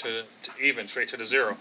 to even, straight to the zero.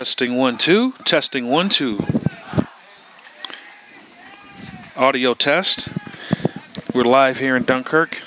Testing 1 2. Testing 1 2. Audio test. We're live here in Dunkirk.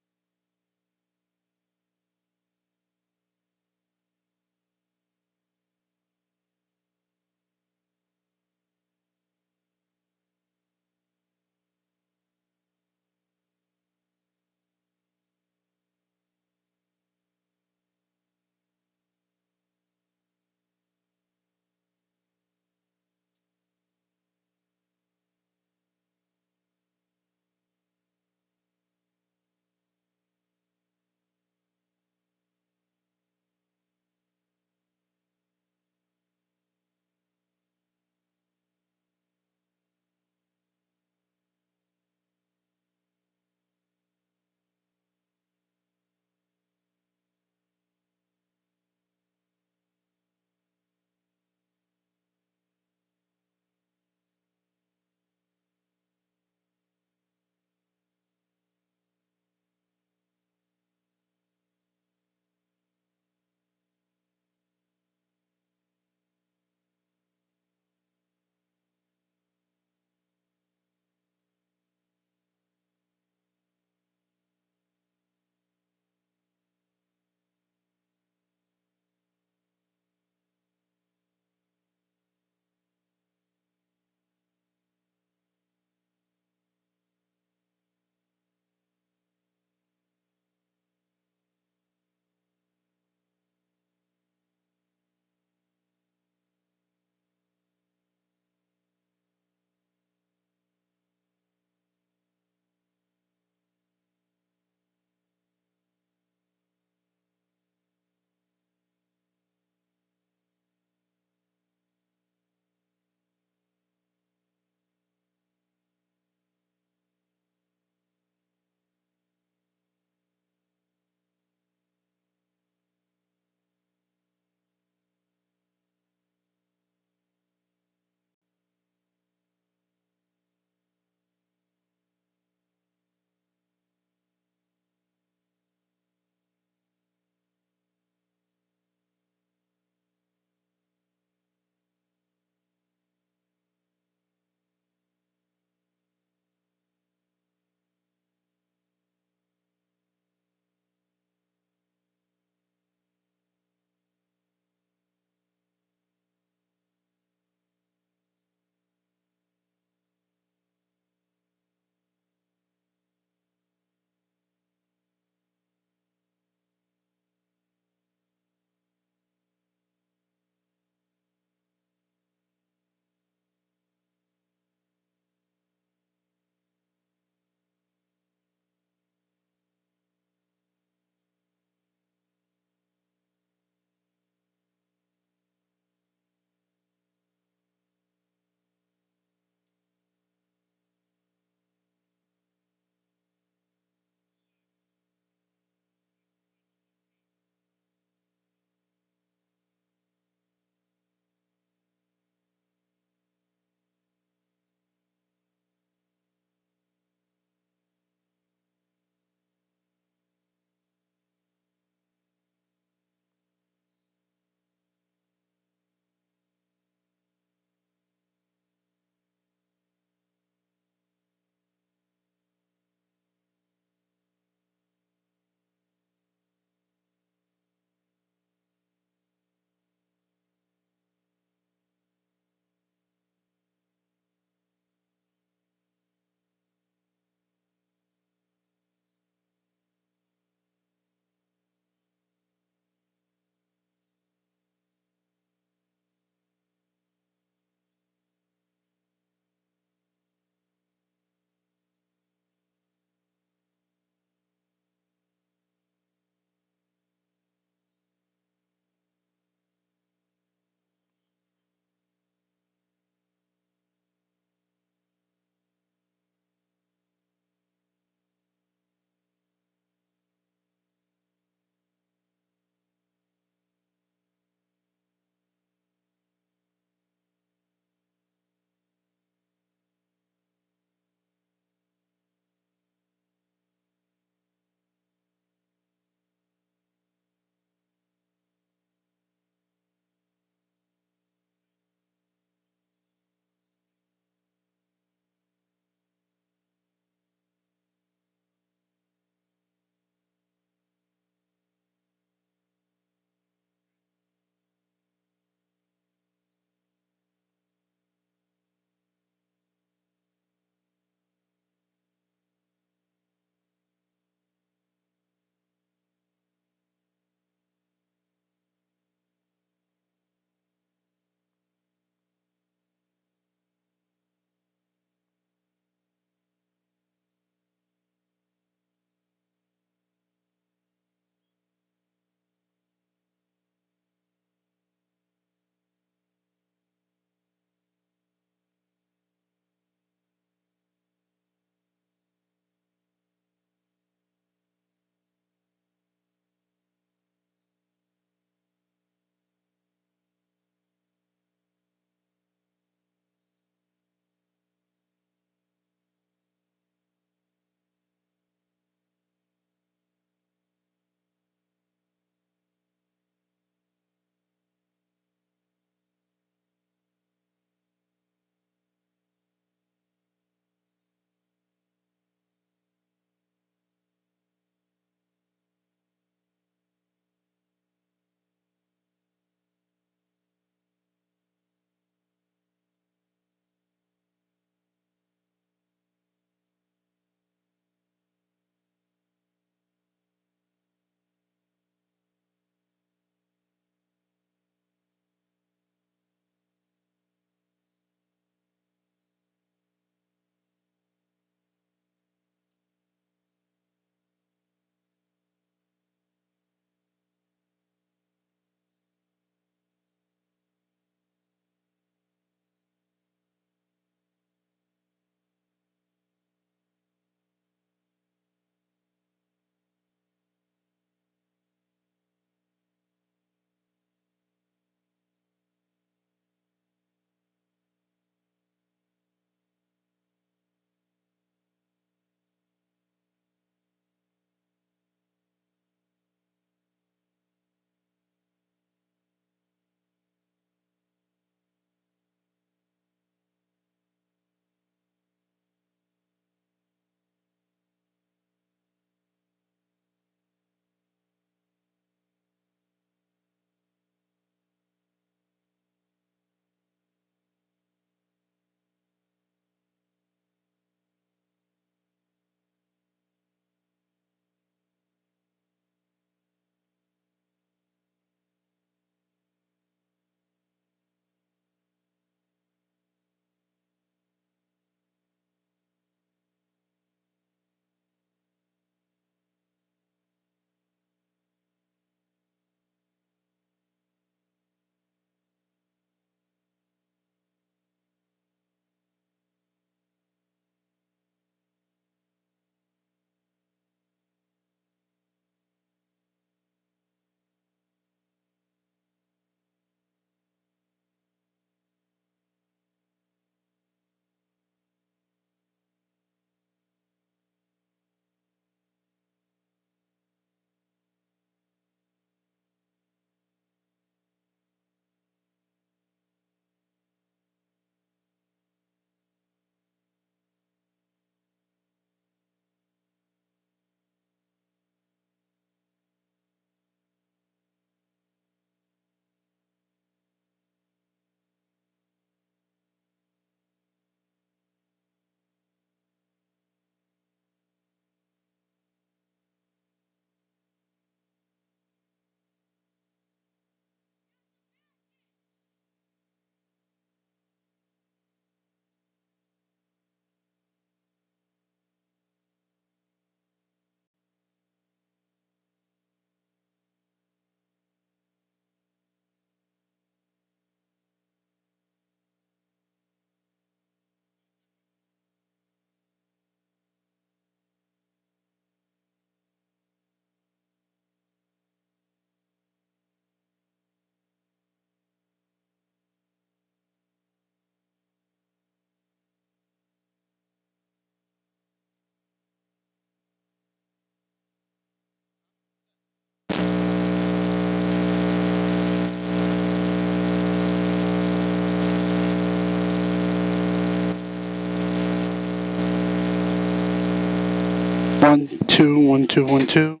2, 1, 2, 1, 2.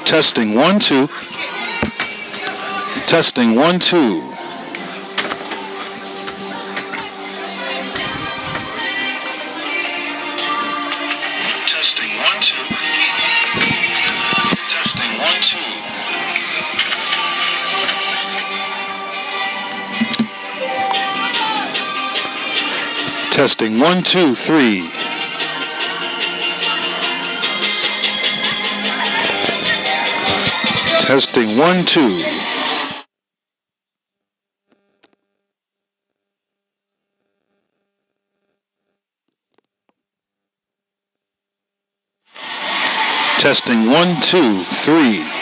Testing 1 2. Testing 1 2. Testing 1 2. Testing 1 2. Testing 1 2 3. Testing 1 2. Testing 1 2 3.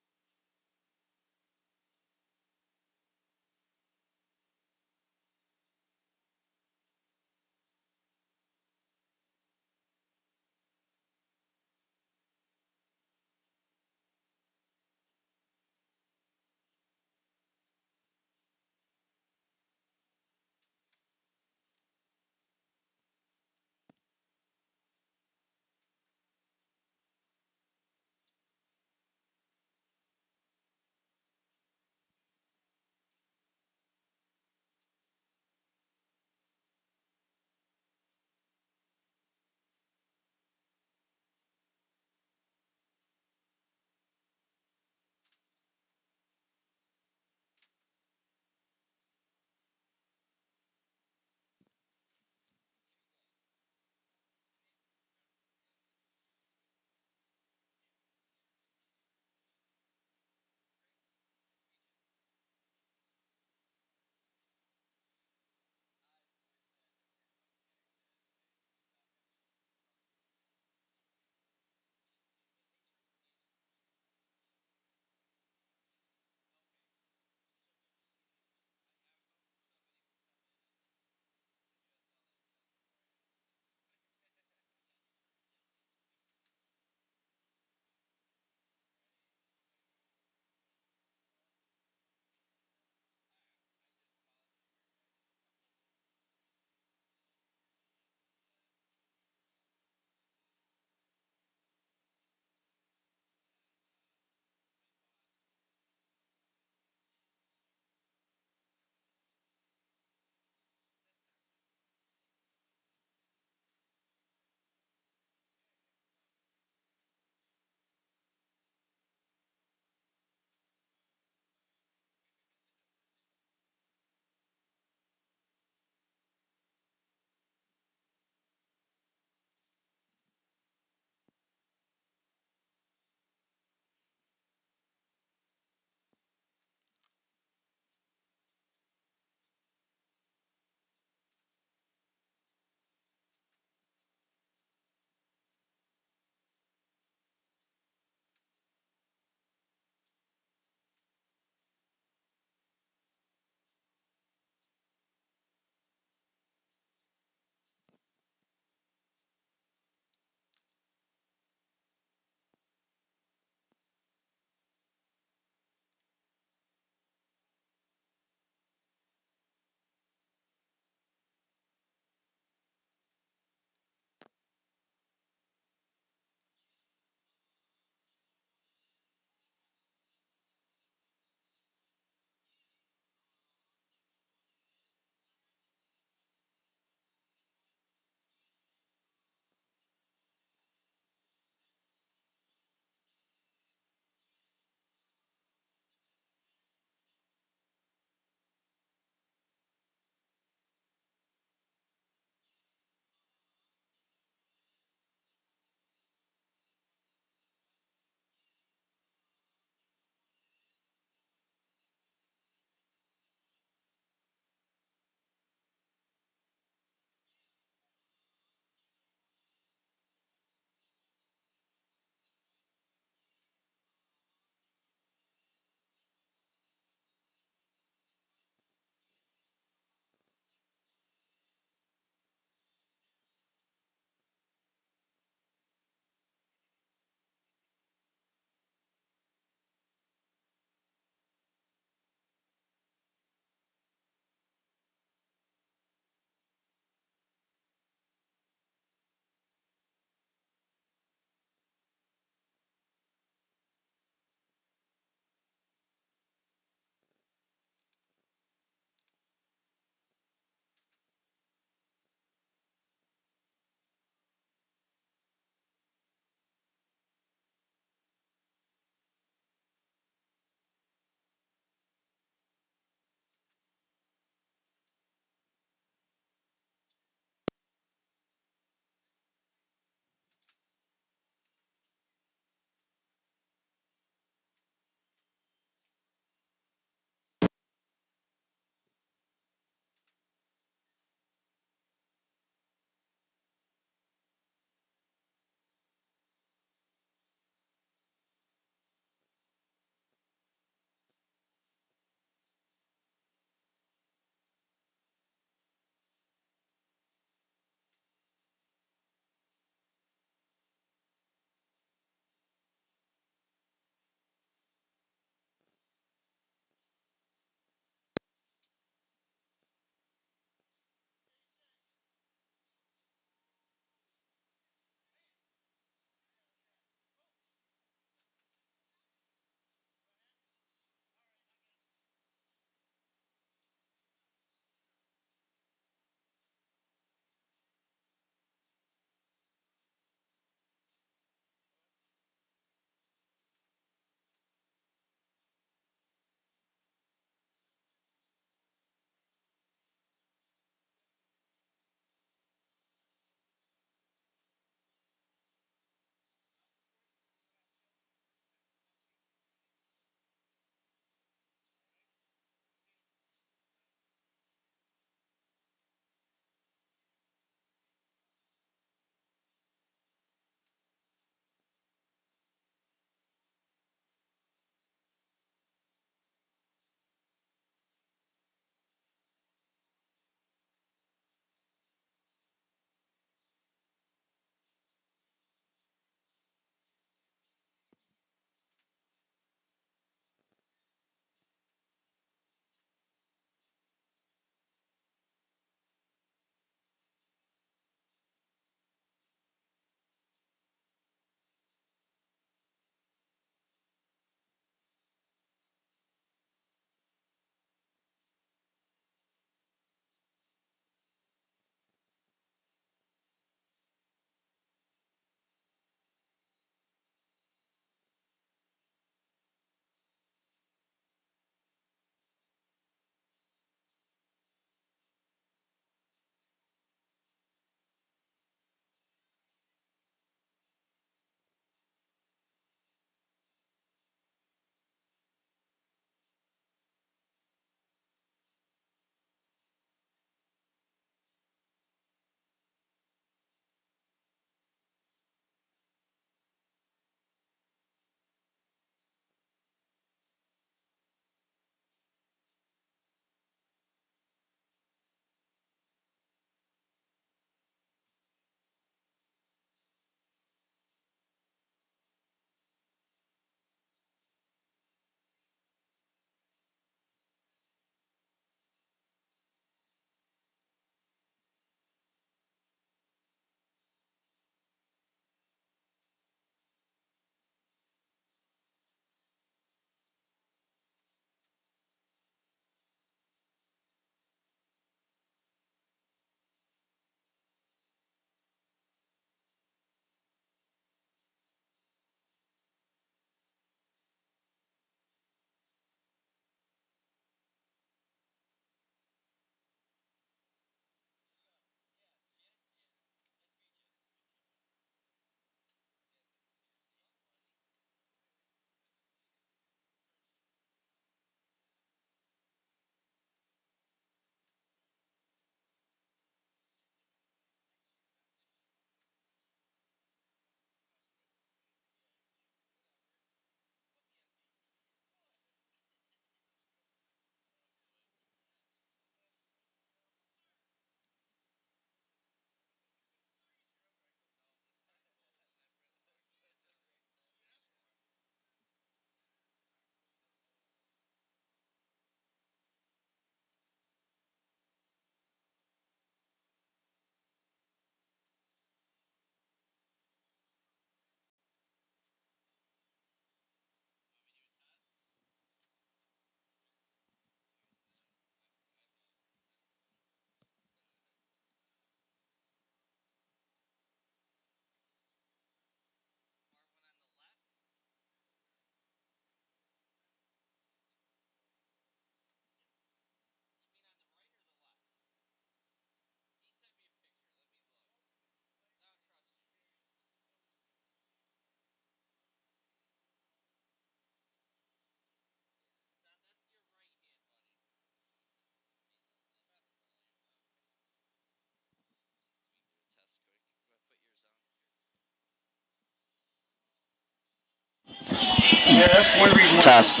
Yeah, that's one reason. Test.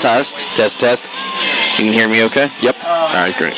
You can hear me okay? Yep. All right, great.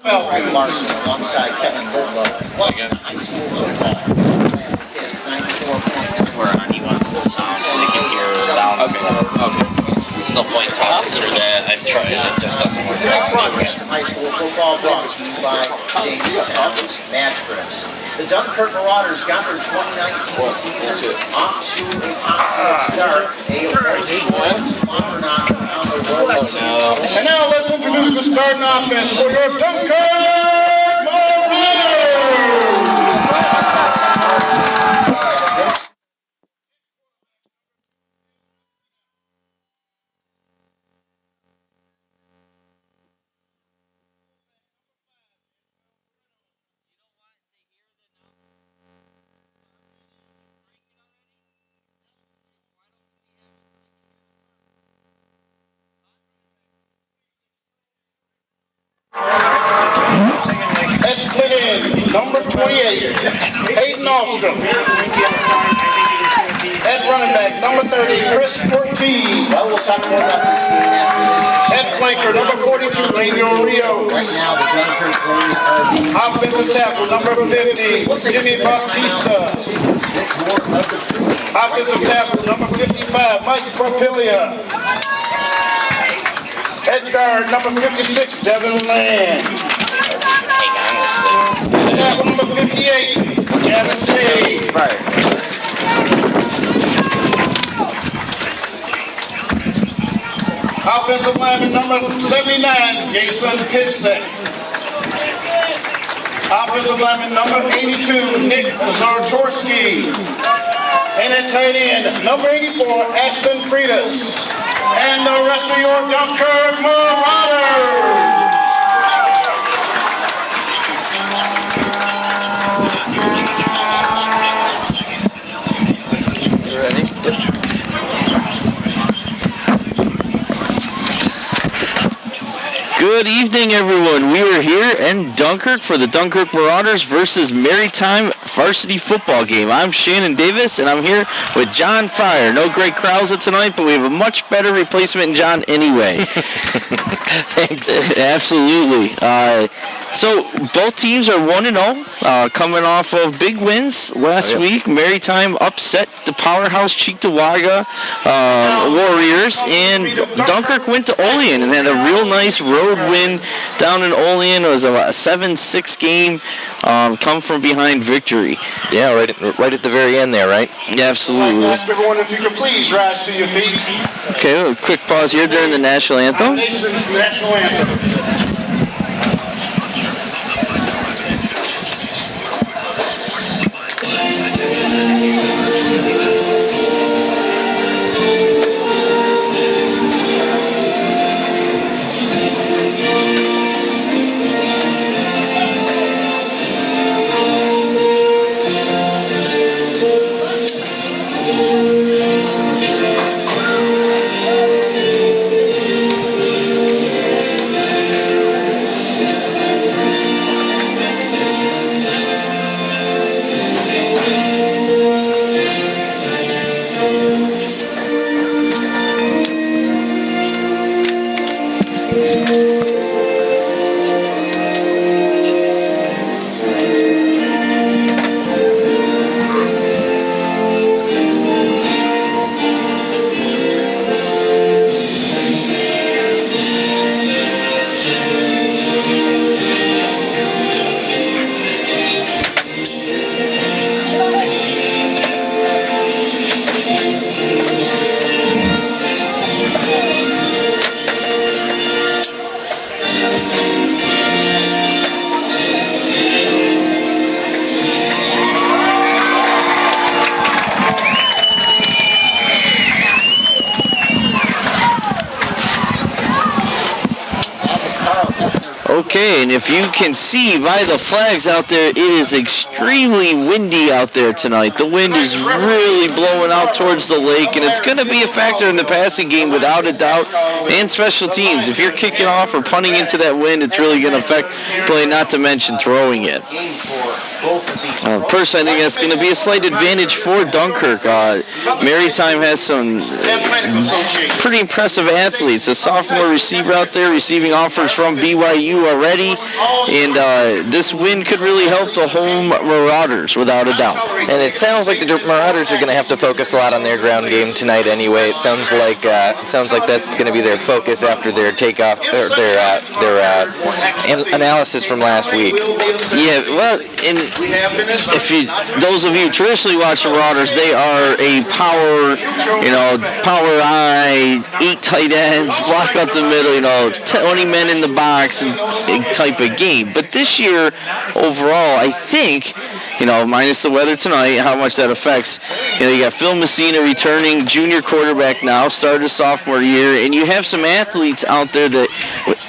Greg Larson alongside Kevin Goldlow. High school football. Kids, 94.9. Where he wants the sound so they can hear downstairs. Okay. There's no point talking through that. I've tried it. It just doesn't work. Today's broadcast of high school football brought to you by Jamestown Mattress. The Dunkirk Marauders got their 2019 season off to a positive start. A slaughter knock on the road. And now let's introduce the starting offense for your Dunkirk Marauders. Let's split in. Number 28, Hayden Ostrom. At running back, number 30, Chris Ortiz. Well, we'll talk more about this game after this. At flanker, number 42, Angel Rios. Right now, the Dunkirk players are being Offensive tackle, number 50, Jimmy Bautista. Offensive tackle, number 55, Mike Propilia. At guard, number 56, Devin Land. Hang on this thing. Tackle number 58, Gavin Shea. Offensive lineman number 79, Jason Pinsek. Offensive lineman number 82, Nick Zartorski. And at tight end, number 84, Ashton Freitas. And the rest of your Dunkirk Marauders. Good evening, everyone. We are here in Dunkirk for the Dunkirk Marauders versus Maritime varsity football game. I'm Shannon Davis, and I'm here with John Fryer. No Greg Krause tonight, but we have a much better replacement in John anyway. Thanks. Absolutely. So both teams are 1-0, coming off of big wins last week. Maritime upset the powerhouse Cheektowaga Warriors, and Dunkirk went to Olean and had a real nice road win down in Olean. It was a 7-6 game, come from behind victory. Yeah, right at the very end there, right? Yeah, absolutely. I'd ask everyone if you could please rise to your feet. Okay, a quick pause here during the national Our anthem. nation's national anthem. Okay, and if you can see by the flags out there, it is extremely windy out there tonight. The wind is really blowing out towards the lake, and it's going to be a factor in the passing game without a doubt, and special teams. If you're kicking off or punting into that wind, it's really going to affect play, not to mention throwing it. Personally, I think that's going to be a slight advantage for Dunkirk. Maritime has some pretty impressive athletes. A sophomore receiver out there receiving offers from BYU already, and this win could really help the home Marauders without a doubt. And it sounds like the Marauders are going to have to focus a lot on their ground game tonight anyway. It sounds like that's going to be their focus after their takeoff or their analysis from last week. Yeah, well, and those of you who traditionally watch the Marauders, they are a power eye, 8 tight ends, block up the middle, 20 men in the box and type of game. But this year, overall, I think, minus the weather tonight, how much that affects. You got Phil Messina returning, junior quarterback now, started his sophomore year, and you have some athletes out there that,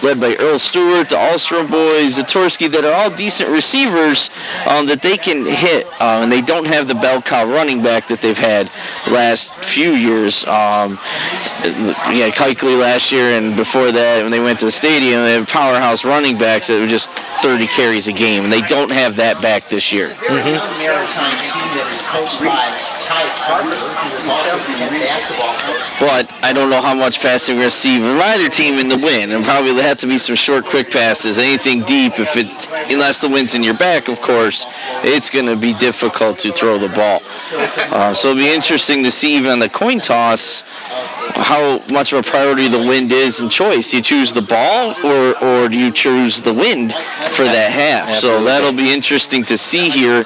led by Earl Stewart, the Allstrom boys, Zatorsky, that are all decent receivers that they can hit, and they don't have the bell cow running back that they've had last few years. Kuikley last year, and before that, when they went to the stadium, they had powerhouse running backs that were just 30 carries a game, and they don't have that back this year. Maritime team that is coached by Ty Parker, who is also the head basketball coach. But I don't know how much passing we're going to see from either team in the win. And probably there have to be some short, quick passes. Anything deep, unless the wind's in your back, of course, it's going to be difficult to throw the ball. So it'll be interesting to see even on the coin toss how much of a priority the wind is in choice. Do you choose the ball or do you choose the wind for that half? So that'll be interesting to see here.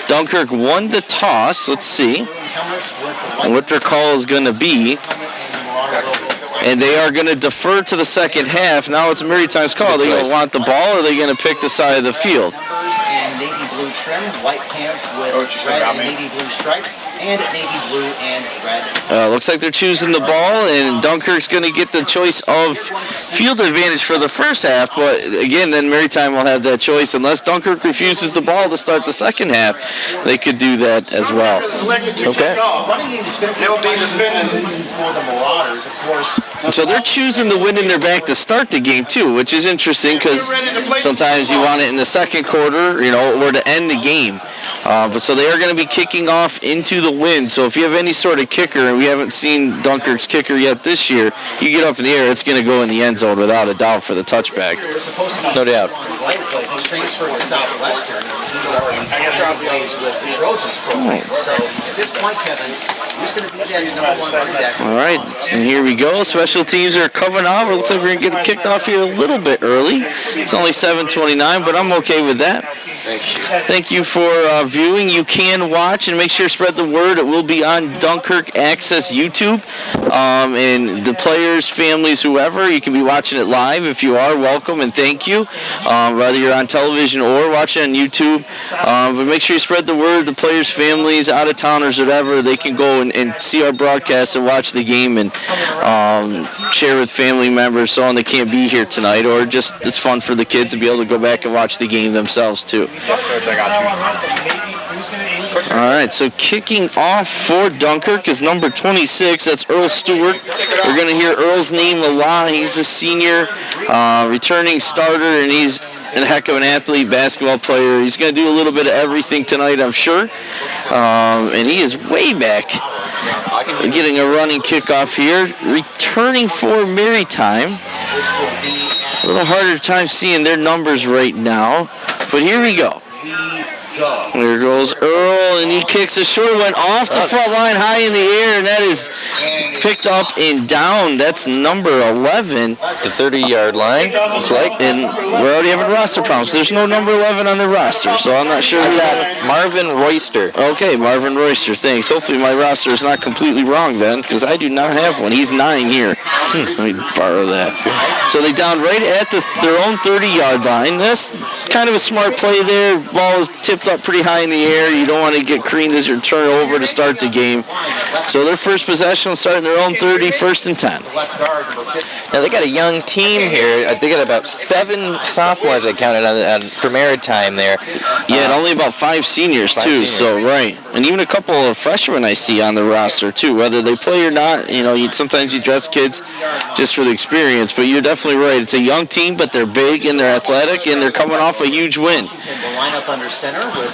Dunkirk won the toss. Let's see what their call is going to be. And they are going to defer to the second half. Now it's Maritime's call. Are they going to want the ball, or are they going to pick the side of the field? Navy blue trim, white pants with red and navy blue stripes, and navy blue and red. Looks like they're choosing the ball, and Dunkirk's going to get the choice of field advantage for the first half. But again, then Maritime will have that choice. Unless Dunkirk refuses the ball to start the second half, they could do that as well. Okay. Running game is going to be for the Marauders, of course. So they're choosing the wind in their back to start the game too, which is interesting because sometimes you want it in the second quarter, or to end the game. But so they are going to be kicking off into the wind. So if you have any sort of kicker, and we haven't seen Dunkirk's kicker yet this year, you get up in the air, it's going to go in the end zone without a doubt for the touchback. No doubt. He's transferred to Southwestern. He's already plays with the Trojans program. So at this point, Kevin, who's going to be that number one running back? All right, and here we go. Special teams are coming out. It looks like we're going to get kicked off here a little bit early. It's only 7:29, but I'm okay with that. Thank you for viewing. You can watch and make sure to spread the word. It will be on Dunkirk Access YouTube. And the players, families, whoever, you can be watching it live. If you are, welcome and thank you. Whether you're on television or watching on YouTube. But make sure you spread the word. The players, families, out-of-towners, whatever, they can go and see our broadcast and watch the game and share with family members so on they can't be here tonight. Or just it's fun for the kids to be able to go back and watch the game themselves too. All right, so kicking off for Dunkirk is number 26. That's Earl Stewart. We're going to hear Earl's name a lot. He's a senior returning starter, and he's a heck of an athlete, basketball player. He's going to do a little bit of everything tonight, I'm sure. And he is way back. We're getting a running kickoff here. Returning for Maritime. A little harder time seeing their numbers right now. But here we go. There goes Earl, and he kicks a short one off the front line, high in the air, and that is picked up and down. That's number 11. The 30-yard line, looks like. And we're already having roster problems. There's no number 11 on the roster, so I'm not sure who that. Marvin Royster. Okay, Marvin Royster, thanks. Hopefully my roster is not completely wrong then, because I do not have one. He's 9 here. Let me borrow that. So they down right at their own 30-yard line. That's kind of a smart play there. Ball is tipped up pretty high in the air. You don't want to get creamed as you turn over to start the game. So their first possession will start in their own 30, 1st and 10. Now they got a young team here. They got about 7 sophomores I counted on for Maritime there. Yeah, and only about 5 seniors too. So right, and even a couple of freshmen I see on the roster too. Whether they play or not, sometimes you dress kids just for the experience. But you're definitely right. It's a young team, but they're big and they're athletic and they're coming off a huge win. Line up under center with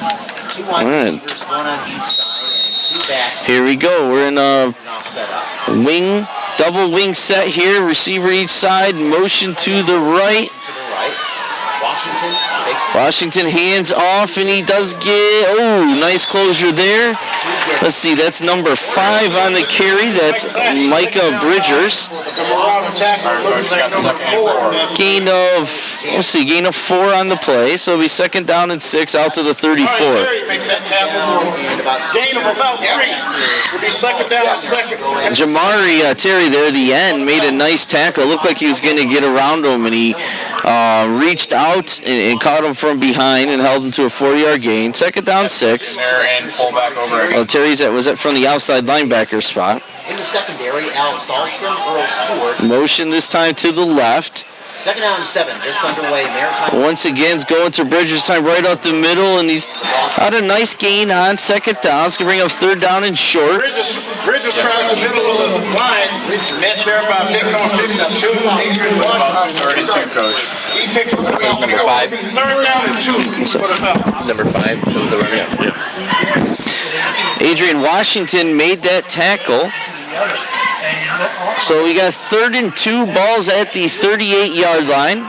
2 wide receivers, 1 on each side, and Two backs Here we go. We're in a now set up. double wing set here. Receiver each side. Motion to the right. To the right. Washington takes his Washington hands off, and he does get, nice closure there. Let's see, that's number 5 on the carry. That's Micah Bridgers. Gain of 4 on the play, so it'll be 2nd down and 6 out to the 34. Terry makes that tackle for gain of about 3. Will be 2nd down and 2nd. Jamari Terry there at the end made a nice tackle. It looked like he was going to get around him, and he reached out and caught him from behind and held him to a 4-yard gain. 2nd down, 6. And fullback over. Well, Terry's was it from the outside linebacker spot. in the secondary. Alex Ahlstrom, Earl Stewart. Motion this time to the left. 2nd down and 7, just underway. Maritime. Once again, it's going to Bridges time right out the middle, and he's got a nice gain on 2nd down. It's going to bring up 3rd down and short. Bridges tries the middle of the line. Met there by picking on 52. Adrian Washington. 32, coach. He picks up about Number 5. 3rd down and 2 for the Falcons. Number 5 was the runner. Adrian Washington made that tackle. So we got 3rd and 2, balls at the 38-yard line.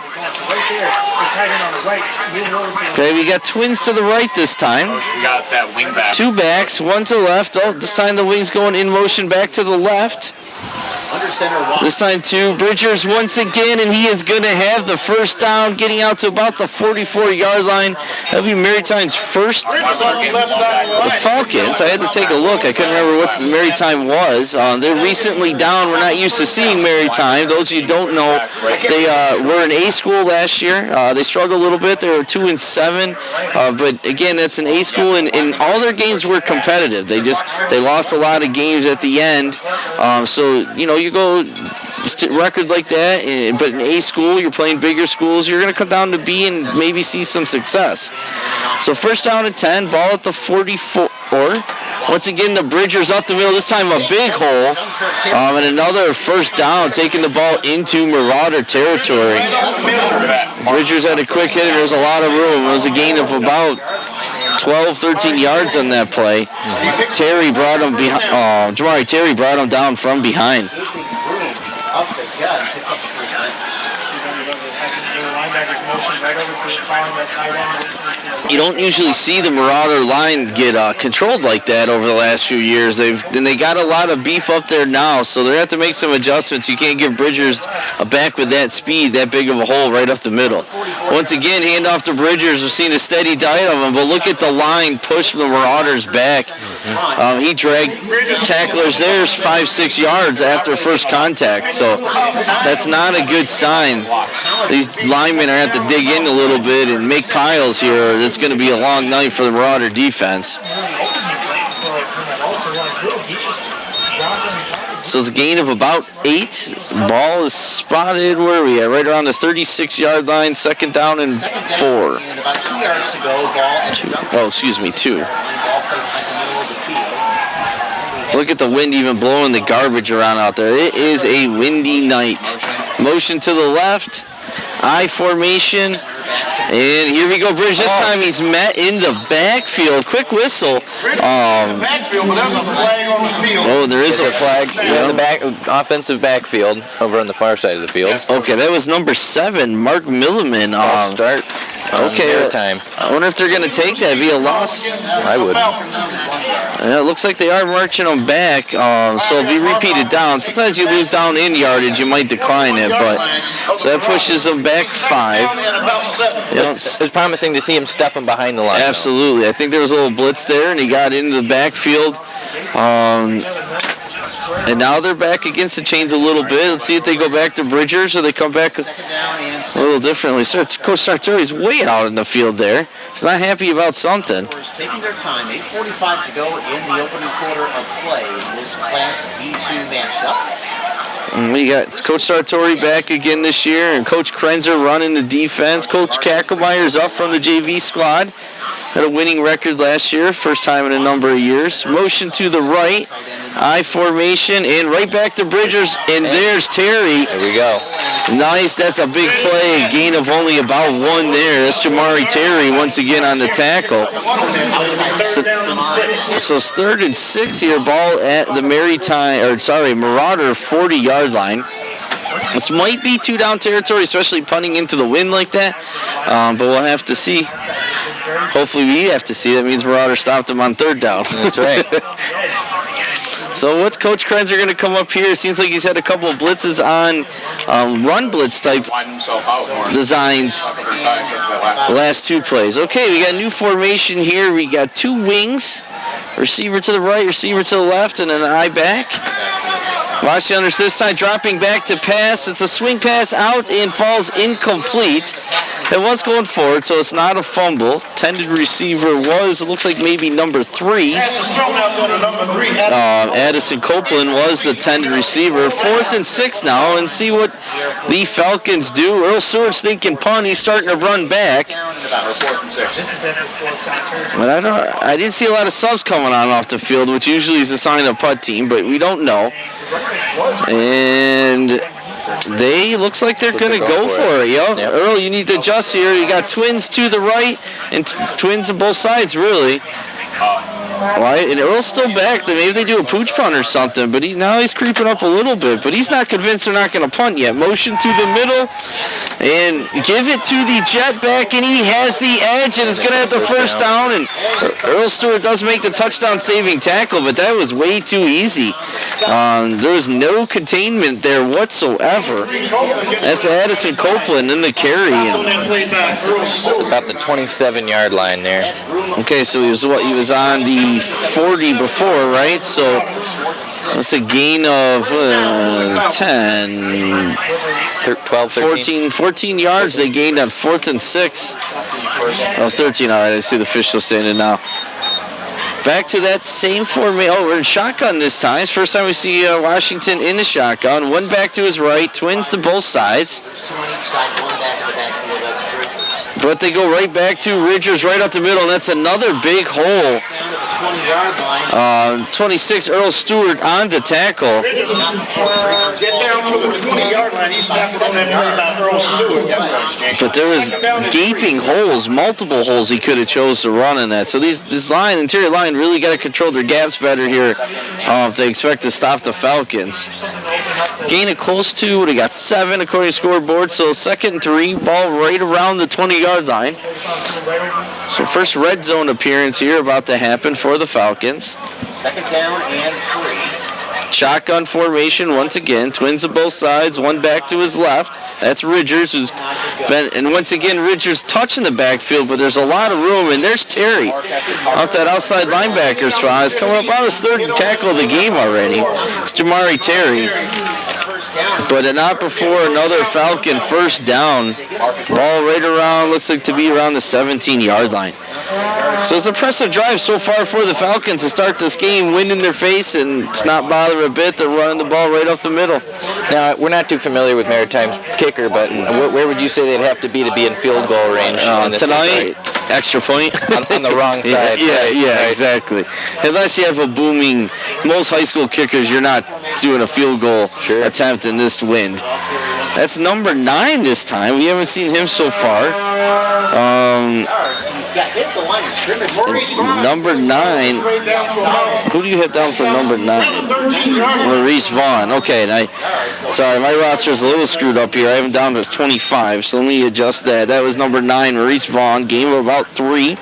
Okay, we got twins to the right this time. We got that wing back. 2 backs, 1 to left. Oh, this time the wing's going in motion back to the left. Under center, This time to Bridgers once again, and he is going to have the 1st down, getting out to about the 44-yard line. That'll be Maritime's first. Bridges on the left side of the The line. Falcons, I had to take a look. I couldn't remember what the Maritime was. They're recently down. We're not used to seeing Maritime. Those of you who don't know, they were an A school last year. They struggled a little bit. They were 2-7. But again, that's an A school, and all their games were competitive. They lost a lot of games at the end. So, you go record like that, but in A school, you're playing bigger schools, you're going to come down to B and maybe see some success. So 1st down and 10, ball at the 44. Once again, the Bridgers up the middle, this time a big hole, and another 1st down, taking the ball into Marauder territory. Bridgers had a quick hit, and there's a lot of room. It was a gain of about 12, 13 yards on that play. Terry brought him behind. Jamari Terry brought him down from behind. Up the gun, picks up the first down. You don't usually see the Marauder line get controlled like that over the last few years. They got a lot of beef up there now, so they have to make some adjustments. You can't give Bridgers a back with that speed, that big of a hole right up the middle. Once again, hand off to Bridgers. We're seeing a steady diet of him, but look at the line push the Marauders back. He dragged tacklers there 5-6 yards after first contact, so that's not a good sign. These linemen are going to have to dig in a little bit and make piles here. It's going to be a long night for the Marauder defense. So it's a gain of about 8. Ball is spotted, where are we at? Right around the 36-yard line, 2nd down and 4. And about 2 yards to go, ball at the Dunkirk. 2. Ball placed at the middle of the field. Look at the wind even blowing the garbage around out there. It is a windy night. Motion to the left. I formation. And here we go, Bridge. This time he's met in the backfield. Quick whistle. Backfield, but there's a flag on the field. Oh, there is a flag. In the back, offensive backfield over on the far side of the field. Okay, that was number 7, Mark Milliman. Start. Okay, Time. I wonder if they're going to take that via loss. I would. Yeah, it looks like they are marching them back, so it'll be repeated down. Sometimes you lose down in yardage, you might decline it, but so that pushes them back 5. Yeah, It's promising to see him stuffing behind the line. absolutely. I think there was a little blitz there, and he got into the backfield. And now they're back against the chains a little bit. Let's see if they go back to Bridgers or they come back a little differently. So Coach Sartori's way out in the field there. He's not happy about something. Taking their time, 8:45 to go in the opening quarter of play in this Class B2 matchup. And we got Coach Sartori back again this year, and Coach Krenzer running the defense. Coach Kackelmeyer's up from the JV squad. Had a winning record last year, first time in a number of years. Motion to the right. I formation, and right back to Bridgers, and there's Terry. There we go. Nice, that's a big play. Gain of only about 1 there. That's Jamari Terry once again on the tackle. So it's 3rd and 6 here. Ball at the Marauder 40-yard line. This might be 2-down territory, especially punting into the wind like that. But we'll have to see. Hopefully we have to see. That means Marauder stopped him on 3rd down. That's right. So what's Coach Krenzer going to come up here? It seems like he's had a couple of blitzes on run blitz type designs the last 2 plays. Okay, we got a new formation here. We got 2 wings, receiver to the right, receiver to the left, and an I back. Washington this time dropping back to pass. It's a swing pass out and falls incomplete. It was going forward, so it's not a fumble. Tended receiver was, it looks like maybe number 3. Addison Copeland was the tended receiver. 4th and 6 now, and see what the Falcons do. Earl Stewart's thinking punt. He's starting to run back. But I didn't see a lot of subs coming on off the field, which usually is a sign of punt team, but we don't know. And they looks like they're going to go for it. Yep. Earl, you need to adjust here. You got twins to the right and twins on both sides, really. Right, and Earl's still back. Maybe they do a pooch punt or something, but now he's creeping up a little bit. But he's not convinced they're not going to punt yet. Motion to the middle and give it to the jet back, and he has the edge and is going to have the first down. And Earl Stewart does make the touchdown saving tackle, but that was way too easy. There was no containment there whatsoever. That's Addison Copeland in the carry. About the 27-yard line there. Okay, so he was on the 40 before, right? So that's a gain of 10, 12, 13. 14 yards they gained on 4th and 6. Oh, 13, all right, I see the official standing now. Back to that same formation. Oh, we're in shotgun this time. It's the first time we see Washington in the shotgun. One back to his right, twins to both sides. But they go right back to Ridgers right up the middle, and that's another big hole. 26, Earl Stewart on the tackle. Get down to the 20-yard line. He's tapping on that play by Earl Stewart. But there was gaping holes, multiple holes he could have chose to run in that. So this interior line really got to control their gaps better here if they expect to stop the Falcons. Gain of close to, they got 7 according to scoreboard. So 2nd and 3, ball right around the 20-yard line. So first red zone appearance here about to happen for the Falcons. 2nd down and 3. Shotgun formation once again. Twins on both sides. One back to his left. That's Ridgers, and once again Ridgers touching the backfield, but there's a lot of room. And there's Terry off that outside linebacker spot. He's coming up on his 3rd tackle of the game already. It's Jamari Terry. But not before another Falcon first down. Ball right around, looks like to be around the 17-yard line. So it's an impressive drive so far for the Falcons to start this game, wind in their face, and it's not bother a bit. They're running the ball right up the middle. Now, we're not too familiar with Maritime's kicker, but where would you say they'd have to be in field goal range? Tonight, extra point. on the wrong side. Yeah, exactly. Unless you have a booming, most high school kickers, you're not doing a field goal attempt in this wind. That's number 9 this time. We haven't seen him so far. Number 9. Who do you have down for number 9? Maurice Vaughn. Okay, sorry, my roster is a little screwed up here. I have him down as 25, so let me adjust that. That was number 9, Maurice Vaughn. Game of about 3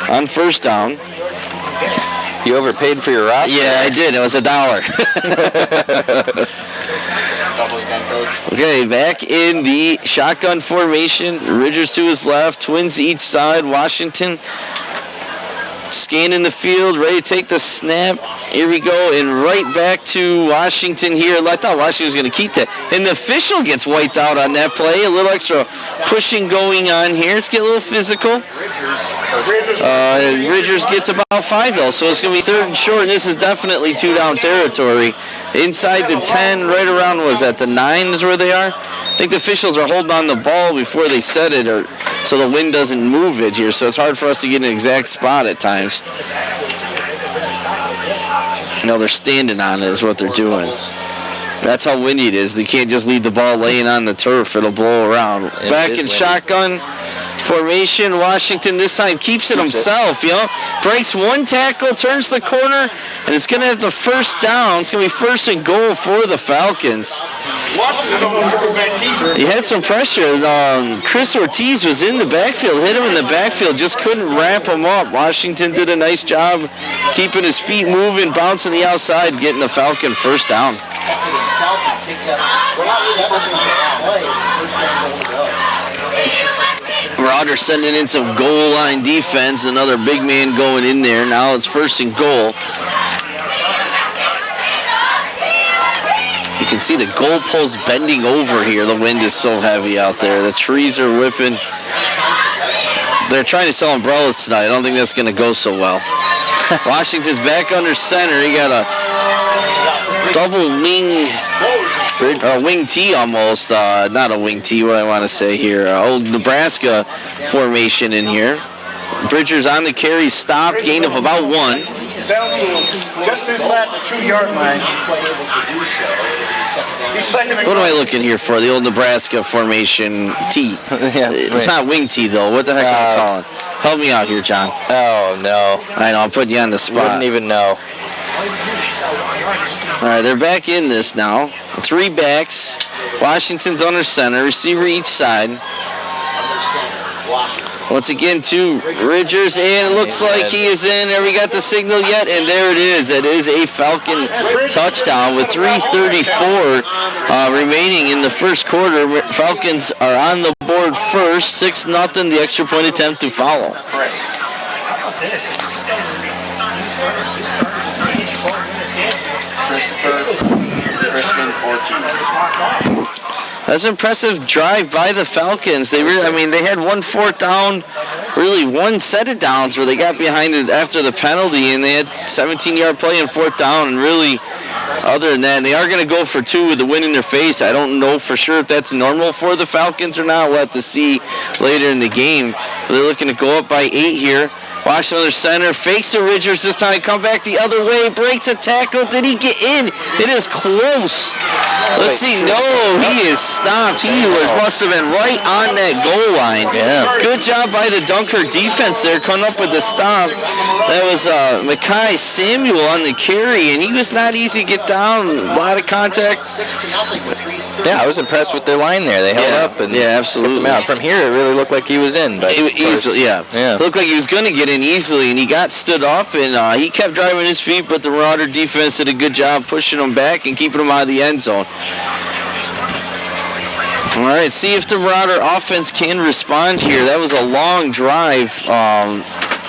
on first down. You overpaid for your roster? Yeah, I did. It was $1. Okay, back in the shotgun formation. Ridgers to his left, twins each side. Washington scanning the field, ready to take the snap. Here we go, and right back to Washington here. I thought Washington was going to keep that. And the official gets wiped out on that play. A little extra pushing going on here. Let's get a little physical. Ridgers gets about 5, though, so it's going to be 3rd and short, and this is definitely 2-down territory. Inside the 10, right around, the 9 is where they are? I think the officials are holding on the ball before they set it, so the wind doesn't move it here, so it's hard for us to get an exact spot at times. No, they're standing on it is what they're doing. That's how windy it is. They can't just leave the ball laying on the turf. It'll blow around. Back in shotgun formation. Washington this time keeps it himself, breaks one tackle, turns the corner, and it's going to have the first down. It's going to be first and goal for the Falcons. He had some pressure. Chris Ortiz was in the backfield, hit him in the backfield, just couldn't wrap him up. Washington did a nice job keeping his feet moving, bouncing the outside, getting the Falcon first down. Marauders sending in some goal line defense, another big man going in there. Now it's first and goal. You can see the goalpost bending over here. The wind is so heavy out there. The trees are whipping. They're trying to sell umbrellas tonight. I don't think that's going to go so well. Washington's back under center. He got a double wing T almost. Not a wing T, what I want to say here. Old Nebraska formation in here. Bridger's on the carry, stop, gain of about 1. Down to just inside the 2-yard line. What am I looking here for? The old Nebraska formation T. It's not wing T though. What the heck am I calling? Help me out here, John. Oh, no. I know, I'm putting you on the spot. Wouldn't even know. All right, they're back in this now. 3 backs. Washington's under center, receiver each side. Once again, 2 Ridgers, and it looks like he is in. Have we got the signal yet? And there it is. It is a Falcon touchdown with 3:34 remaining in the first quarter. Falcons are on the board first, 6-0. The extra point attempt to follow. Christian Ortiz. That's an impressive drive by the Falcons. They had 1 4th down, really 1 set of downs where they got behind it after the penalty, and they had 17-yard play and 4th down, and really, other than that, they are going to go for 2 with the win in their face. I don't know for sure if that's normal for the Falcons or not. We'll have to see later in the game. But they're looking to go up by 8 here. Washington under center, fakes the Ridgers this time, come back the other way, breaks a tackle. Did he get in? It is close. Let's see. No, he is stopped. He must have been right on that goal line. Yeah. Good job by the Dunkirk defense there, coming up with the stop. That was Mackay Samuel on the carry, and he was not easy to get down. A lot of contact. Yeah, I was impressed with their line there. They held up and absolutely. Him out. From here, it really looked like he was in. But Easily, yeah. Looked like he was going to get in easily, and he got stood up, and he kept driving his feet, but the Marauder defense did a good job pushing him back and keeping him out of the end zone. All right, see if the Marauder offense can respond here. That was a long drive.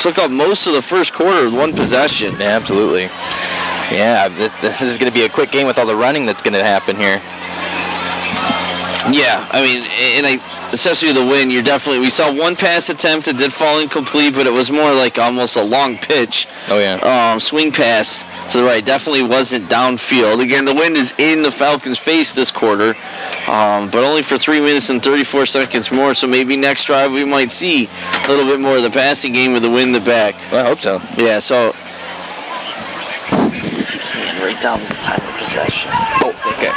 Took up most of the first quarter with 1 possession. Yeah, absolutely. Yeah, this is going to be a quick game with all the running that's going to happen here. Yeah, especially the win, we saw 1 pass attempt. It did fall incomplete, but it was more like almost a long pitch. Oh, yeah. Swing pass to the right. Definitely wasn't downfield. Again, the wind is in the Falcons' face this quarter, but only for 3 minutes and 34 seconds more, so maybe next drive we might see a little bit more of the passing game with the wind in the back. Well, I hope so. Yeah, so if you can, write down the time of possession. Oh, okay.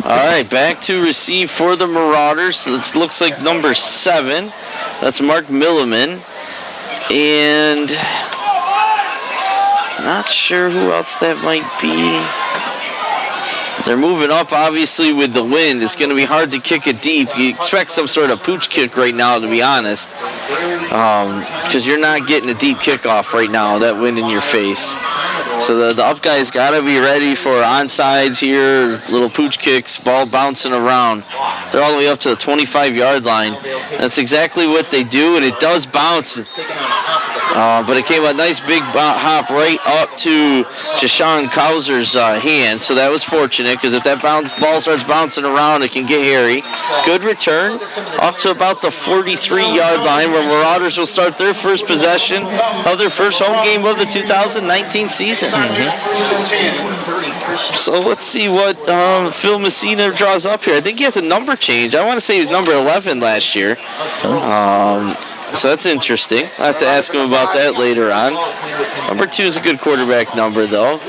All right, back to receive for the Marauders. This looks like number 7. That's Mark Milliman. And not sure who else that might be. They're moving up, obviously, with the wind. It's going to be hard to kick it deep. You expect some sort of pooch kick right now, to be honest, because you're not getting a deep kickoff right now, that wind in your face. So the up guys got to be ready for onsides here, little pooch kicks, ball bouncing around. They're all the way up to the 25-yard line. That's exactly what they do, and it does bounce. But it came a nice big hop right up to Jashawn Kauser's hand, so that was fortunate, because if that ball starts bouncing around, it can get hairy. Good return, up to about the 43-yard line, where Marauders will start their first possession of their first home game of the 2019 season. So let's see what Phil Messina draws up here. I think he has a number change. I want to say he was number 11 last year. So that's interesting. I'll have to ask him about that later on. Number 2 is a good quarterback number, though.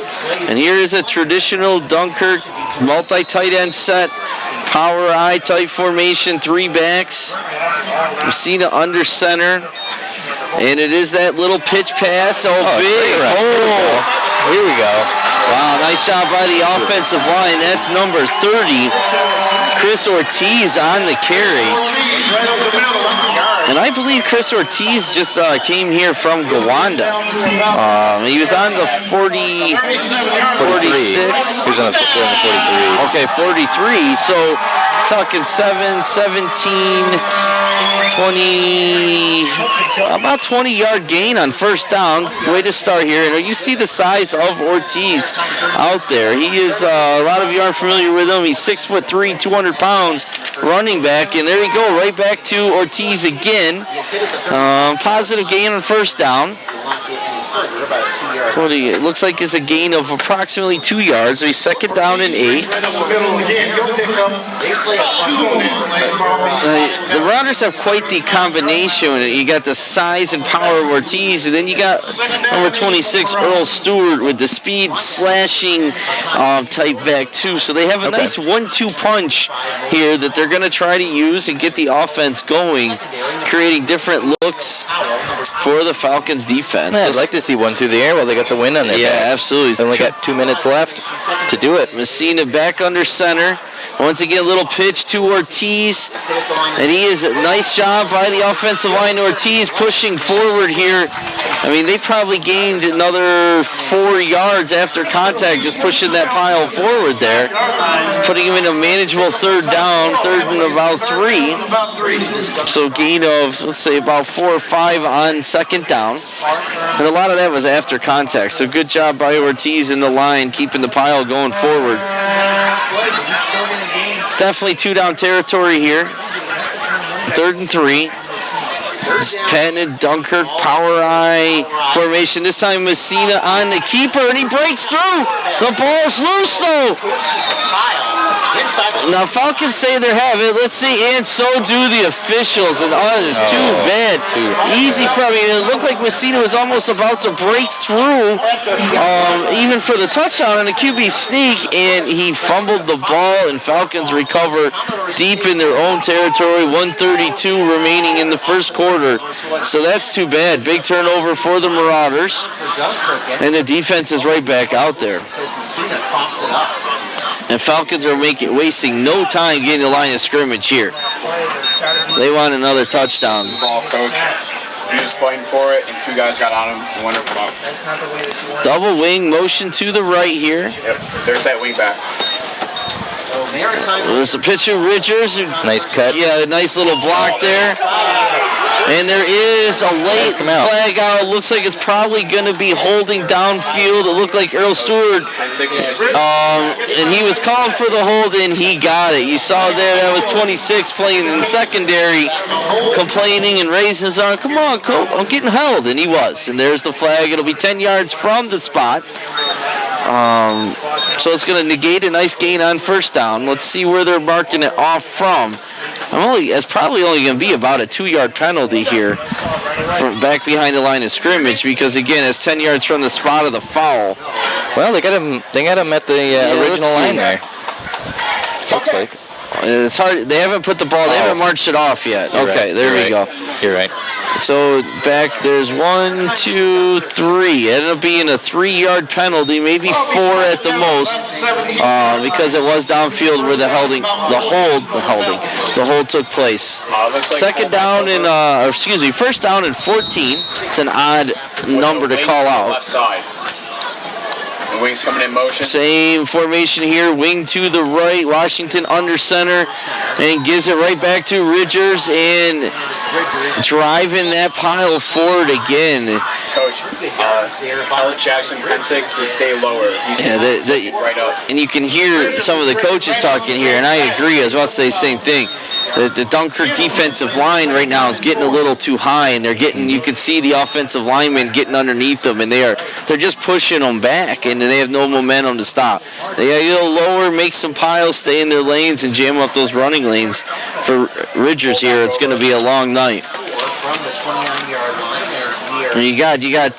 And here is a traditional Dunkirk multi-tight end set. Power I type formation, 3 backs. Messina under center. And it is that little pitch pass. Oh, big. Oh, here we go. Wow, nice job by the offensive line. That's number 30. Chris Ortiz on the carry. And I believe Chris Ortiz just came here from Gowanda. He was on the 46. He was on the 43. Okay, 43. So talking 7, 17, 20, about 20-yard gain on first down. Way to start here. And you see the size of Ortiz out there. He is, a lot of you aren't familiar with him. He's 6'3", 200 pounds, running back. And there you go, right back to Ortiz again. Positive gain on first down. It looks like it's a gain of approximately 2 yards. So he's second down and 8. The Marauders have quite the combination. You got the size and power of Ortiz, and then you got number 26, Earl Stewart, with the speed slashing type back too. So they have a nice 1-2 punch here that they're going to try to use and get the offense going, creating different looks for the Falcons defense. I'd like to see one through the air while they got the wind on their backs. Absolutely. They only got 2 minutes left to do it. Messina back under center. Once again, little pitch to Ortiz. And he is a nice job by the offensive line. Ortiz pushing forward here. I mean, they probably gained another 4 yards after contact, just pushing that pile forward there. Putting him in a manageable third down, third and about 3. So gain of, let's say, about 4 or 5 on second down. And a lot of that was after contact. So good job by Ortiz in the line, keeping the pile going forward. Definitely 2-down territory here. Third and 3. Patented Dunkirk Power I formation. This time Messina on the keeper, and he breaks through. The ball's loose, though. Now Falcons say they have it. Let's see, and so do the officials. And it's too bad. Easy from me. It looked like Messina was almost about to break through, even for the touchdown on the QB sneak, and he fumbled the ball. And Falcons recover deep in their own territory. 1:32 remaining in the first quarter. So that's too bad. Big turnover for the Marauders, and the defense is right back out there. And Falcons are wasting no time getting the line of scrimmage here. They want another touchdown. Ball, coach. He was fighting for it, and 2 guys got on him. Wonderful. Double wing motion to the right here. Yep. There's that wing back. There's a pitch of Richards. Nice cut. Yeah, a nice little block there. And there is a late flag out. It looks like it's probably going to be holding downfield. It looked like Earl Stewart, and he was calling for the hold, and he got it. You saw there, that was 26 playing in secondary, complaining and raising his arm. Come on, coach, I'm getting held, and he was. And there's the flag. It'll be 10 yards from the spot. So it's going to negate a nice gain on first down. Let's see where they're marking it off from. It's probably only going to be about a 2-yard penalty here from back behind the line of scrimmage, because again, it's 10 yards from the spot of the foul. Well, they got him at the original line there. Looks like. It's hard. They haven't put the ball. They haven't marched it off yet. You're okay, right. there we go. You're right. So back there's 1, 2, 3. It ended up being a 3-yard penalty, maybe 4 at the most, because it was downfield where the hold took place. Second down and first down and 14. It's an odd number to call out. Left side. The wing's coming in motion. Same formation here, wing to the right, Washington under center, and gives it right back to Ridgers, and driving that pile forward again. Coach, tell Jackson Pensick to stay lower. He's right up. And you can hear some of the coaches talking here, and I agree. I was about to say the same thing. The Dunkirk defensive line right now is getting a little too high, and you can see the offensive linemen getting underneath them, and they're just pushing them back, and they have no momentum to stop. They got to get a little lower, make some piles, stay in their lanes, and jam up those running lanes. For Ridgers here, it's going to be a long night. from the 29-yard line as we are. And you got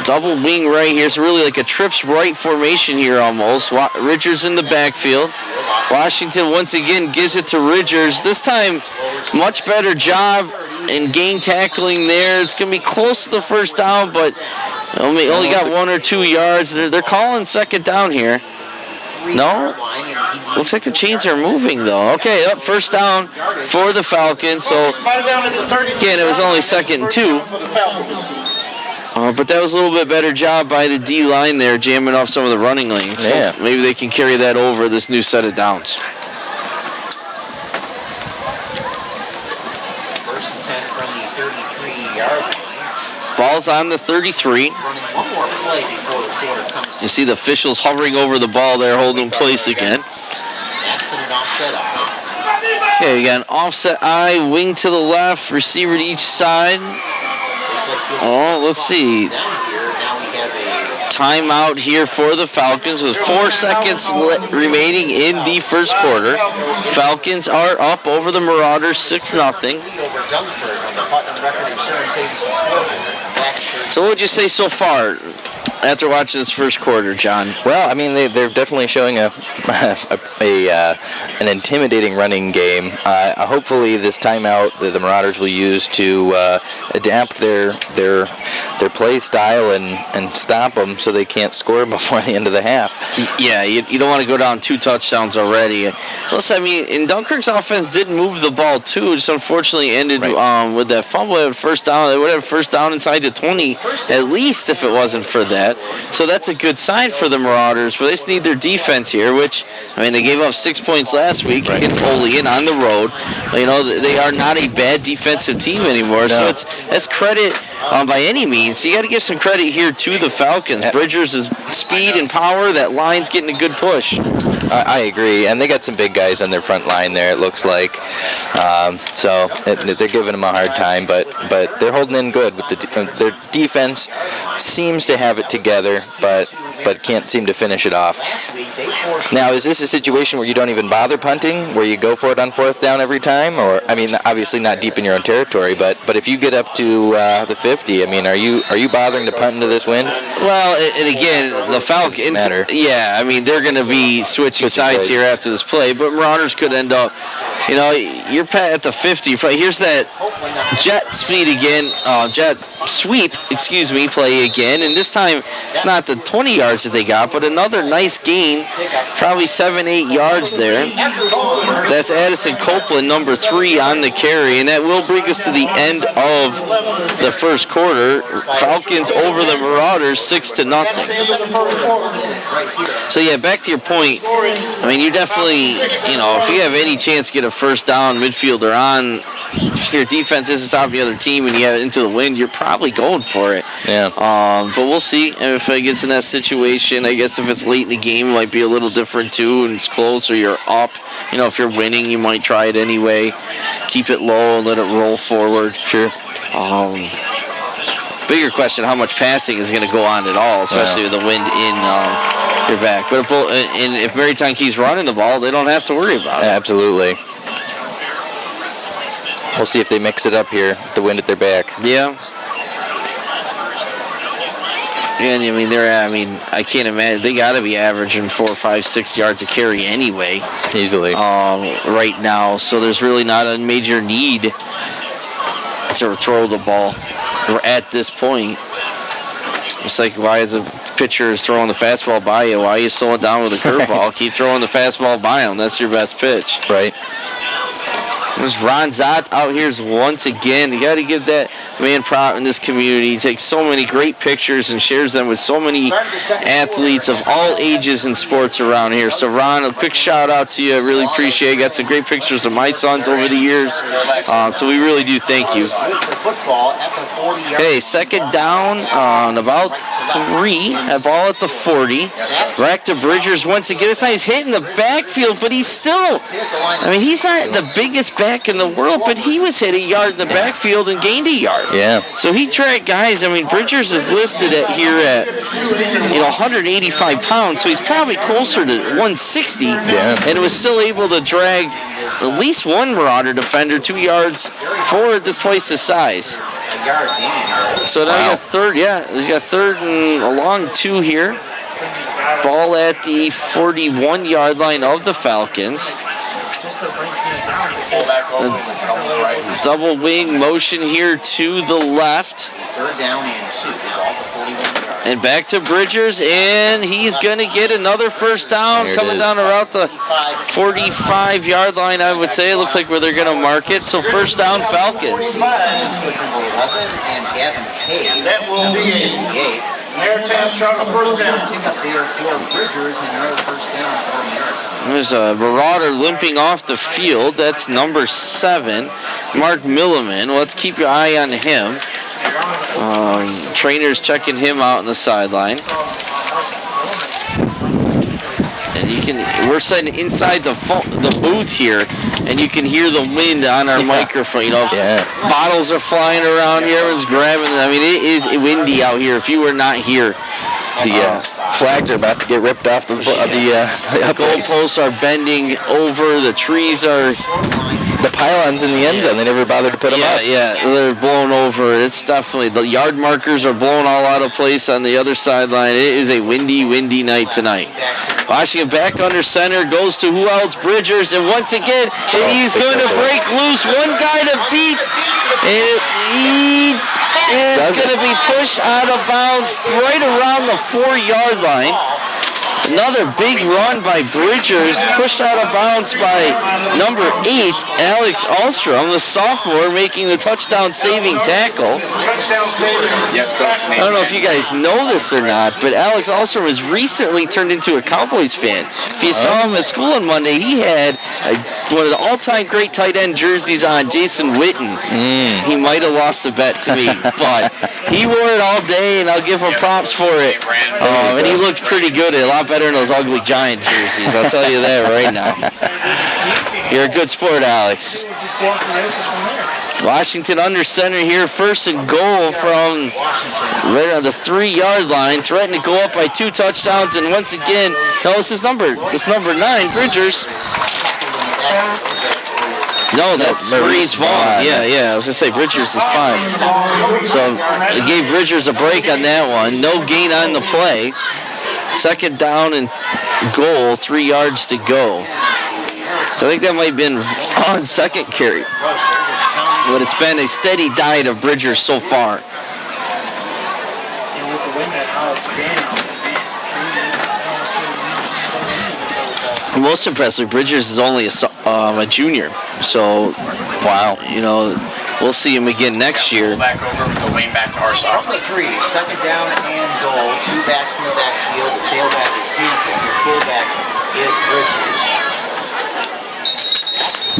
double wing right here. It's really like a trips right formation here almost. Richards in the backfield. Washington once again gives it to Richards. This time, much better job in gain tackling there. It's going to be close to the first down, but only got 1 or 2 yards. They're calling second down here. No? Looks like the chains are moving, though. Okay, up first down for the Falcons. So, again, it was only 2nd and 2. But that was a little bit better job by the D-line there, jamming off some of the running lanes. Yeah. So maybe they can carry that over this new set of downs. First and 10 from the 33-yard line. Ball's on the 33. Running one more play before the quarter comes. You see the officials hovering over the ball there, holding place again. Accident offset eye. Okay, we got an offset eye, wing to the left, receiver to each side. Oh, let's see. Timeout here for the Falcons with 4 seconds remaining in the first quarter. Falcons are up over the Marauders 6-0. So what would you say so far after watching this first quarter, John? Well, I mean, they're definitely showing an intimidating running game. Hopefully, this timeout the Marauders will use to adapt their play style and stop them so they can't score before the end of the half. Yeah, you don't want to go down 2 touchdowns already. Plus, I mean, and Dunkirk's offense did move the ball too. Just unfortunately ended with that fumble at first down. They would have first down inside the 20 at least if it wasn't for that. So that's a good sign for the Marauders, but they just need their defense here, which, I mean, they gave up 6 points last week against Olean on the road. You know, they are not a bad defensive team anymore, so that's credit by any means. So you got to give some credit here to the Falcons. Bridgers' speed and power, that line's getting a good push. I agree, and they got some big guys on their front line there, it looks like. So they're giving them a hard time, but they're holding in good. With their defense seems to have it together, but can't seem to finish it off. Now, is this a situation where you don't even bother punting, where you go for it on 4th down every time? Or, I mean, obviously not deep in your own territory, but if you get up to the 50, I mean, are you bothering to punt into this wind? Well, and again, the Falcons, yeah, I mean, they're going to be switching sides here after this play, but Marauders could end up, you know, you're at the 50. Here's that jet speed again, jet sweep, play again, and this time it's not the 20 yards that they got, but another nice gain, probably 7-8 yards there. That's Addison Copeland, number 3 on the carry, and that will bring us to the end of the first quarter. Falcons over the Marauders 6-0. So yeah, back to your point. I mean, you definitely, you know, if you have any chance to get a first down, midfielder on, if your defense isn't stopping the other team and you have it into the wind, you're probably going for it. Yeah. But we'll see if it gets in that situation. I guess if it's late in the game, it might be a little different too, and it's close or you're up. You know, if you're winning, you might try it anyway. Keep it low and let it roll forward. Sure. Bigger question, how much passing is going to go on at all, especially with the wind in your back. But if Maritime keeps running the ball, they don't have to worry about it. Absolutely. We'll see if they mix it up here, the wind at their back. Yeah. And I mean, I can't imagine, they got to be averaging 4, 5, 6 yards a carry anyway. Easily. Right now, so there's really not a major need to throw the ball at this point. It's like, why is a pitcher is throwing the fastball by you? Why are you slowing down with a curveball? Keep throwing the fastball by him. That's your best pitch. Right. There's Ron Zott out here once again. You got to give that man props in this community. He takes so many great pictures and shares them with so many athletes of all ages and sports around here. So, Ron, a quick shout out to you. I really appreciate it. Got some great pictures of my sons over the years. So we really do thank you. Okay, second down on about 3. That ball at the 40. Back to Bridgers once again. This time he's hitting the backfield, but he's still, I mean, he's not the biggest back in the world, but he was hit a yard in the backfield and gained a yard. Yeah. So he dragged guys. I mean, Bridgers is listed at 185 pounds, so he's probably closer to 160. Yeah. And was still able to drag at least one Marauder defender 2 yards forward. That's twice his size. So now you got third. Yeah, he's got third and a long 2 here. Ball at the 41-yard line of the Falcons. Double wing motion here to the left. And back to Bridgers, and he's going to get another first down coming down around the 45-yard line, I would say. It looks like where they're going to mark it. So first down, Falcons. That will be a Maritime truck, a first down. There's a Marauder limping off the field. That's number 7, Mark Milliman. Well, let's keep your eye on him. Trainers checking him out on the sideline. And we're sitting inside the booth here, and you can hear the wind on our microphone. Bottles are flying around here. Everyone's grabbing. I mean, it is windy out here. If you were not here, the flags are about to get ripped off the goalposts are bending over. The trees are. The pylons in the end zone, they never bothered to put them up. Yeah, they're blown over. It's definitely, the yard markers are blown all out of place on the other sideline. It is a windy night tonight. Washington back under center, goes to who else? Bridgers, and once again, he's going to break loose. One guy to beat, and he is going to be pushed out of bounds right around the 4-yard line. Another big run by Bridgers, pushed out of bounds by number 8, Alex Alstrom, the sophomore, making the touchdown-saving tackle. Yes, Coach. I don't know if you guys know this or not, but Alex Alstrom has recently turned into a Cowboys fan. If you saw him at school on Monday, he had one of the all-time great tight end jerseys on, Jason Witten. He might have lost a bet to me, but he wore it all day, and I'll give him props for it. And he looked pretty good, a lot better than those ugly Giant jerseys. I'll tell you that right now. You're a good sport, Alex. Washington under center here, first and goal from right on the 3-yard line, threatening to go up by 2 touchdowns, and once again, no, this is number 9, Bridgers. No, that's Maurice Vaughn. Yeah, I was going to say Bridgers is 5. So it gave Bridgers a break on that one. No gain on the play. Second down and goal, 3 yards to go. So I think that might have been on second carry. But it's been a steady diet of Bridgers so far. Most impressive, Bridgers is only a junior. So, wow, we'll see him again next year. Back over, the wing back to our side. Only 3, second down and goal. 2 backs in the backfield. The tailback is Hampton. Your fullback is Bridgers.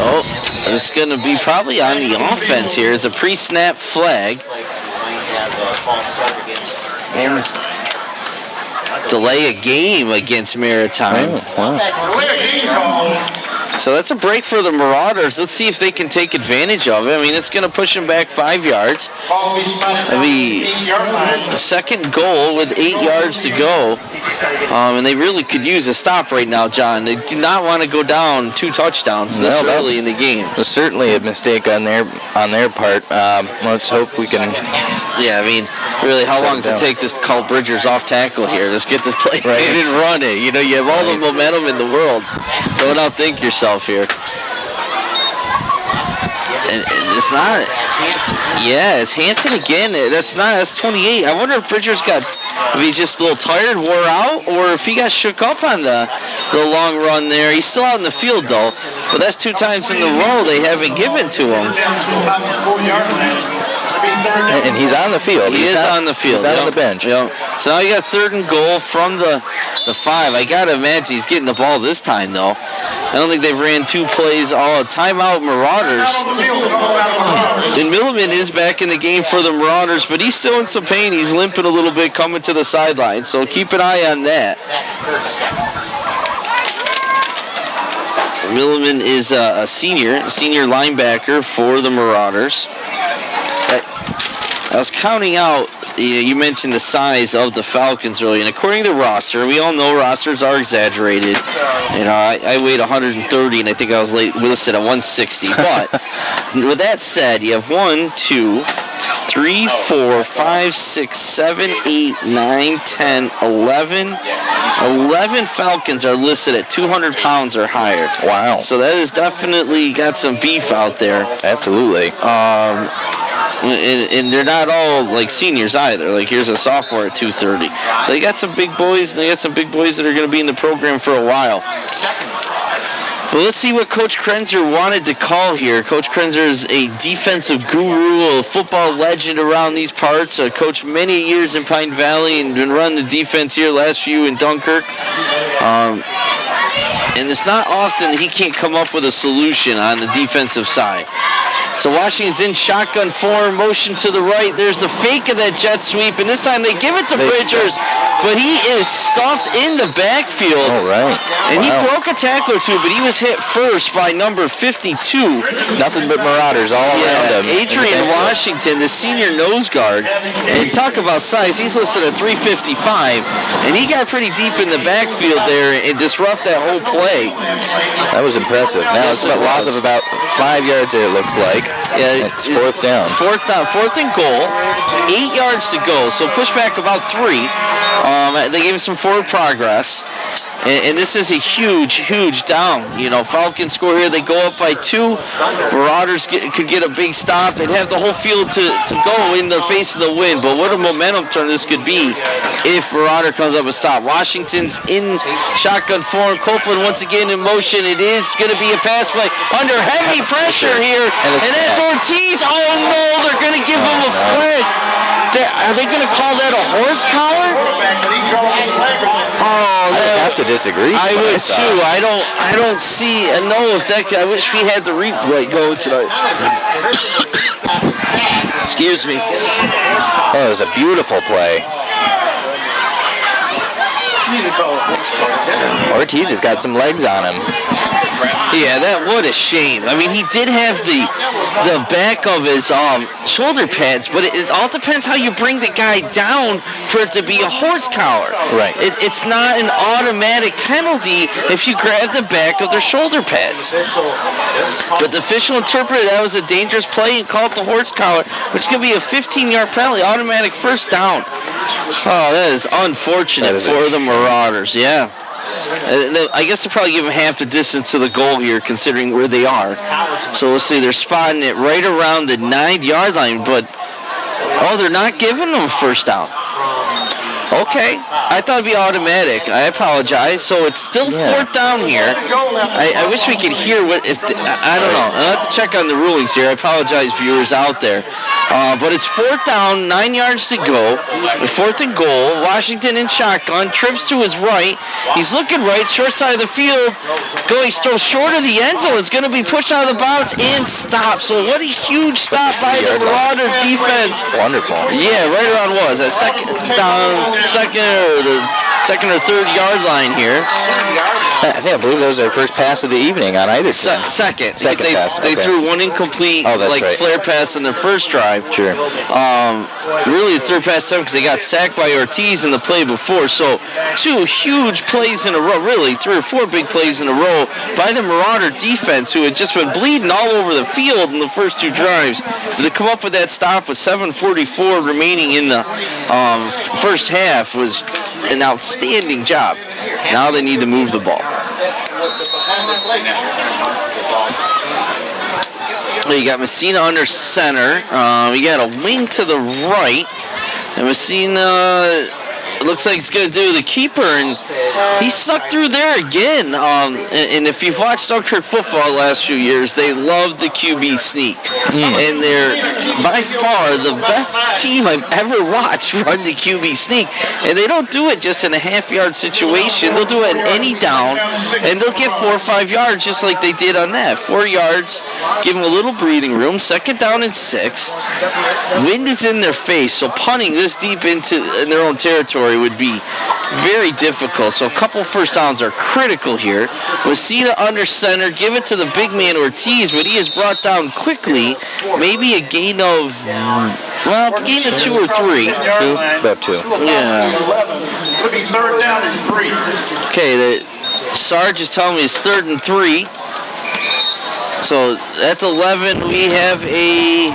Oh, it's going to be probably on the offense here. It's a pre-snap flag. Delay a game against Maritime. So that's a break for the Marauders. Let's see if they can take advantage of it. I mean, it's going to push them back 5 yards. It'll be second goal with 8 yards to go. And they really could use a stop right now, John. They do not want to go down 2 touchdowns this early in the game. It's certainly a mistake on their part. Let's hope we can. Yeah, I mean, really, how long does it take to call Bridgers off tackle here? Just get this play and run it. You have all the momentum in the world. Don't outthink yourself here. And it's not. Yeah, it's Hampton again. That's 28. I wonder if Bridgers if he's just a little tired, wore out, or if he got shook up on the long run there. He's still out in the field, though. But that's 2 times in a row they haven't given to him. And he's on the field. He is on the field. He's not on the bench. Yep. So now you got third and goal from the 5. I got to imagine he's getting the ball this time, though. I don't think they've ran 2 plays all. Timeout Marauders. And Milliman is back in the game for the Marauders, but he's still in some pain. He's limping a little bit coming to the sideline, so keep an eye on that. Milliman is a senior linebacker for the Marauders. I was counting out, you mentioned the size of the Falcons earlier, and according to the roster, we all know rosters are exaggerated. I weighed 130, and I think I was listed at 160. But with that said, you have 1, 2, 3, 4, 5, 6, 7, 8, 9, 10, 11. 11 Falcons are listed at 200 pounds or higher. Wow. So that has definitely got some beef out there. Absolutely. And they're not all like seniors either. Like here's a sophomore at 230. So they got some big boys, and they got some big boys that are going to be in the program for a while. But let's see what Coach Krenzer wanted to call here. Coach Krenzer is a defensive guru, a football legend around these parts. Coached many years in Pine Valley and been running the defense here, last few in Dunkirk. And it's not often that he can't come up with a solution on the defensive side. So Washington's in shotgun form, motion to the right. There's the fake of that jet sweep, and this time they give it to Bridgers, but he is stuffed in the backfield. All right. And he broke a tackle or two, but he was hit first by number 52. Nothing but Marauders all around him. Adrian Washington, the senior nose guard. And talk about size, he's listed at 355, and he got pretty deep in the backfield there and disrupt that whole play. That was impressive. Now it's a loss of about 5 yards, it looks like. Yeah, it's fourth down. Fourth and goal. 8 yards to go, so push back about 3. They gave him some forward progress. And this is a huge down. Falcons score here. They go up by 2. Marauders could get a big stop. They'd have the whole field to go in the face of the wind. But what a momentum turn this could be if Marauder comes up with a stop. Washington's in shotgun form. Copeland once again in motion. It is going to be a pass play under heavy pressure here. And that's Ortiz. Oh, no, they're going to give him a flag. Are they going to call that a horse collar? I have to disagree. I would too. I don't see. Know if that. I wish we had the replay going tonight. Excuse me. That was a beautiful play. Ortiz has got some legs on him. Yeah, what a shame. I mean, he did have the back of his shoulder pads, but it all depends how you bring the guy down for it to be a horse collar. Right. It's not an automatic penalty if you grab the back of their shoulder pads. But the official interpreted that was a dangerous play and called the horse collar, which is going to be a 15-yard penalty, automatic first down. Oh, that is unfortunate for the Marauders, yeah. I guess they'll probably give them half the distance to the goal here, considering where they are. So we'll see. They're spotting it right around the 9-yard line, but they're not giving them first down. Okay, I thought it'd be automatic. I apologize. So it's still fourth down here. I wish we could hear I don't know. I'll have to check on the rulings here. I apologize, viewers out there. But it's fourth down, 9 yards to go. Fourth and goal. Washington in shotgun. Trips to his right. He's looking right, short side of the field. Going still short of the end zone. It's going to be pushed out of the bounds and stopped. So what a huge stop by the Marauder defense. Wonderful. Yeah, right around that second or third yard line here. I believe that was their first pass of the evening on either team. Second pass. They threw one incomplete flare pass in their first drive. Sure. Really the third pass because they got sacked by Ortiz in the play before. So 2 huge plays in a row, really 3 or 4 big plays in a row by the Marauder defense, who had just been bleeding all over the field in the first 2 drives. To come up with that stop with 7:44 remaining in the first half was an outstanding job. Now they need to move the ball. You got Messina under center. You got a wing to the right. And Messina looks like he's going to do the keeper. And he snuck through there again. And if you've watched Dunkirk football the last few years, they love the QB sneak. And they're by far the best team I've ever watched run the QB sneak. And they don't do it just in a half-yard situation. They'll do it in any down, and they'll get 4 or 5 yards just like they did on that. 4 yards, give them a little breathing room. Second down and 6. Wind is in their face, so punting this deep in their own territory would be very difficult. So a couple first downs are critical here. Messina under center, give it to the big man Ortiz, but he is brought down quickly. Maybe a gain of, gain of 2 or 3. About 2. Yeah. 11. It'll be third down and 3. Okay, the Sarge is telling me it's 3rd and 3. So at the 11, we have an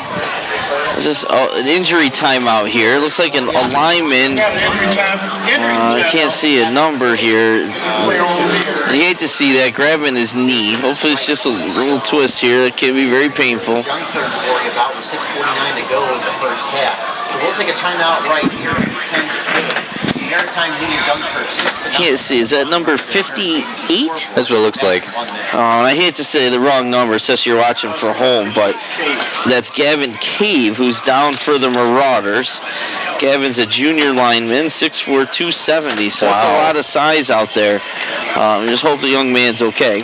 injury timeout here. It looks like a lineman. I can't see a number here. You hate to see that, grabbing his knee. Hopefully it's just a little twist here. That can be very painful. About 6:49 to go in the first half. So we'll take a timeout right here at 10 to 2. Maritime leading Dunkirk 6-0. Can't see. Is that number 58? That's what it looks like. I hate to say the wrong number since you're watching for home, but that's Gavin Cave, who's down for the Marauders. Gavin's a junior lineman, 6'4", 270, so it's a lot of size out there. Just hope the young man's okay.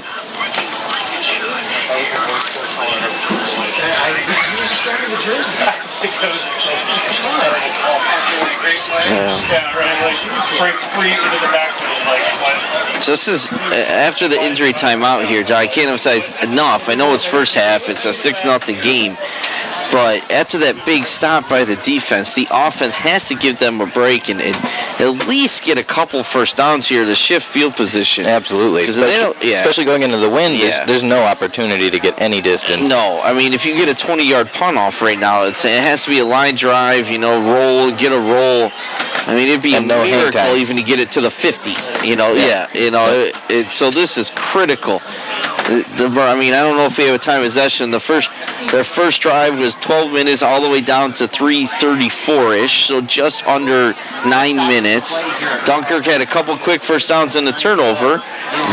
So this is after the injury timeout here, John. I can't emphasize enough. I know it's first half. It's a 6-0 game. But after that big stop by the defense, the offense has to give them a break and at least get a couple first downs here to shift field position. Absolutely. Especially going into the wind, there's no opportunity to get any distance. No. I mean, if you get a 20-yard punt off right now, it has to be a line drive, roll, get a roll. I mean, it'd be a miracle even to get it to the 50. So this is critical. I don't know if we have a time possession. Their first drive was 12 minutes all the way down to 3:34-ish, so just under 9 minutes. Dunkirk had a couple quick first downs and a turnover.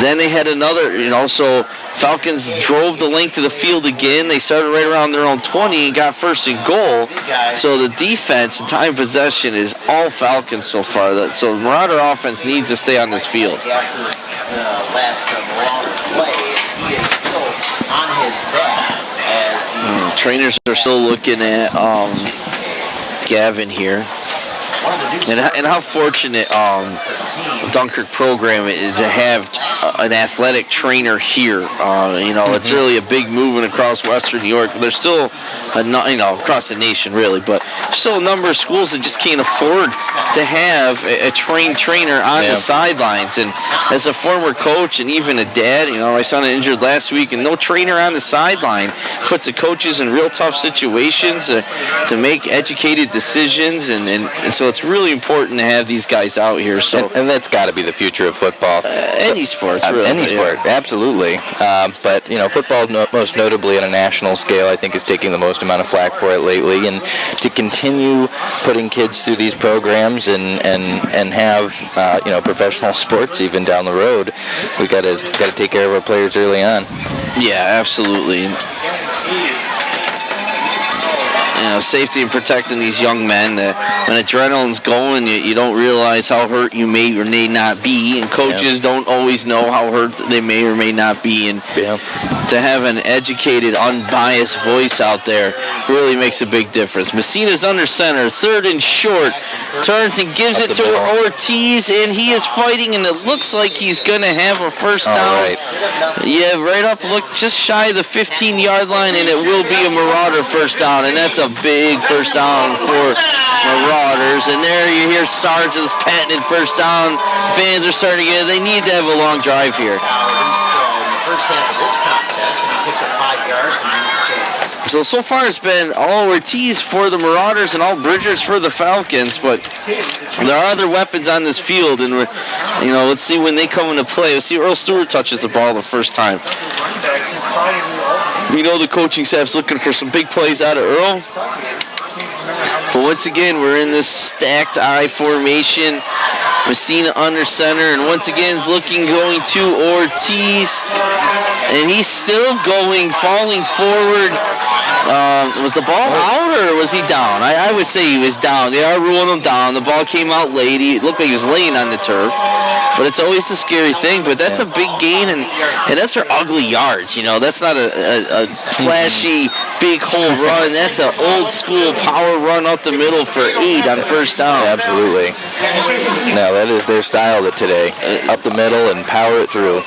Then they had another, so Falcons drove the length of the field again. They started right around their own 20 and got first and goal. So the defense and time possession is all Falcons so far. So the Marauder offense needs to stay on this field. He is still on his back as the trainers are still looking at Gavin here. And how fortunate Dunkirk program is to have an athletic trainer here. It's really a big movement across Western New York. There's still, across the nation really, but still a number of schools that just can't afford to have a trained trainer on the sidelines. And as a former coach and even a dad, my son injured last week, and no trainer on the sideline puts the coaches in real tough situations to make educated decisions, and so it's really important to have these guys out here. So and that's got to be the future of football. Any sports, really. Any sport, absolutely. But football, most notably on a national scale, I think is taking the most amount of flack for it lately. And to continue putting kids through these programs and have professional sports even down the road, we got to take care of our players early on. Yeah, absolutely. Safety and protecting these young men. When adrenaline's going, you don't realize how hurt you may or may not be, and coaches don't always know how hurt they may or may not be. And to have an educated, unbiased voice out there really makes a big difference. Messina's under center, 3rd and short, turns and gives it to Ortiz, and he is fighting, and it looks like he's going to have a first down. Right. Yeah, right up, look, just shy of the 15-yard line, and it will be a Marauder first down, and that's a big first down for Marauders. And there you hear Sarge is patented first down. Fans are starting to they need to have a long drive here. First half of this contest, and he picks up 5 yards and makes the change. So far it's been all Ortiz for the Marauders and all Bridgers for the Falcons, but there are other weapons on this field, and let's see when they come into play. Let's see Earl Stewart touches the ball the first time. We know the coaching staff's looking for some big plays out of Earl. But once again, we're in this stacked I formation. Messina under center, and once again is going to Ortiz, and he's still falling forward. Was the ball out or was he down? I would say he was down. They are ruling him down. The ball came out late. It looked like he was laying on the turf. But it's always a scary thing. But that's a big gain, and that's for ugly yards. That's not a flashy, big hole run. That's an old school power run up the middle for 8 on first down. Absolutely. No, that is their style today. Up the middle and power it through.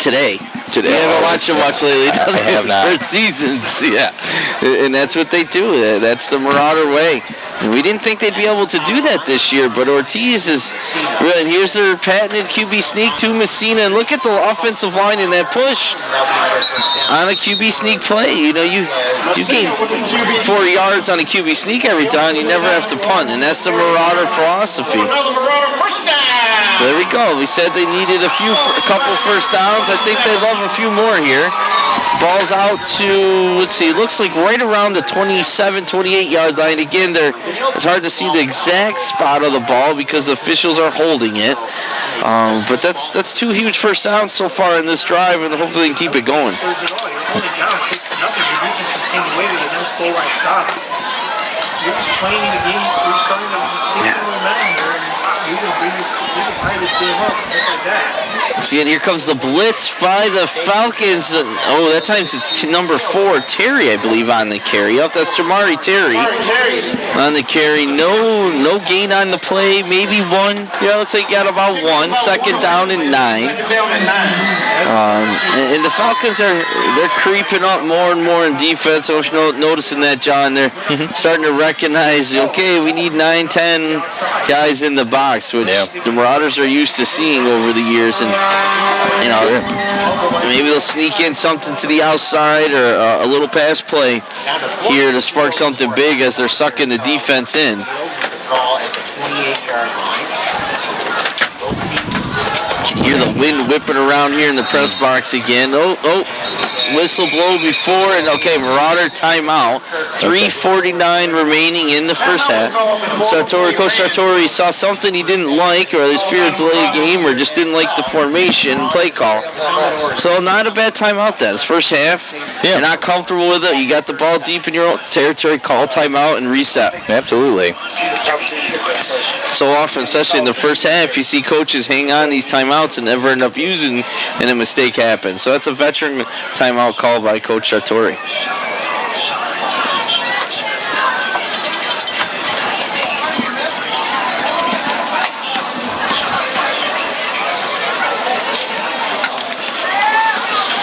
Today. We haven't watched them much lately. I have not. For seasons, yeah. And that's what they do. That's the Marauder way. And we didn't think they'd be able to do that this year, but Ortiz is really, and here's their patented QB sneak to Messina, and look at the offensive line in that push on a QB sneak play. You gain 4 yards on a QB sneak every time. You never have to punt, and that's the Marauder philosophy. There we go. We said they needed a couple first downs. I think they love a few more here. Ball's out to, let's see, it looks like right around the 27, 28-yard line. Again, it's hard to see the exact spot of the ball because the officials are holding it. But that's 2 huge first downs so far in this drive, and hopefully they can keep it going. You're just playing the game. You're starting to just get some momentum here, and you can tie this game up just like that. So again, here comes the blitz by the Falcons. Oh, that time it's number 4, Terry, I believe, on the carry. Up, that's Jamari Terry on the carry. No gain on the play. Maybe 1. Yeah, looks like you got about 1. Second down and 9. And the Falcons they're creeping up more and more in defense. I was noticing that, John. They're starting to recognize, okay, we need 9, 10 guys in the box, which the Marauders are used to seeing over the years. And maybe they'll sneak in something to the outside or a little pass play here to spark something big as they're sucking the defense in. Call at the 28-yard line. Hear the wind whipping around here in the press box again. Whistle blow before, and okay, Marauder timeout. 3:49 remaining in the first half. Coach Sartori saw something he didn't like, or he feared delay game, or just didn't like the formation play call. So not a bad timeout then. It's first half. You're not comfortable with it. You got the ball deep in your own territory. Call timeout and reset. Absolutely. So often, especially in the first half, you see coaches hang on these timeouts and never end up using, and a mistake happens. So that's a veteran timeout call by Coach Sartori.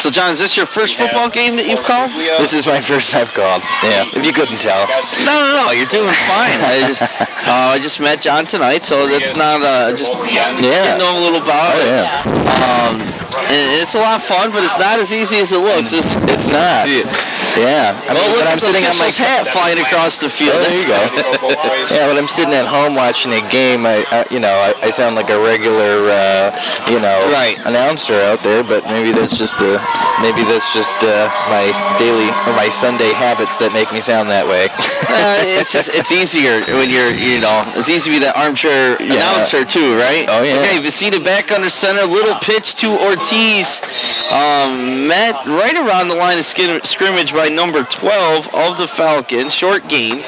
So, John, is this your first football game that you've called? This is my first I've called. Yeah, if you couldn't tell. No, you're doing fine. I just met John tonight, so that's not just getting to know a little about it. And it's a lot of fun, but it's not as easy as it looks. It's not. Yeah. When I'm sitting on my hat flying across the field. There you go. Yeah, when I'm sitting at home watching a game, I sound like a regular, announcer out there. But maybe that's just my daily or my Sunday habits that make me sound that way. It's easier when it's easy to be that armchair announcer too, right? Oh yeah. Okay, Vecina back under center, little pitch to Ortiz, met right around the line of scrimmage by number 12 of the Falcons. Short gain.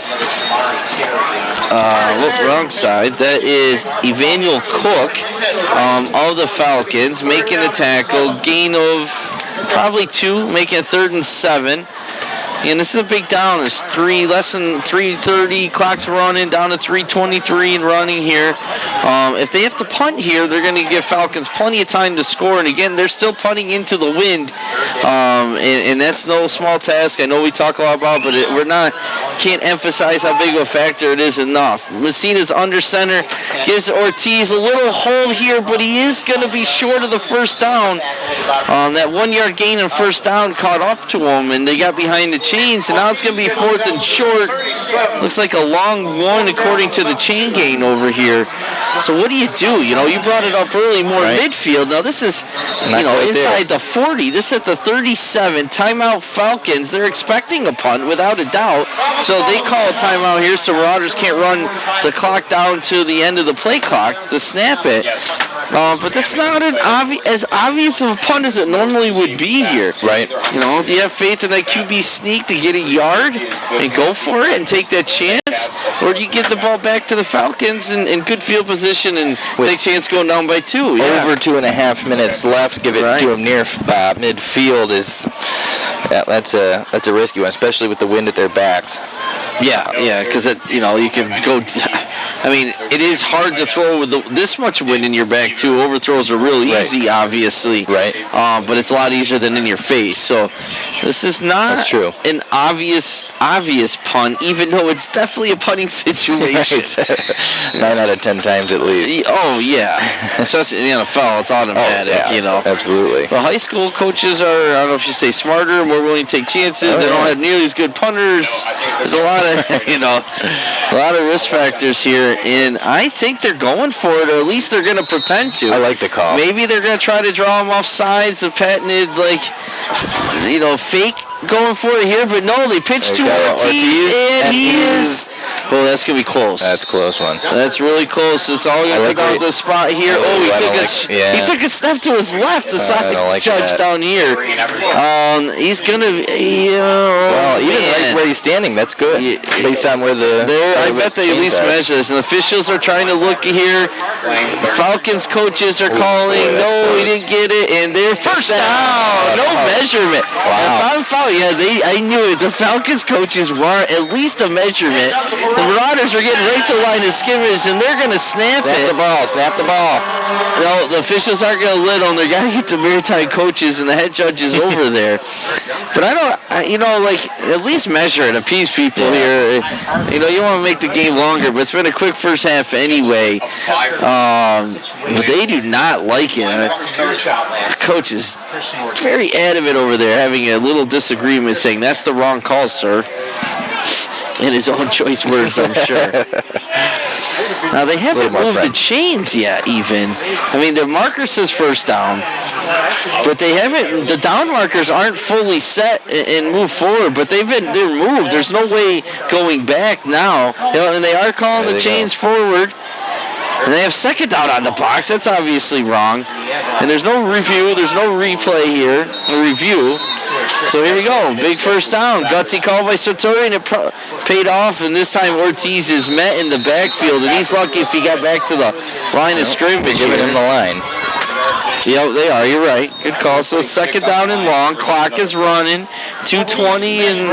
Wrong side. That is Emmanuel Cook of the Falcons making the tackle. Gain of probably 2, making it 3rd and 7. And this is a big down. There's less than 3:30. Clock's running down to 3:23 and running here. If they have to punt here, they're going to give Falcons plenty of time to score. And again, they're still punting into the wind, and that's no small task. I know we talk a lot about, but can't emphasize how big of a factor it is enough. Messina's under center, gives Ortiz a little hold here, but he is going to be short of the first down. That 1-yard gain on first down caught up to him, and they got behind the chains, and now it's going to be 4th and short. Looks like a long 1 according to the chain gain over here. So what do? You brought it up early, more midfield. Now this is, inside the 40. This is at the 37. Timeout Falcons. They're expecting a punt without a doubt. So they call a timeout here so Marauders can't run the clock down to the end of the play clock to snap it. But that's not as obvious of a punt as it normally would be here. Right. You know, do you have faith in that QB sneak to get a yard and go for it and take that chance? Or do you give the ball back to the Falcons in good field position and take a chance going down by 2? Yeah. Over 2.5 minutes left. Give it to them near midfield is that's a risky one, especially with the wind at their backs. Yeah, because you can go. I mean, it is hard to throw with this much wind in your back too. Overthrows are real easy, obviously. Right. But it's a lot easier than in your face. So this is not an obvious punt, even though it's definitely a punting situation. 9 out of 10 times at least. Oh yeah, especially in the NFL, it's automatic. Absolutely. But high school coaches are, I don't know if you say smarter, more willing to take chances. They don't have nearly as good punters. There's a lot of a lot of risk factors here, and I think they're going for it, or at least they're going to pretend to. I like the call. Maybe they're going to try to draw them off sides, the patented fake going for it here, but no, they pitched to Ortiz, and he is. Oh, that's gonna be close. That's a close one. That's really close. It's all gonna go down to the spot here. He took a step to his left, the side judge down here. He's gonna. Well, even right where he's standing, that's good. Based on where I bet they at least measure this. And the officials are trying to look here. Falcons coaches are calling. No, he didn't get it, and they're first down. No measurement. Wow. I knew it. The Falcons coaches want at least a measurement. The Marauders are getting right to the line of scrimmage, and they're going to snap it. Snap the ball. No, the officials aren't going to let them. They're going to get the Maritime coaches and the head judges over there. But at least measure it, appease people here. You want to make the game longer, but it's been a quick first half anyway. But they do not like it. The coach is very adamant over there, having a little disagreement, saying that's the wrong call, sir. In his own choice words, I'm sure. Now, they haven't moved the chains yet, even. I mean, the marker says first down, but they haven't. The down markers aren't fully set and moved forward, but they're moved. There's no way going back now. And they are calling the chains forward. And they have second down on the box. That's obviously wrong. And there's no review. There's no replay here. Review. So here we go. Big first down. Gutsy call by Sartori, and it paid off. And this time Ortiz is met in the backfield. And he's lucky if he got back to the line of scrimmage. Giving him the line. Yep, they are. You're right. Good call. So second down and long. Clock is running. 2:20 and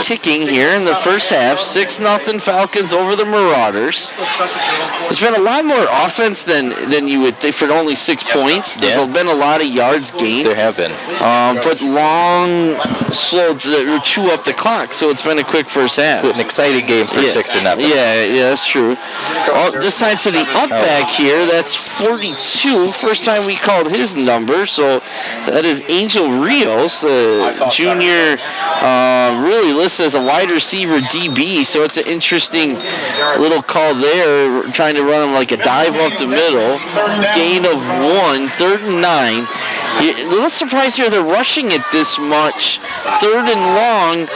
ticking here in the first half. 6-0 Falcons over the Marauders. There's been a lot more offense than you would think for only 6 points. There's been a lot of yards gained. There have been. But long, slow to chew up the clock. So it's been a quick first half. It's an exciting game for 6-0. Yeah, that's true. This time to the up back here. That's 42. First time we called his number, so that is Angel Rios, junior, really listed as a wide receiver DB, so it's an interesting little call there, trying to run him like a dive up the middle. Gain of 1, 3rd and 9. A little surprised here they're rushing it this much. 3rd and long.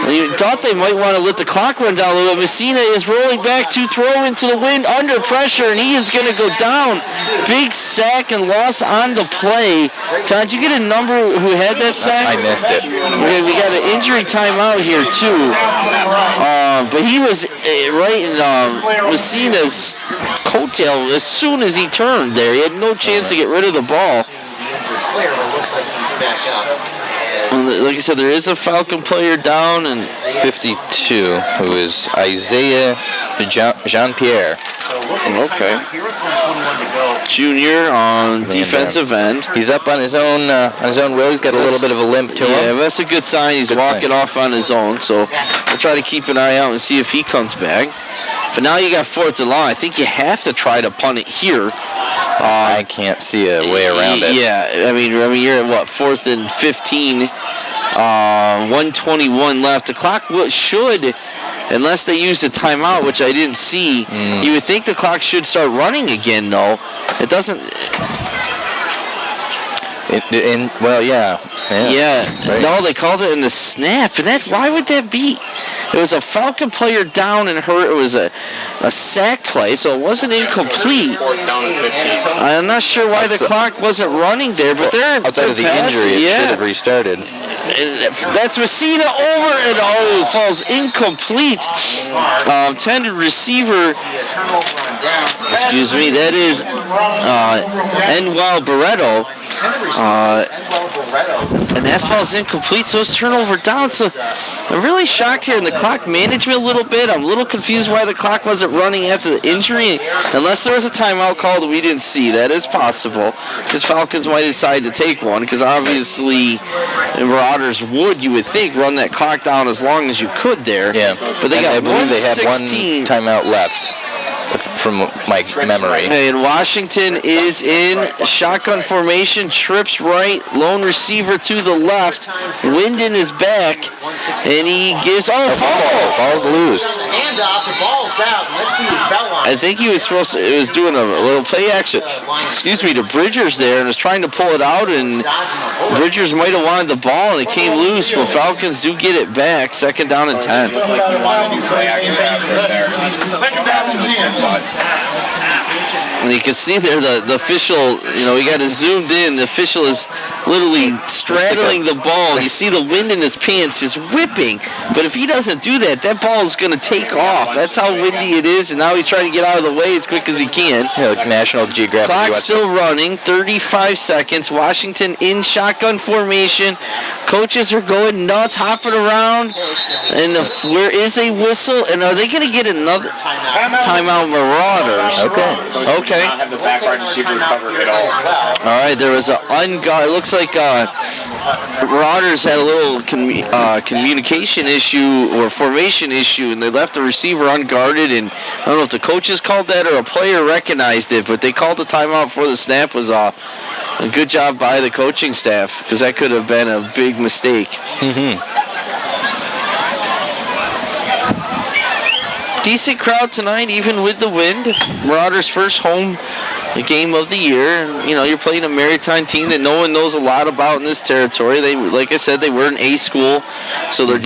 You thought they might want to let the clock run down a little bit. Messina is rolling back to throw into the wind under pressure, and he is going to go down. Big sack and loss on the play. Todd, did you get a number who had that sack? I missed it. Okay, we got an injury timeout here too. But he was right in Messina's coattail as soon as he turned there. He had no chance to get rid of the ball. Like I said, there is a Falcon player down, and 52, who is Isaiah Jean-Pierre. Okay. Junior on defensive end. He's up on his own will. He's got a little bit of a limp to him. Yeah, that's a good sign. He's walking off on his own, so we'll try to keep an eye out and see if he comes back. But now you got 4th and long. I think you have to try to punt it here. I can't see a way around it. Yeah, I mean you're at 4th and 15, 1:21 left. The clock should, unless they use a timeout, which I didn't see. You would think the clock should start running again, though. It doesn't. Well, yeah. Right. No, they called it in the snap, and why would that be? It was a Falcon player down and hurt. It was a sack play, so it wasn't incomplete. I'm not sure why the clock wasn't running there, but they're outside of the injury, it should have restarted. That's Messina over and falls incomplete. Intended receiver. Excuse me. That is Enwell Barreto. And that falls incomplete, so it's turnover down. So I'm really shocked here in the clock management a little bit. I'm a little confused why the clock wasn't running after the injury, unless there was a timeout call that we didn't see. That is possible, because Falcons might decide to take one, because obviously Marauders you would think, run that clock down as long as you could there. Yeah, but I believe they had one timeout left. From my memory. And Washington is in shotgun formation, trips right, lone receiver to the left. Wyndon is back, and he gives, fumble. Ball's loose. Handoff, the ball's out. Let's see who fell on. I think he was doing a little play action, to Bridgers there, and was trying to pull it out, and Bridgers might have wanted the ball, and it came loose, but Falcons do get it back, 2nd down and 10. Second down and 10. And you can see there the official, we got it zoomed in. The official is literally straddling the ball. You see the wind in his pants just whipping. But if he doesn't do that, that ball is going to take off. That's how windy it is. And now he's trying to get out of the way as quick as he can. Yeah, like National Geographic. Clock's still running, 35 seconds. Washington in shotgun formation. Coaches are going nuts, hopping around. And there is a whistle. And are they going to get another timeout? Marauders. Okay. Not have the back wide receiver covered at all. All right, there was an unguarded. It looks like Marauders had a little communication issue or formation issue, and they left the receiver unguarded. And I don't know if the coaches called that or a player recognized it, but they called the timeout before the snap was off. A good job by the coaching staff, because that could have been a big mistake. Mm-hmm. Decent crowd tonight, even with the wind. Marauders' first home game of the year. You're playing a Maritime team that no one knows a lot about in this territory. They, like I said, they were an A school, so they're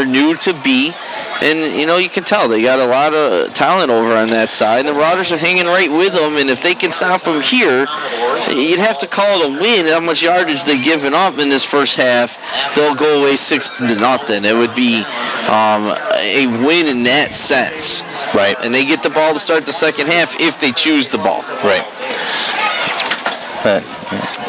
new to B. And, you can tell they got a lot of talent over on that side. And the Marauders are hanging right with them, and if they can stop them here, you'd have to call it a win. How much yardage they've given up in this first half, they'll go away 6-0. It would be a win in that sense. Right. And they get the ball to start the second half if they choose the ball. Right.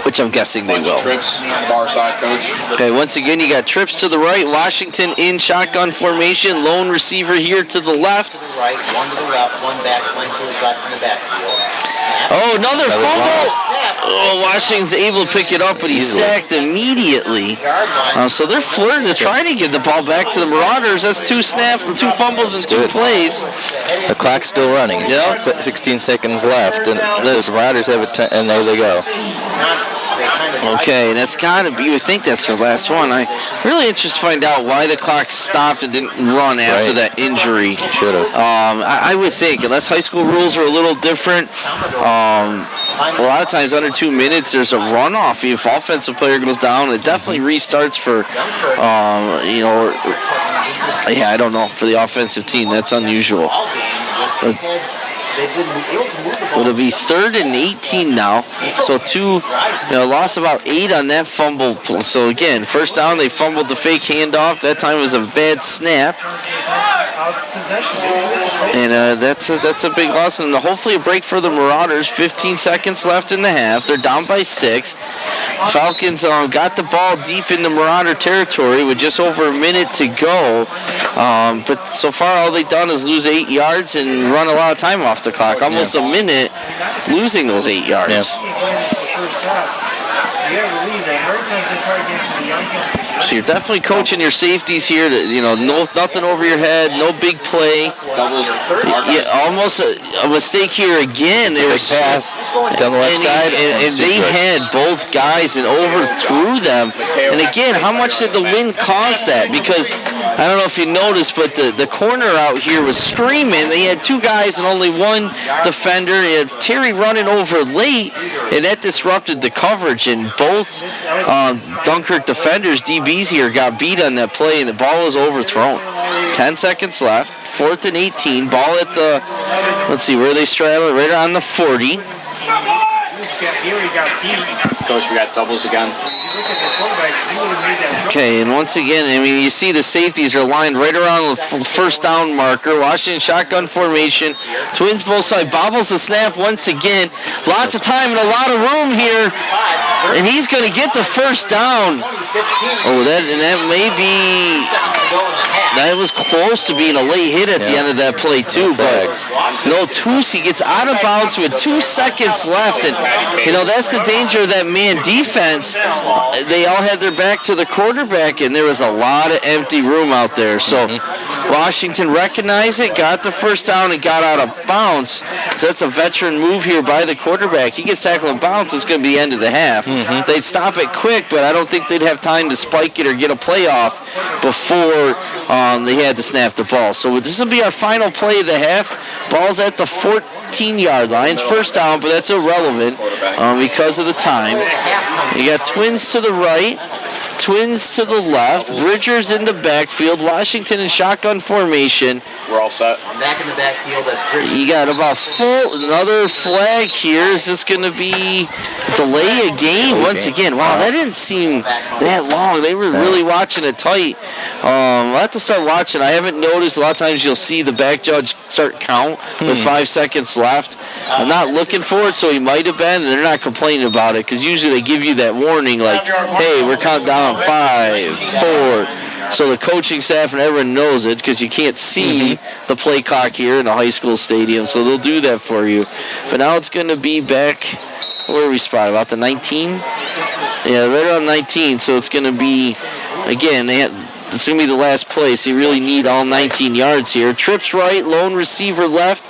Which I'm guessing they will. Trips, far side coach. Okay, once again, you got trips to the right. Washington in shotgun formation. Lone receiver here to the left. To the right, one to the left, one back, one to his left in the backfield. Oh, another fumble. Washington's able to pick it up, but he's sacked immediately. So they're flirting to try to give the ball back to the Marauders. That's 2 snaps, 2 fumbles, and 2 plays. The clock's still running. Yeah. 16 seconds left, and the Marauders have it, and there they go. Okay, that's got to be, you would think that's the last one. I'm really interested to find out why the clock stopped and didn't run after that injury. Should have. I would think, unless high school rules are a little different, a lot of times under 2 minutes, there's a runoff. If offensive player goes down, it definitely restarts for, I don't know, for the offensive team. That's unusual. It'll be 3rd and 18 now. So lost about 8 on that fumble. So again, first down, they fumbled the fake handoff. That time was a bad snap. And that's a big loss. And hopefully a break for the Marauders. 15 seconds left in the half. They're down by 6. Falcons got the ball deep in the Marauder territory with just over a minute to go. But so far all they've done is lose 8 yards and run a lot of time off the clock. Almost a minute losing those 8 yards. You gotta believe that Maritime can try to get to the end zone. So you're definitely coaching your safeties here to, nothing over your head, no big play. Doubles. Yeah, almost a mistake here again. They were pass down the left side, and they had both guys and overthrew them. And again, how much did the wind cause that? Because I don't know if you noticed, but the corner out here was screaming. They had 2 guys and only 1 defender. They had Terry running over late, and that disrupted the coverage. And both Dunkirk defenders, DBs here, got beat on that play, and the ball was overthrown. 10 seconds left. 4th and 18. Ball at the, let's see, where they straddle it, right around the 40. Coach, we got doubles again. Okay, and once again, I mean, you see the safeties are lined right around the first down marker. Washington shotgun formation. Twins both sides. Bobbles the snap once again. Lots of time and a lot of room here. And he's going to get the first down. Oh, that may be... That was close to being a late hit at the end of that play, too. But no, Tusi gets out of bounds with 2 seconds left. And, you know, that's the danger of that man defense. They all had their back to the quarterback, and there was a lot of empty room out there. So Washington recognized it, got the first down, and got out of bounds. So that's a veteran move here by the quarterback. He gets tackled in bounds, it's going to be the end of the half. They'd stop it quick, but I don't think they'd have time to spike it or get a play off before they had to snap the ball. So this will be our final play of the half. Ball's at the 14-yard line. It's first down, but that's irrelevant because of the time. You got Twins to the right, Twins to the left, Bridgers in the backfield, Washington in shotgun formation. We're all set. I'm back in the backfield. That's Bridgers. You got about another flag here. Is this going to be delay a game once again? Wow, that didn't seem that long. They were really watching it tight. I'll have to start watching. I haven't noticed. A lot of times you'll see the back judge start count with 5 seconds left. I'm not looking for it, so he might have been. And they're not complaining about it because usually they give you that warning like, hey, we're counting down 5, 4. So the coaching staff and everyone knows it because you can't see the play clock here in a high school stadium. So they'll do that for you. But now it's going to be back, where are we spotted? About the 19? Yeah, right around 19. So it's going to be, again, it's going to be the last play. So you really need all 19 yards here. Trips right, lone receiver left.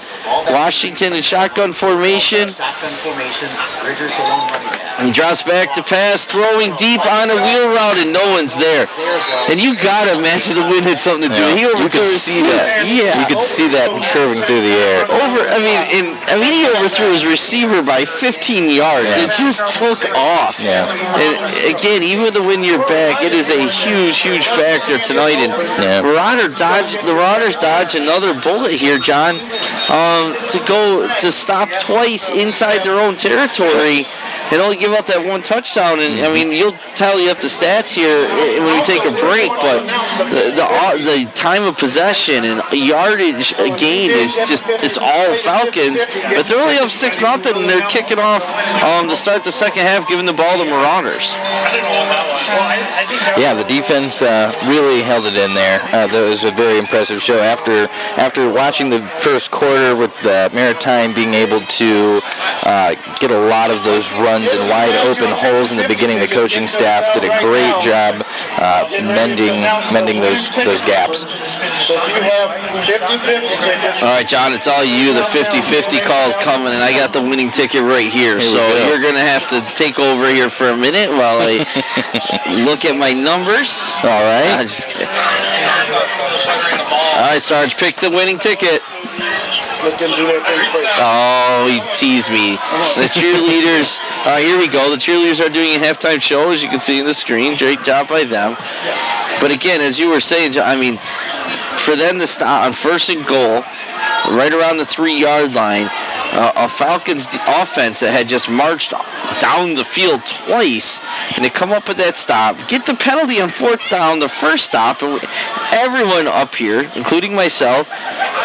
Washington in shotgun formation. Shotgun formation. Bridgers alone running back. He drops back to pass, throwing deep on a wheel route, and no one's there. And you gotta imagine the wind had something to do. He overthrew. You could see that. Yeah, you could see that curving through the air. He overthrew his receiver by 15 yards. It just took off. Yeah. And again, even with the wind in your back, it is a huge, huge factor tonight. And the Marauders dodge another bullet here, John, to stop twice inside their own territory. They only give up that 1 touchdown, and I mean, you'll tally up the stats here when we take a break, but the time of possession and yardage gain is just, it's all Falcons, but they're only up 6-0, and they're kicking off to start the second half, giving the ball to Marauders. Yeah, the defense really held it in there. That was a very impressive show. After watching the first quarter with Maritime being able to get a lot of those runs and wide open holes in the beginning, the coaching staff did a great job mending those gaps. So if you have 50-50 tickets. All right, John, it's all you. The 50-50 call is coming, and I got the winning ticket right here. So you're going to have to take over here for a minute while I look at my numbers. All right. I'm just kidding. All right, Sarge, pick the winning ticket. Let them do their thing first. Oh, he teased me. The cheerleaders, here we go. The cheerleaders are doing a halftime show, as you can see in the screen. Great job by them. But again, as you were saying, I mean, for them to stop on 1st and goal, right around the 3-yard line, a Falcons offense that had just marched down the field twice, and they come up with that stop, get the penalty on 4th down, the first stop, and everyone up here, including myself,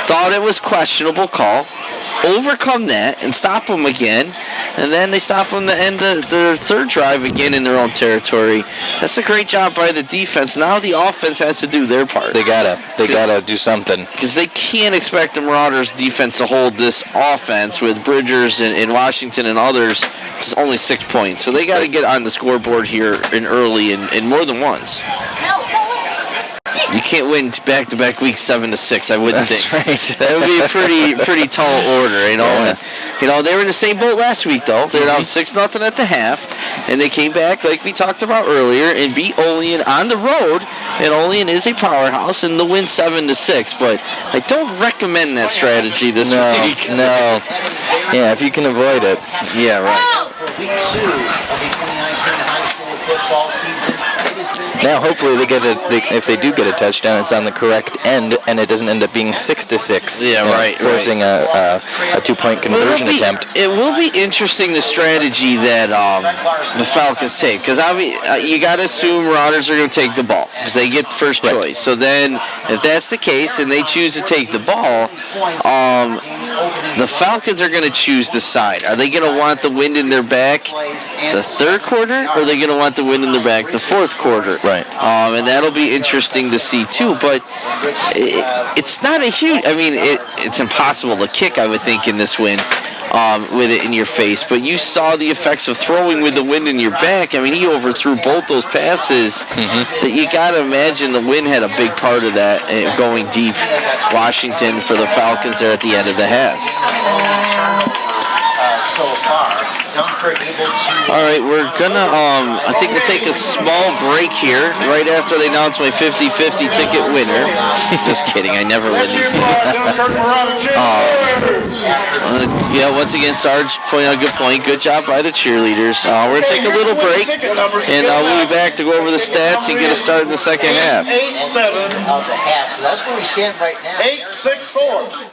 thought it was questionable call, overcome that, and stop them again, and then they stop them to end their third drive again in their own territory. That's a great job by the defense. Now the offense has to do their part. They gotta do something, because they can't expect the Marauders defense to hold this offense with Bridgers and Washington and others. It's only 6 points, so they got to get on the scoreboard here in early and more than once. You can't win back-to-back weeks 7-6. I wouldn't That's think. right. That would be a pretty tall order, you know. Yeah. You know, they were in the same boat last week, though. They're down 6-0 at the half, and they came back, like we talked about earlier, and beat Olean on the road. And Olean is a powerhouse, and the win 7-6. But I don't recommend that strategy this week. No. Yeah, if you can avoid it. Yeah, right. For week 2 of the 2019 high school football season, it has been Now, hopefully, if they do get a touchdown, it's on the correct end, and it doesn't end up being 6-6. Yeah, right. Forcing a 2-point conversion attempt. It will be interesting the strategy that the Falcons take, because you got to assume Marauders are going to take the ball because they get first choice. So then, if that's the case and they choose to take the ball, the Falcons are going to choose the side. Are they going to want the wind in their back the third quarter, or are they going to want the wind in their back the fourth quarter? Right. And that'll be interesting to see too. But it's not a huge. I mean, it's impossible to kick, I would think, in this win. With it in your face, but you saw the effects of throwing with the wind in your back. I mean, he overthrew both those passes. That you got to imagine the wind had a big part of that, going deep Washington for the Falcons there at the end of the half. so far. Dunkirk able to... All right, we're gonna, I think we'll take a small break here right after they announce my 50-50 ticket winner. Just kidding, I never win these things. Yeah, once again, Sarge pointing out a good point. Good job by the cheerleaders. We're gonna take a little break, and we'll be back to go over the stats and get us started in the second half. 8-7. Of the half, so that's where we stand right now. 8-6-4.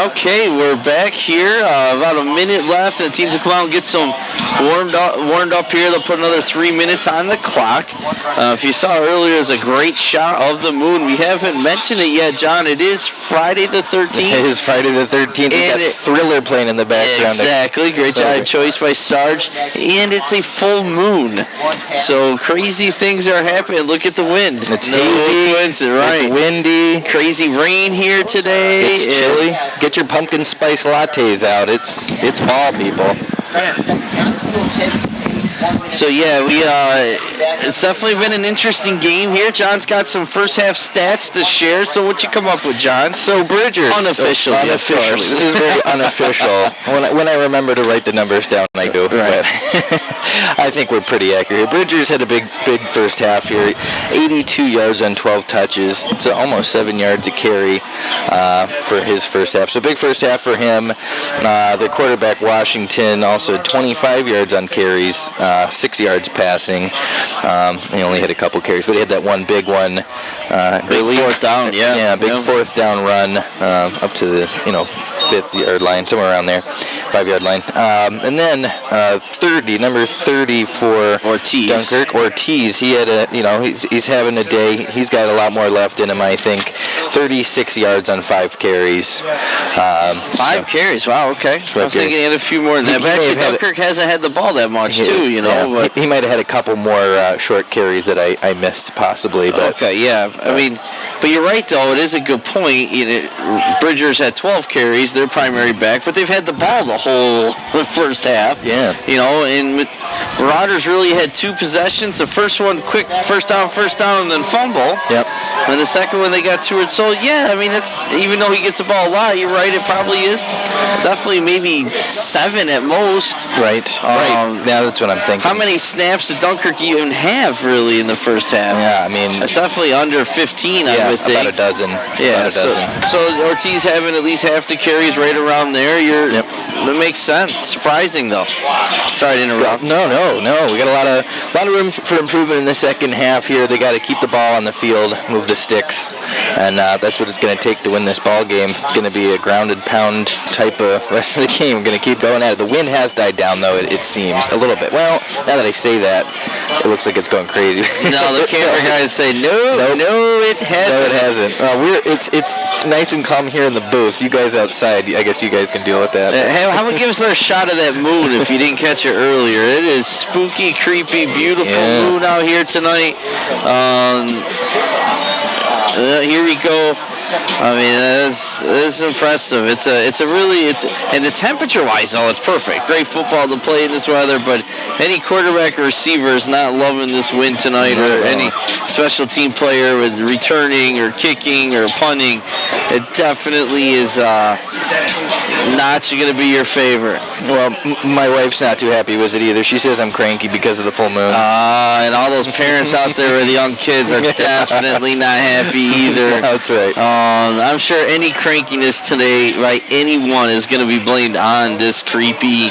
Okay, we're back here. About a minute left, and the teams will come out and get some warmed up here. They'll put another 3 minutes on the clock. If you saw earlier, there's a great shot of the moon. We haven't mentioned it yet, John. It is Friday the 13th. It is Friday the 13th. We got Thriller playing in the background. Exactly. Great choice by Sarge. And it's a full moon. So crazy things are happening. Look at the wind. It's hazy. Right. It's windy. Crazy rain here today. It's chilly. Get your pumpkin spice lattes out. It's fall, people. So yeah, it's definitely been an interesting game here. John's got some first half stats to share. So what you come up with, John? So Bridgers, unofficially. This is very unofficial. When I remember to write the numbers down, I do. Right. But I think we're pretty accurate. Bridgers had a big first half here. 82 yards on 12 touches. It's almost 7 yards a carry for his first half. So big first half for him. The quarterback Washington also had 25 yards on carries. 6 yards passing. He only had a couple carries, but he had that one big one. Big fourth down, fourth down run up to the 5th yard line, somewhere around there, 5 yard line. And then number 30 for Ortiz. Dunkirk. Ortiz, he had he's having a day. He's got a lot more left in him, I think. 36 yards on 5 carries. 5 carries, wow, okay. I was thinking he had a few more than that. But actually, Dunkirk hasn't had the ball that much, too, Yeah. He might have had a couple more short carries that I missed, possibly. But okay, yeah. I mean, but you're right, though. It is a good point. Bridgers had 12 carries, their primary back, but they've had the ball the whole first half. Yeah. And Marauders really had 2 possessions. The first one, quick first down, and then fumble. Yep. And the second one, they got 2. So, yeah, I mean, it's even though he gets the ball a lot, you're right, it probably is definitely maybe 7 at most. Right. Right. Yeah, that's what I'm thinking. How many snaps did Dunkirk even have, really, in the first half? Yeah, I mean... It's definitely under 15, I would think. About a dozen. Yeah, so Ortiz having at least half the carries right around there. That makes sense. Surprising, though. Sorry to interrupt. No. We got a lot of room for improvement in the second half here. They got to keep the ball on the field, move the sticks, and that's what it's going to take to win this ball game. It's going to be a grounded pound type of rest of the game. We're going to keep going at it. The wind has died down, though, it seems, a little bit. Well, now that I say that, it looks like it's going crazy. No, the camera guys say, no, it hasn't. No, it hasn't. It's nice and calm here in the booth. You guys outside, I guess you guys can deal with that. How about give us another shot of that moon if you didn't catch it earlier? It is spooky, creepy, beautiful moon out here tonight. Here we go. I mean, it's impressive. And the temperature-wise, though, it's perfect. Great football to play in this weather, but any quarterback or receiver is not loving this win tonight, or any special team player with returning or kicking or punting. It definitely is not going to be your favorite. Well, my wife's not too happy with it either. She says I'm cranky because of the full moon. And all those parents out there with young kids are definitely not happy either. That's right. I'm sure any crankiness today, right, anyone is going to be blamed on this creepy,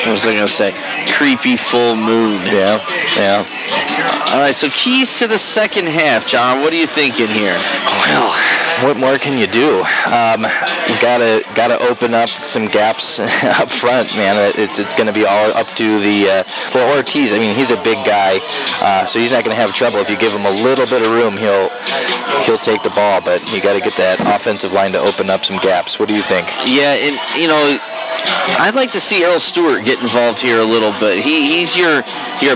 what was I going to say? Creepy full moon. Yeah. All right, so keys to the second half, John. What are you thinking here? Well, what more can you do? Gotta open up some gaps up front, man. It's going to be all up to the Ortiz. I mean, he's a big guy, so he's not going to have trouble if you give him a little bit of room. He'll take the ball, but you got to get that offensive line to open up some gaps. What do you think? Yeah, and I'd like to see Earl Stewart get involved here a little bit. He's your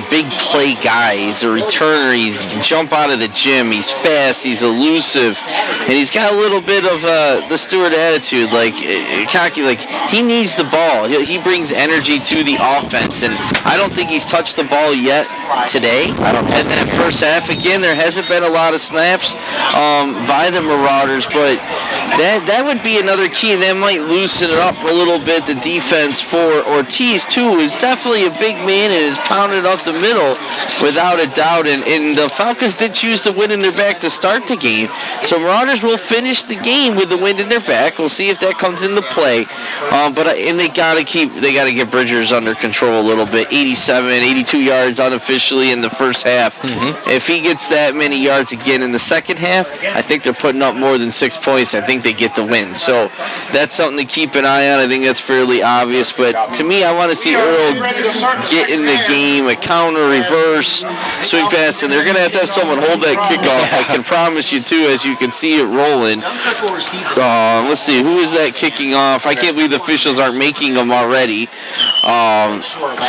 big play guy. He's a returner. He can jump out of the gym. He's fast. He's elusive, and he's got a little bit of the Stewart attitude, like cocky. Like he needs the ball. He brings energy to the offense, and I don't think he's touched the ball yet today. I don't know. In that first half, again, there hasn't been a lot of snaps by the Marauders, but that would be another key. That might loosen it up a little bit. The defense for Ortiz, too, is definitely a big man and is pounded up the middle without a doubt. And the Falcons did choose to win in their back to start the game. So Marauders will finish the game with the wind in their back. We'll see if that comes into play. And they gotta get Bridgers under control a little bit. 82 yards unofficially in the first half. If he gets that many yards again in the second half, I think they're putting up more than 6 points. I think they get the win. So that's something to keep an eye on. I think that's fairly obvious. But to me, I want to see Earl get in the game, a counter, reverse, swing pass, and they're going to have someone hold that kickoff. I can promise you, too, as you can see it rolling. Let's see, who is that kicking off? I can't believe the officials aren't making them already.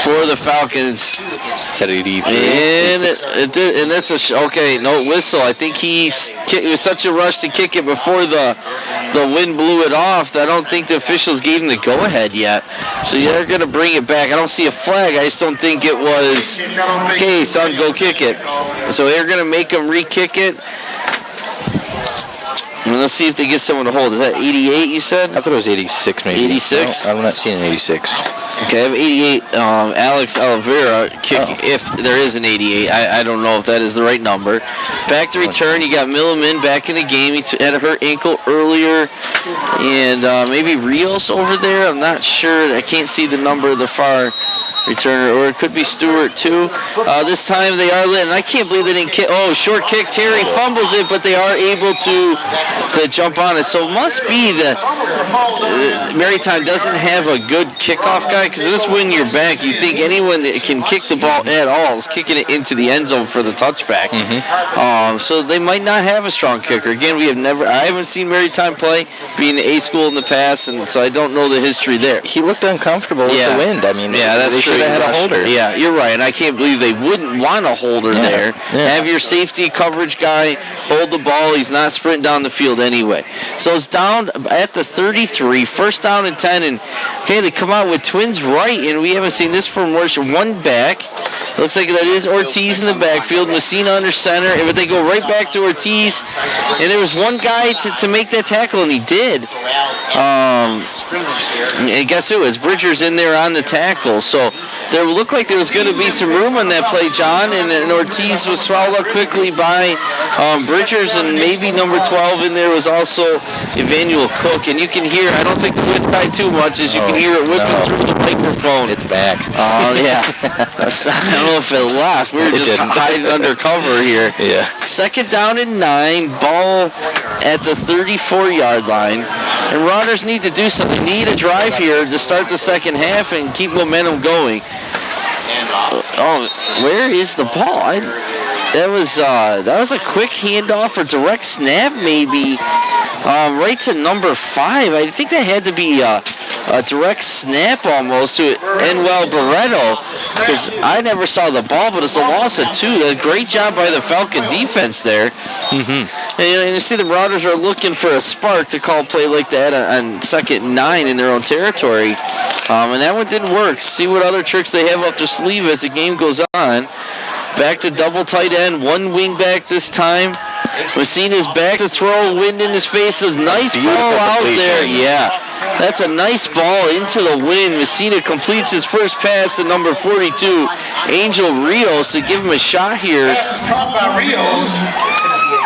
For the Falcons. Said 83. And that's okay, no whistle. I think it was such a rush to kick it before the wind blew it off that I don't think the officials gave him the go-ahead yet. So they're going to bring it back. I don't see a flag. I just don't think it was, okay, son, go kick it. So they're going to make him re-kick it. And let's see if they get someone to hold. Is that 88, you said? I thought it was 86, maybe. 86? No, I'm not seeing an 86. Okay, I have 88. Alex Oliveira kicking, if there is an 88. I don't know if that is the right number. Back to return, you got Milliman back in the game. He had a hurt ankle earlier. And maybe Rios over there. I'm not sure. I can't see the number of the far returner, or it could be Stewart too. This time they are lit, and I can't believe they didn't kick. Oh, short kick. Terry fumbles it, but they are able to jump on it. So it must be that Maritime doesn't have a good kickoff guy, because this win your back, you think anyone that can kick the ball at all is kicking it into the end zone for the touchback. So they might not have a strong kicker. Again, I haven't seen Maritime play, being an A school in the past, and so I don't know the history there. He looked uncomfortable with the wind. I mean, that's they true. should have had a holder. Yeah, you're right, and I can't believe they wouldn't want a holder there. Have your safety coverage guy hold the ball. He's not sprinting down the field anyway. So it's down at the 33, first down and 10, and okay, they come out with twins right, and we haven't seen this for one back. Looks like that is Ortiz in the backfield, Messina under center, but they go right back to Ortiz, and there was one guy to make that tackle, and he did. And guess who? It's Bridgers in there on the tackle, so there looked like there was going to be some room on that play, John, and Ortiz was swallowed up quickly by Bridgers, and maybe number 12 in there was also Emmanuel Cook, and you can hear, I don't think the wind's died too much, as you can hear it whipping through the microphone. It's back. Oh, yeah. I don't know if it left. We were just hiding under cover here. Yeah. Second down and 9, ball at the 34-yard line. And Marauders need to do something. They need a drive here to start the second half and keep momentum going. Oh, where is the ball? That was a quick handoff or direct snap, maybe. Right to number 5. I think that had to be a direct snap almost to Enwell Barreto, because I never saw the ball, but it's a loss of 2. A great job by the Falcon defense there. And you see the Marauders are looking for a spark to call a play like that on second and 9 in their own territory. And that one didn't work. See what other tricks they have up their sleeve as the game goes on. Back to double tight end, one wing back this time. Messina's back to throw, wind in his face. There's nice ball out there. Yeah, that's a nice ball into the wind. Messina completes his first pass to number 42, Angel Rios, to give him a shot here. Pass is caught by Rios.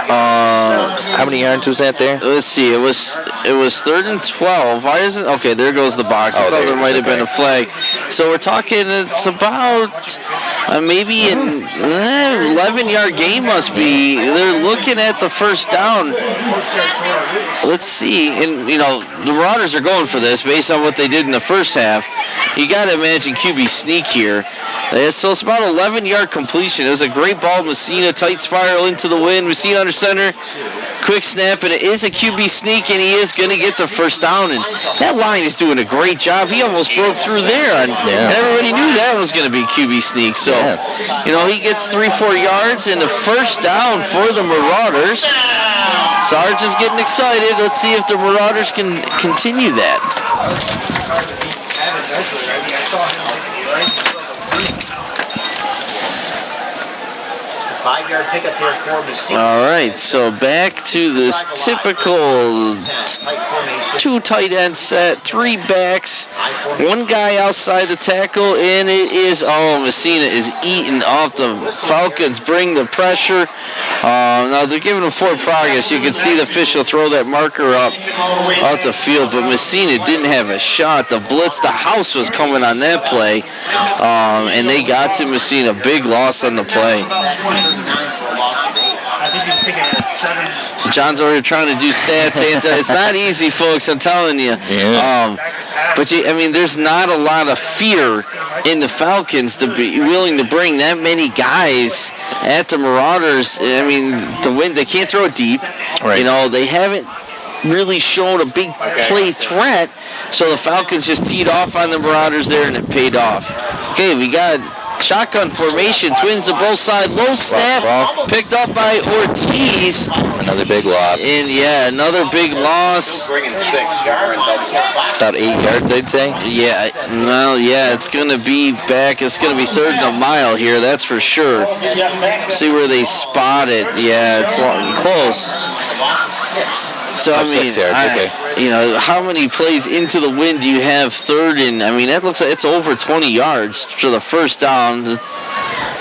How many yards was that there? Let's see. It was 3rd and 12. Why isn't? Okay, there goes the box. I thought there might have been a flag. So we're talking. It's about maybe an 11-yard game must be. They're looking at the first down. Let's see. And the Marauders are going for this based on what they did in the first half. You got to imagine QB sneak here. So it's about 11-yard completion. It was a great ball. Messina tight spiral into the wind. Messina under center. Quick snap, and it is a QB sneak, and he is going to get the first down. And that line is doing a great job. He almost broke through there. And everybody knew that was going to be QB sneak. So, he gets 3-4 yards and a first down for the Marauders. Sarge is getting excited. Let's see if the Marauders can continue that. 5-yard pickup here for Messina. All right, so back to this typical two tight end set, 3 backs, 1 guy outside the tackle, and it is, Messina is eating off the Falcons, bring the pressure. Now they're giving them forward progress. You can see the official throw that marker up out the field, but Messina didn't have a shot. The blitz, the house was coming on that play, and they got to Messina. Big loss on the play. I think he's thinking of 7. So John's already trying to do stats. It's not easy, folks, I'm telling you. Yeah. But there's not a lot of fear in the Falcons to be willing to bring that many guys at the Marauders. The win, they can't throw it deep. Right. They haven't really shown a big play threat. So the Falcons just teed off on the Marauders there, and it paid off. Okay, we got shotgun formation, twins to both sides, low snap, picked up by Ortiz. Another big loss. And another big loss. Bringing 6. About 8 yards, I'd say. It's going to be back. It's going to be 3rd and a mile here, that's for sure. See where they spot it. Yeah, it's close. So, 6 yards, okay. How many plays into the wind do you have 3rd and, that looks like it's over 20 yards to the first down.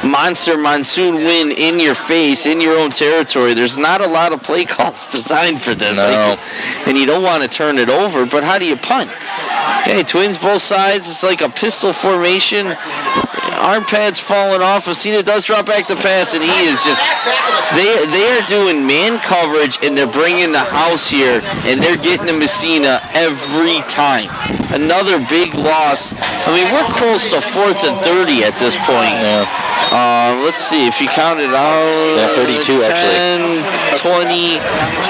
Monster monsoon wind in your face, in your own territory. There's not a lot of play calls designed for this. No. And you don't want to turn it over, but how do you punt? Okay, twins both sides. It's like a pistol formation. Arm pads falling off. Messina does drop back to pass, and he is just... They are doing man coverage, and they're bringing the house here, and they're getting to Messina every time. Another big loss. We're close to 4th and 30 at this point. Yeah. Let's see, if you count it out... Yeah, 32 10, actually. 20,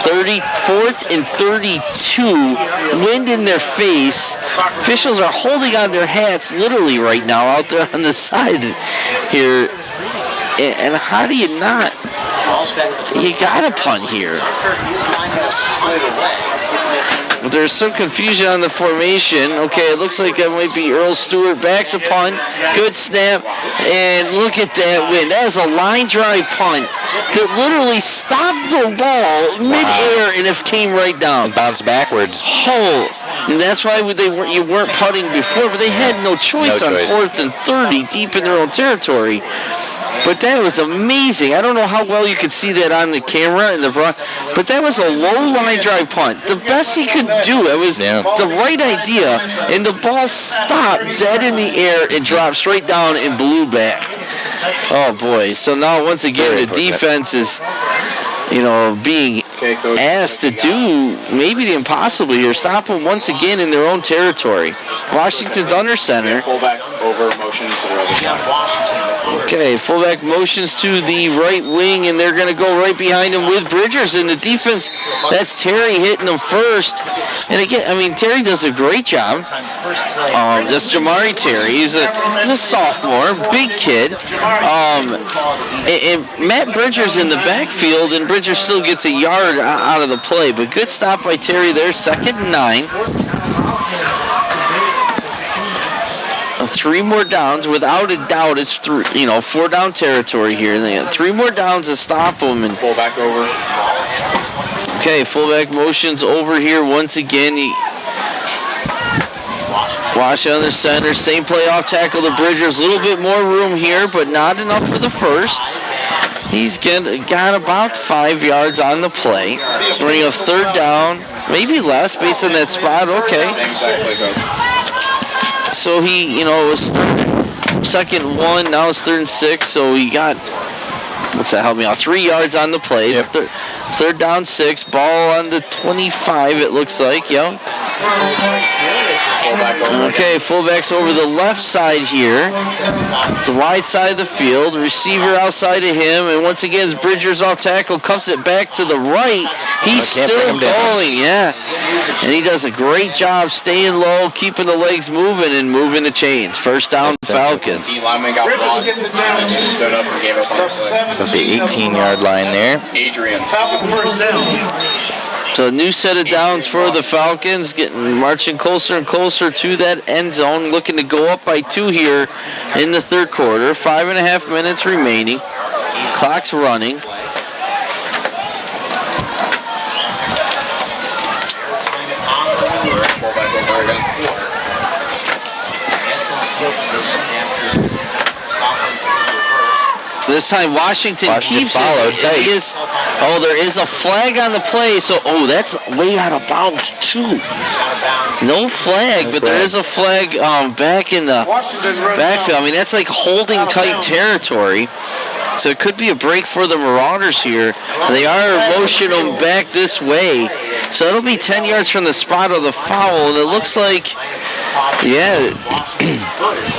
30, 4th and 32. Wind in their face. Officials are holding on their hats literally right now out there on the side here. And how do you not? You got to punt here. But there's some confusion on the formation. Okay, it looks like that might be Earl Stewart back to punt. Good snap. And look at that wind. That is a line drive punt that literally stopped the ball midair and it came right down. Bounced backwards. And that's why you weren't putting before, but they had no choice on 4th and 30 deep in their own territory. But that was amazing. I don't know how well you could see that on the camera, but that was a low line drive punt. The best he could do. It was the right idea, and the ball stopped dead in the air and dropped straight down and blew back. Oh boy! So now once again the defense is, being asked to do maybe the impossible here. Stop them once again in their own territory. Washington's under center. Fullback over motion to the other side. Okay, fullback motions to the right wing, and they're going to go right behind him with Bridgers. And the defense, that's Terry hitting them first. And again, Terry does a great job. That's Jamari Terry. He's a sophomore, big kid. And Matt Bridgers in the backfield, and Bridgers still gets a yard out of the play. But good stop by Terry there, 2nd and 9. 3 more downs, without a doubt. It's 4 down territory here. They got 3 more downs to stop them. And fullback over. Okay, fullback motions over here once again. Wash on the center, same playoff tackle to Bridgers. A little bit more room here, but not enough for the first. He's got about 5 yards on the play. So we're going to have 3rd down, maybe less based on that spot. Okay. So he, it was 2nd and 1, now it's 3rd and 6, so he got, what's that, help me out, 3 yards on the play. Yep. 3rd down 6, ball on the 25, it looks like, Okay, fullback's over the left side here, the wide side of the field, receiver outside of him, and once again, as Bridgers off tackle, cuffs it back to the right. He's still going, and he does a great job staying low, keeping the legs moving and moving the chains. 1st down, Falcons. Bridges gets it down to Stood up and gave up on the play. That's the 18-yard line there. Adrian. Falcon 1st down. So a new set of downs for the Falcons, marching closer and closer to that end zone, looking to go up by 2 here in the 3rd quarter. 5.5 minutes remaining. Clock's running. This time Washington keeps followed it. tight. There is a flag on the play. So, that's way out of bounds too. No flag, but there is a flag back in the backfield. I mean, that's like holding tight territory. So it could be a break for the Marauders here. They are motioning them back this way. So it'll be 10 yards from the spot of the foul. And it looks like,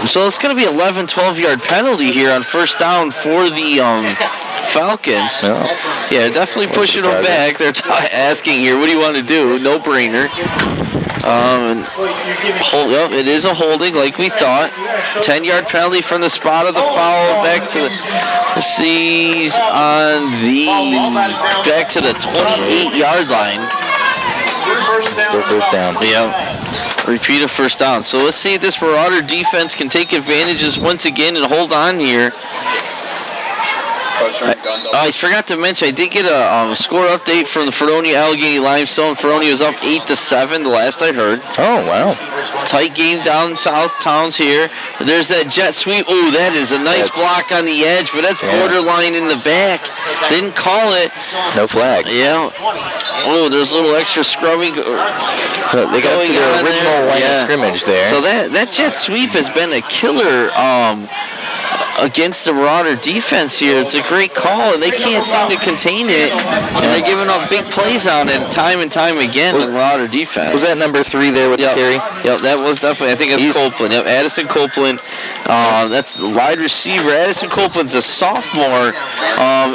so it's going to be 11, 12-yard penalty here on first down for the Falcons. Yeah, definitely pushing them back. They're asking here, what do you want to do? No-brainer. It is a holding like we thought. 10-yard penalty from the spot of the foul back to the C's on the back to the 28-yard line. Still first down. Yeah. Repeat of first down. So let's see if this Marauder defense can take advantages once again and hold on here. I forgot to mention, I did get a score update from the Fredonia Allegheny Limestone. Fredonia was up 8-7 the last I heard. Oh, wow. Tight game down south towns here. There's that jet sweep. Oh, that is a nice block on the edge, but that's borderline in the back. Didn't call it. No flags. Yeah. Oh, there's a little extra scrubbing. They got to the original line of scrimmage there. So that jet sweep has been a killer against the Marauder defense here. It's a great call, and they can't seem to contain it. And they're giving up big plays on it time and time again with Marauder defense. Was that number 3 there with the carry? Yep, that was definitely, I think it's Copeland. Yep, Addison Copeland. That's the wide receiver. Addison Copeland's a sophomore,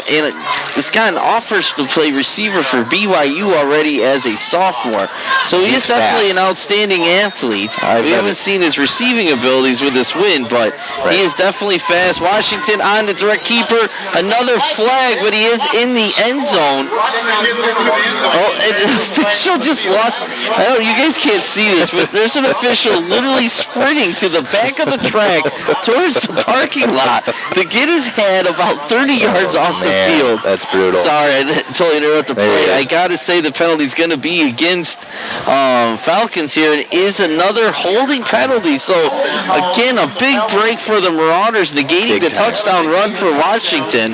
and he's gotten offers to play receiver for BYU already as a sophomore. So he's definitely an outstanding athlete. We haven't seen his receiving abilities with this win, but he is definitely fast. Washington on the direct keeper. Another flag, but he is in the end zone. Oh, and the official just lost. I know you guys can't see this, but there's an official literally sprinting to the back of the track towards the parking lot to get his head about 30 yards off the field. That's brutal. Sorry, I totally interrupted the play. I got to say the penalty's going to be against Falcons here. It is another holding penalty. So, again, a big break for the Marauders, negating the touchdown run for Washington.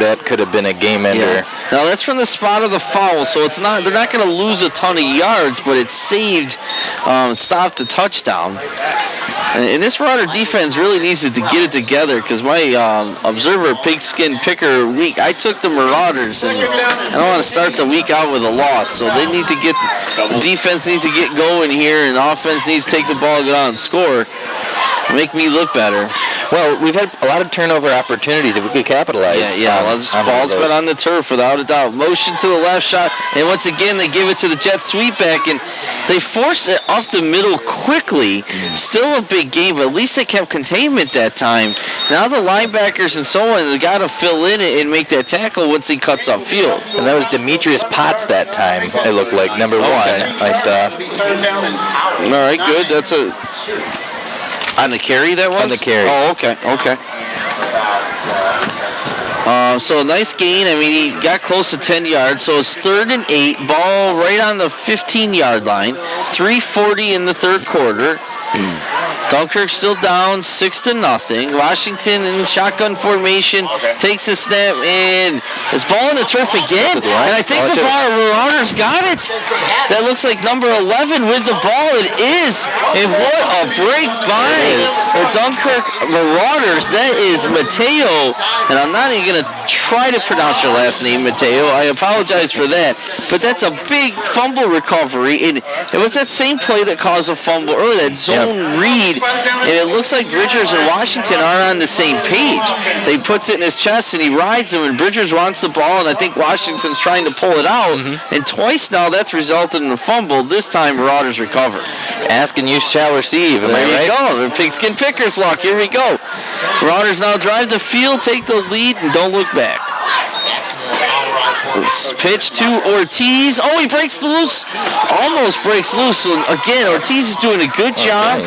That could have been a game ender. Yeah. Now that's from the spot of the foul, so it's not. They're not going to lose a ton of yards, but it stopped the touchdown. And this Marauder defense really needs to get it together, because my observer pigskin picker week, I took the Marauders, and I don't want to start the week out with a loss. So they need to defense needs to get going here, and offense needs to take the ball, get on, and score. Make me look better. Well, we've had a lot of turnover opportunities if we could capitalize. Ball's been on the turf without a doubt. Motion to the left shot, and once again they give it to the jet sweep back, and they force it up the middle quickly. Still a big game, but at least they kept containment that time. Now the linebackers and so on, they got to fill in it and make that tackle once he cuts upfield. And that was Demetrius Potts that time, it looked like, number 1 I saw. All right, good. That's on the carry that was? On the carry. Oh, okay. So a nice gain. I mean, he got close to 10 yards. So it's 3rd and 8. Ball right on the 15-yard line. 3:40 in the third quarter. Dunkirk still down 6-0. Washington in shotgun formation takes a snap, and it's ball in the turf again. And I think the Marauders got it. That looks like number 11 with the ball. It is. And what a break by the Dunkirk Marauders. That is Mateo. And I'm not even going to try to pronounce your last name, Mateo. I apologize for that. But that's a big fumble recovery. And it was that same play that caused a fumble earlier, that zone read. And it looks like Bridgers and Washington are on the same page. They puts it in his chest and he rides him, and Bridgers wants the ball, and I think Washington's trying to pull it out. And twice now that's resulted in a fumble. This time Marauders recover. Ask and you shall receive. Am I right? There you go. The pigskin picker's luck. Here we go. Marauders now drive the field, take the lead, and don't look back. Pitch to Ortiz. Oh, he breaks loose. Almost breaks loose. So again, Ortiz is doing a good job.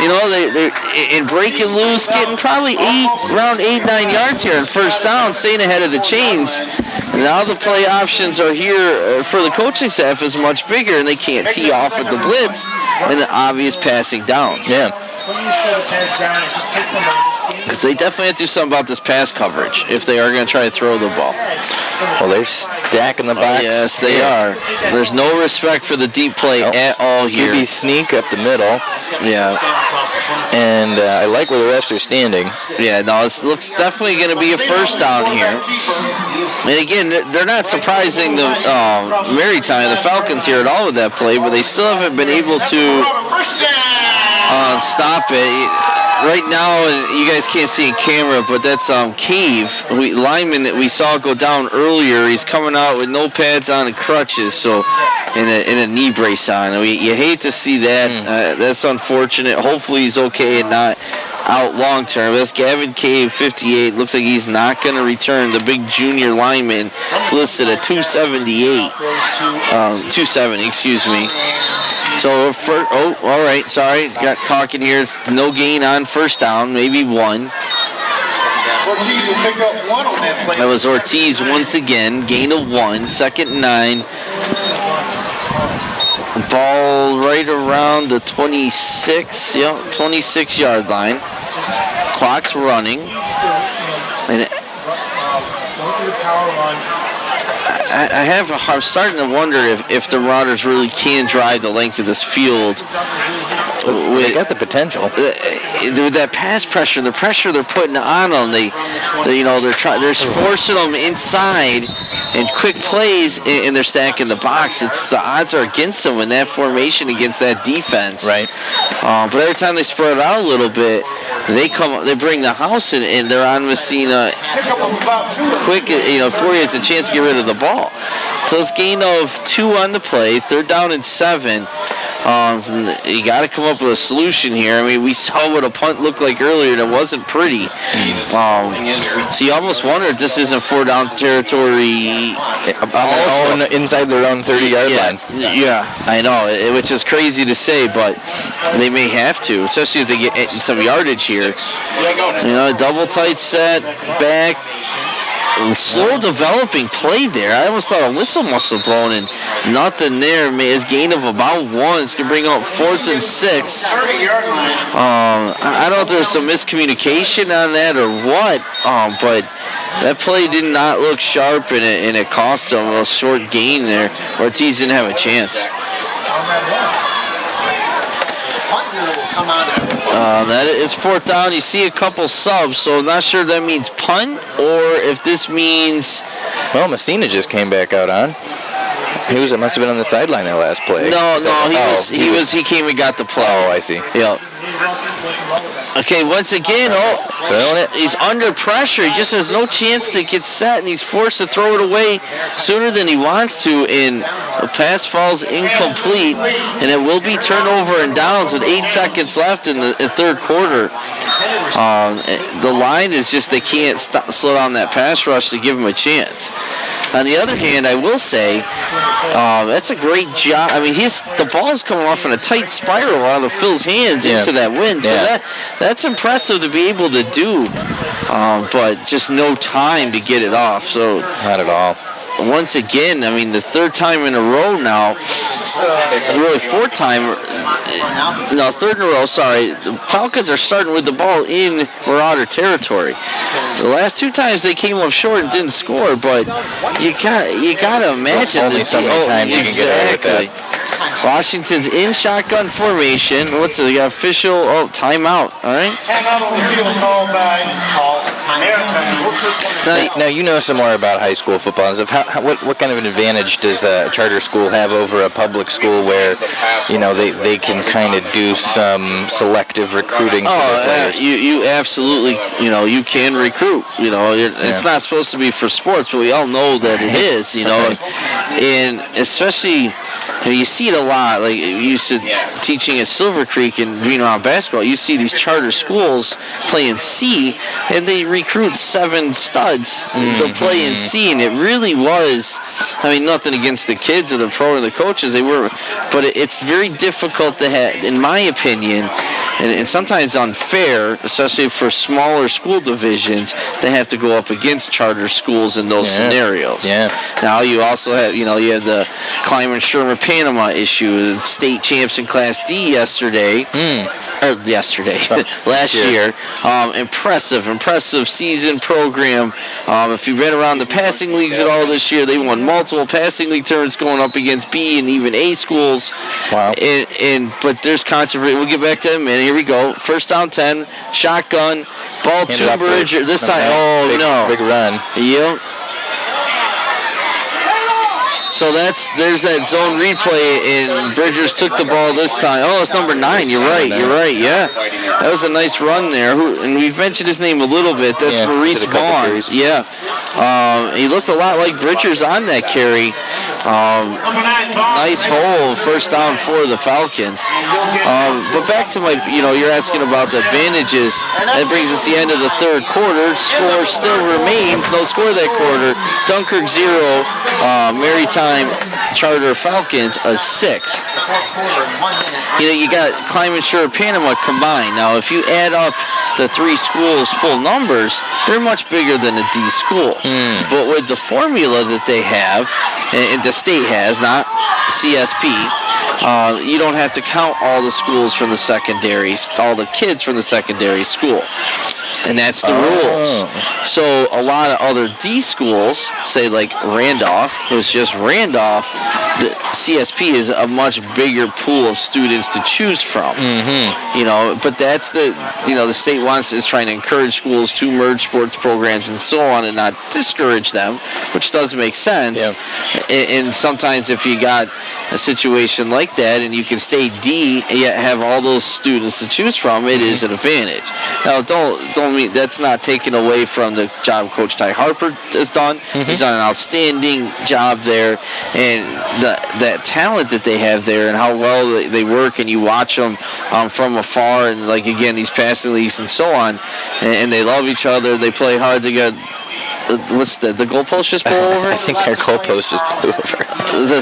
You know, they're in breaking loose, getting probably around 8-9 yards here on first down, staying ahead of the chains. Now the play options are here for the coaching staff is much bigger, and they can't tee off with the blitz and the obvious passing down. When you show the pads down and just hit somebody. Because they definitely have to do something about this pass coverage if they are going to try to throw the ball. Well, they're stacking the box. Yes, they are. There's no respect for the deep play at all here. QB sneak up the middle. Yeah. And I like where the refs are standing. Yeah, no, it looks definitely going to be a first down here. And again, they're not surprising the Maritime, the Falcons here at all with that play, but they still haven't been able to stop it. Right now, you guys can't see in camera, but that's Cave, lineman that we saw go down earlier. He's coming out with no pads on and crutches, so in a knee brace on. You hate to see that. That's unfortunate. Hopefully he's okay and not out long term. That's Gavin Cave, 58. Looks like he's not going to return. The big junior lineman listed at 278. 270, excuse me. So, all right, sorry, got talking here. It's no gain on first down, maybe one. Ortiz will pick up one on that play. That was Ortiz once again, gain of 1, 2nd and 9. Ball right around the 26-yard line. Clock's running. And I'm starting to wonder if the Marauders really can drive the length of this field. They got the potential. With that pass pressure, the pressure they're putting on them, they're forcing them inside and quick plays, and they're stacking the box. It's the odds are against them in that formation against that defense. Right. But every time they spread out a little bit, they bring the house in, and they're on Messina quick, before he has a chance to get rid of the ball. So it's gain of 2 on the play, 3rd down and 7. You got to come up with a solution here. I mean, we saw what a punt looked like earlier, and it wasn't pretty. So you almost wonder if this isn't 4-down territory inside their own 30-yard line. Yeah, I know, which is crazy to say, but they may have to, especially if they get some yardage here. Double tight set, back. Slow developing play there. I almost thought a whistle must have blown, and nothing there. It's gain of about 1. It's going to bring up 4th and 6. I don't know if there's some miscommunication on that or what, but that play did not look sharp, and it cost them a short gain there. Ortiz didn't have a chance. That is 4th down. You see a couple subs, so I'm not sure if that means punt or if this means... Well, Messina just came back out on. He must have been on the sideline that last play. He came and got the play. Oh, I see. Yep. Okay, once again, he's under pressure. He just has no chance to get set, and he's forced to throw it away sooner than he wants to, and the pass falls incomplete, and it will be turnover and downs with 8 seconds left in the 3rd quarter. The line is just they can't slow down that pass rush to give him a chance. On the other hand, I will say that's a great job. I mean, the ball's coming off in a tight spiral out of Phil's hands into that wind. So that's impressive to be able to do, but just no time to get it off. So not at all. Once again, I mean, the 3rd time in a row now, really 4th time, no, 3rd in a row, sorry. The Falcons are starting with the ball in Marauder territory. The last 2 times they came up short and didn't score, but you got to imagine. Only so many times you can get away with that. Washington's in shotgun formation. What's the official? Timeout. All right. Timeout on the field called by Maritime. Now you know some more about high school football. What kind of an advantage does a charter school have over a public school where, they can kind of do some selective recruiting? You absolutely, you can recruit. It's not supposed to be for sports, but we all know that it is. And especially You see it a lot. Like you used to teaching at Silver Creek and being around basketball. You see these charter schools playing C, and they recruit 7 studs to play in C, and it really was. I mean, nothing against the kids or the pro or the coaches. They were, but it's very difficult to have, in my opinion, and sometimes unfair, especially for smaller school divisions, to have to go up against charter schools in those scenarios. Yeah. Now you also have, you had the Kleiman Sherman Panama issue, the state champs in Class D yesterday, last year. Impressive season program. If you've been around the passing leagues at all this year, they won multiple passing league tournaments going up against B and even A schools. Wow. But there's controversy. We'll get back to that in a minute. Here we go. First down 10, shotgun, ball to Bridger. This time, big run. Yep. So there's that zone replay, and Bridgers took the ball this time. Oh, it's number 9. You're right. Yeah, that was a nice run there. And we've mentioned his name a little bit. That's Maurice Vaughn. Yeah, he looked a lot like Bridgers on that carry. Nice hole, first down for the Falcons. But back to my, you're asking about the advantages. That brings us to the end of the third quarter. Score still remains. No score that quarter. Dunkirk 0, Maritime Charter Falcons a 6. You got Kleiman Sherman Panama combined. Now, if you add up the 3 schools' full numbers, they're much bigger than a D school. But with the formula that they have, and the state has, not CSP, you don't have to count all the schools from the secondaries, all the kids from the secondary school. And that's the rules. So a lot of other D schools, say like Randolph, who's just Randolph, the CSP is a much bigger pool of students to choose from. But that's the state is trying to encourage schools to merge sports programs and so on, and not discourage them, which does make sense. And sometimes if you got a situation like that and you can stay D and yet have all those students to choose from, it is an advantage. Now, don't mean that's not taken away from the job Coach Ty Harper has done. He's done an outstanding job there, and that talent that they have there and how well they work, and you watch them from afar, and like again these passing leagues and so on, and they love each other. They play hard together. What's the goalpost just blew over? I think our goalpost just blew over. The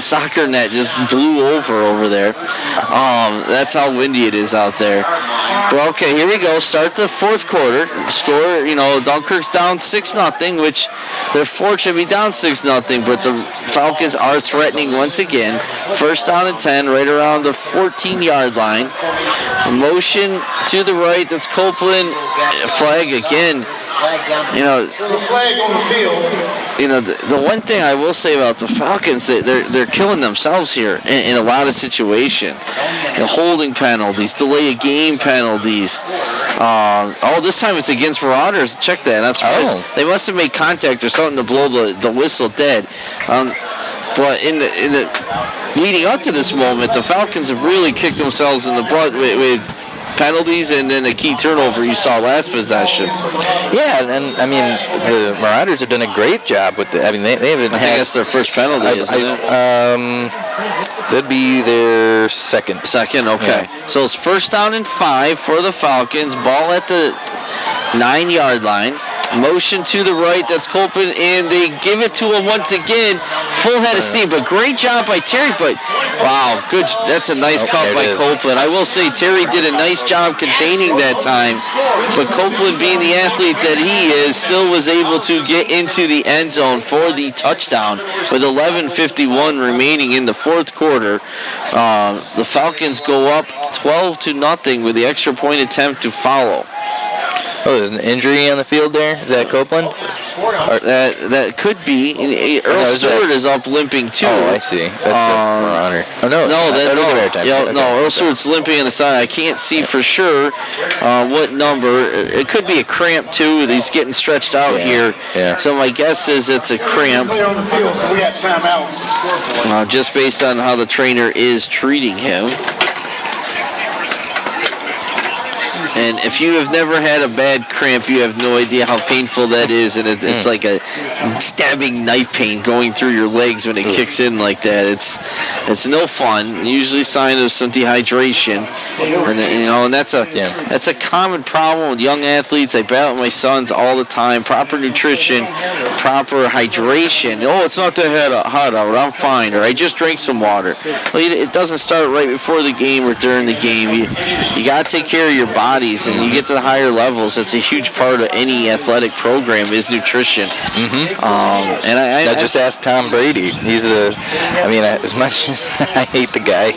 soccer net just blew over there. That's how windy it is out there. Well, okay, here we go. Start the fourth quarter. Score, Dunkirk's down 6-0, which they're fortunate to be down 6-0, but the Falcons are threatening once again. First down and 10, right around the 14-yard line. A motion to the right. That's Copeland. Flag again. The flag on the field. The one thing I will say about the Falcons, they're killing themselves here in a lot of situations. Holding penalties, delay of game penalties. This time it's against Marauders. Check that. That's right. They must have made contact or something to blow the whistle dead. But in the leading up to this moment, the Falcons have really kicked themselves in the butt with penalties and then a key turnover you saw last possession. Yeah, and I mean the Marauders have done a great job with it. I mean they haven't. I think that's their first penalty, isn't it? That'd be their second. Second, okay. Yeah. So it's first down and 5 for the Falcons. Ball at the 9-yard line. Motion to the right, that's Copeland, and they give it to him once again. Full head of steam, but great job by Terry. But wow, good. That's a nice cut by Copeland. I will say Terry did a nice job containing that time, but Copeland, being the athlete that he is, still was able to get into the end zone for the touchdown with 11:51 remaining in the fourth quarter. The Falcons go up 12-0 with the extra point attempt to follow. Oh, there's an injury on the field there? Is that Copeland? That could be. Earl Stewart is up limping too. Oh, I see. That's a Marauder. Oh, no. That was a Maritime. Yeah, Earl Stewart's limping on the side. I can't see for sure what number. It could be a cramp too. He's getting stretched out here. Yeah. So my guess is it's a cramp. Play on the field, so we got timeout. Just based on how the trainer is treating him. And if you have never had a bad cramp, you have no idea how painful that is. And it's like a stabbing knife pain going through your legs when it kicks in like that. It's no fun. Usually a sign of some dehydration. And that's a common problem with young athletes. I battle with my sons all the time. Proper nutrition, proper hydration. Oh, it's not that hot out. I'm fine. Or I just drank some water. Well, it doesn't start right before the game or during the game. You got to take care of your bodies, and you get to the higher levels. That's a huge part of any athletic program is nutrition. And I just asked Tom Brady. He's as much as I hate the guy,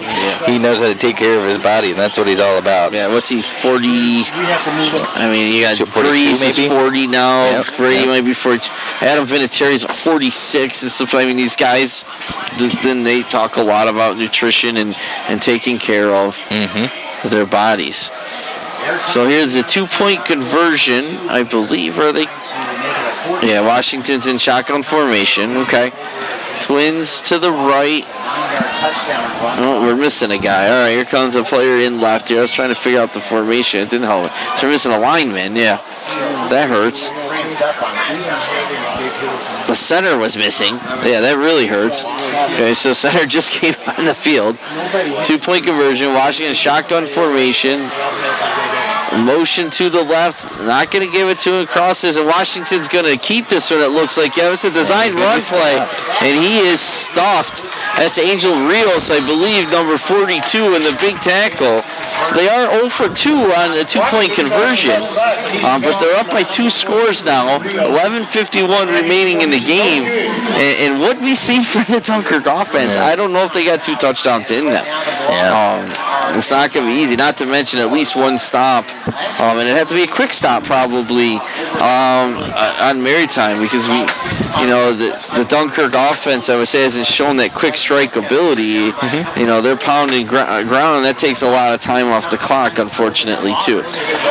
he knows how to take care of his body, and that's what he's all about. Yeah, what's he, 40? I mean, you got Breeze is 40 now. Yep. Brady might be 40. Adam Vinatieri's 46 and stuff. I mean, these guys, then they talk a lot about nutrition and taking care of their bodies. So here's a 2-point conversion, I believe. Are they? Yeah, Washington's in shotgun formation. Okay. Twins to the right. Oh, we're missing a guy. All right, here comes a player in left here. I was trying to figure out the formation. It didn't help. So we're missing a lineman. Yeah, that hurts. The center was missing. Yeah, that really hurts. Okay, so center just came on the field. 2-point conversion. Washington shotgun formation. Motion to the left, not going to give it to him. Crosses, and Washington's going to keep this one. It looks like. Yeah, it's a design run play, and he is stuffed. That's Angel Rios, I believe, number 42 in the big tackle. So they are 0 for 2 on a 2-point conversion, but they're up by 2 scores now. 11:51 remaining in the game, and what we see from the Dunkirk offense, I don't know if they got 2 touchdowns in them. It's not going to be easy, not to mention at least 1 stop. And it'd have to be a quick stop probably on Maritime because the Dunkirk offense, I would say, hasn't shown that quick strike ability. They're pounding ground, and that takes a lot of time off the clock, unfortunately, too.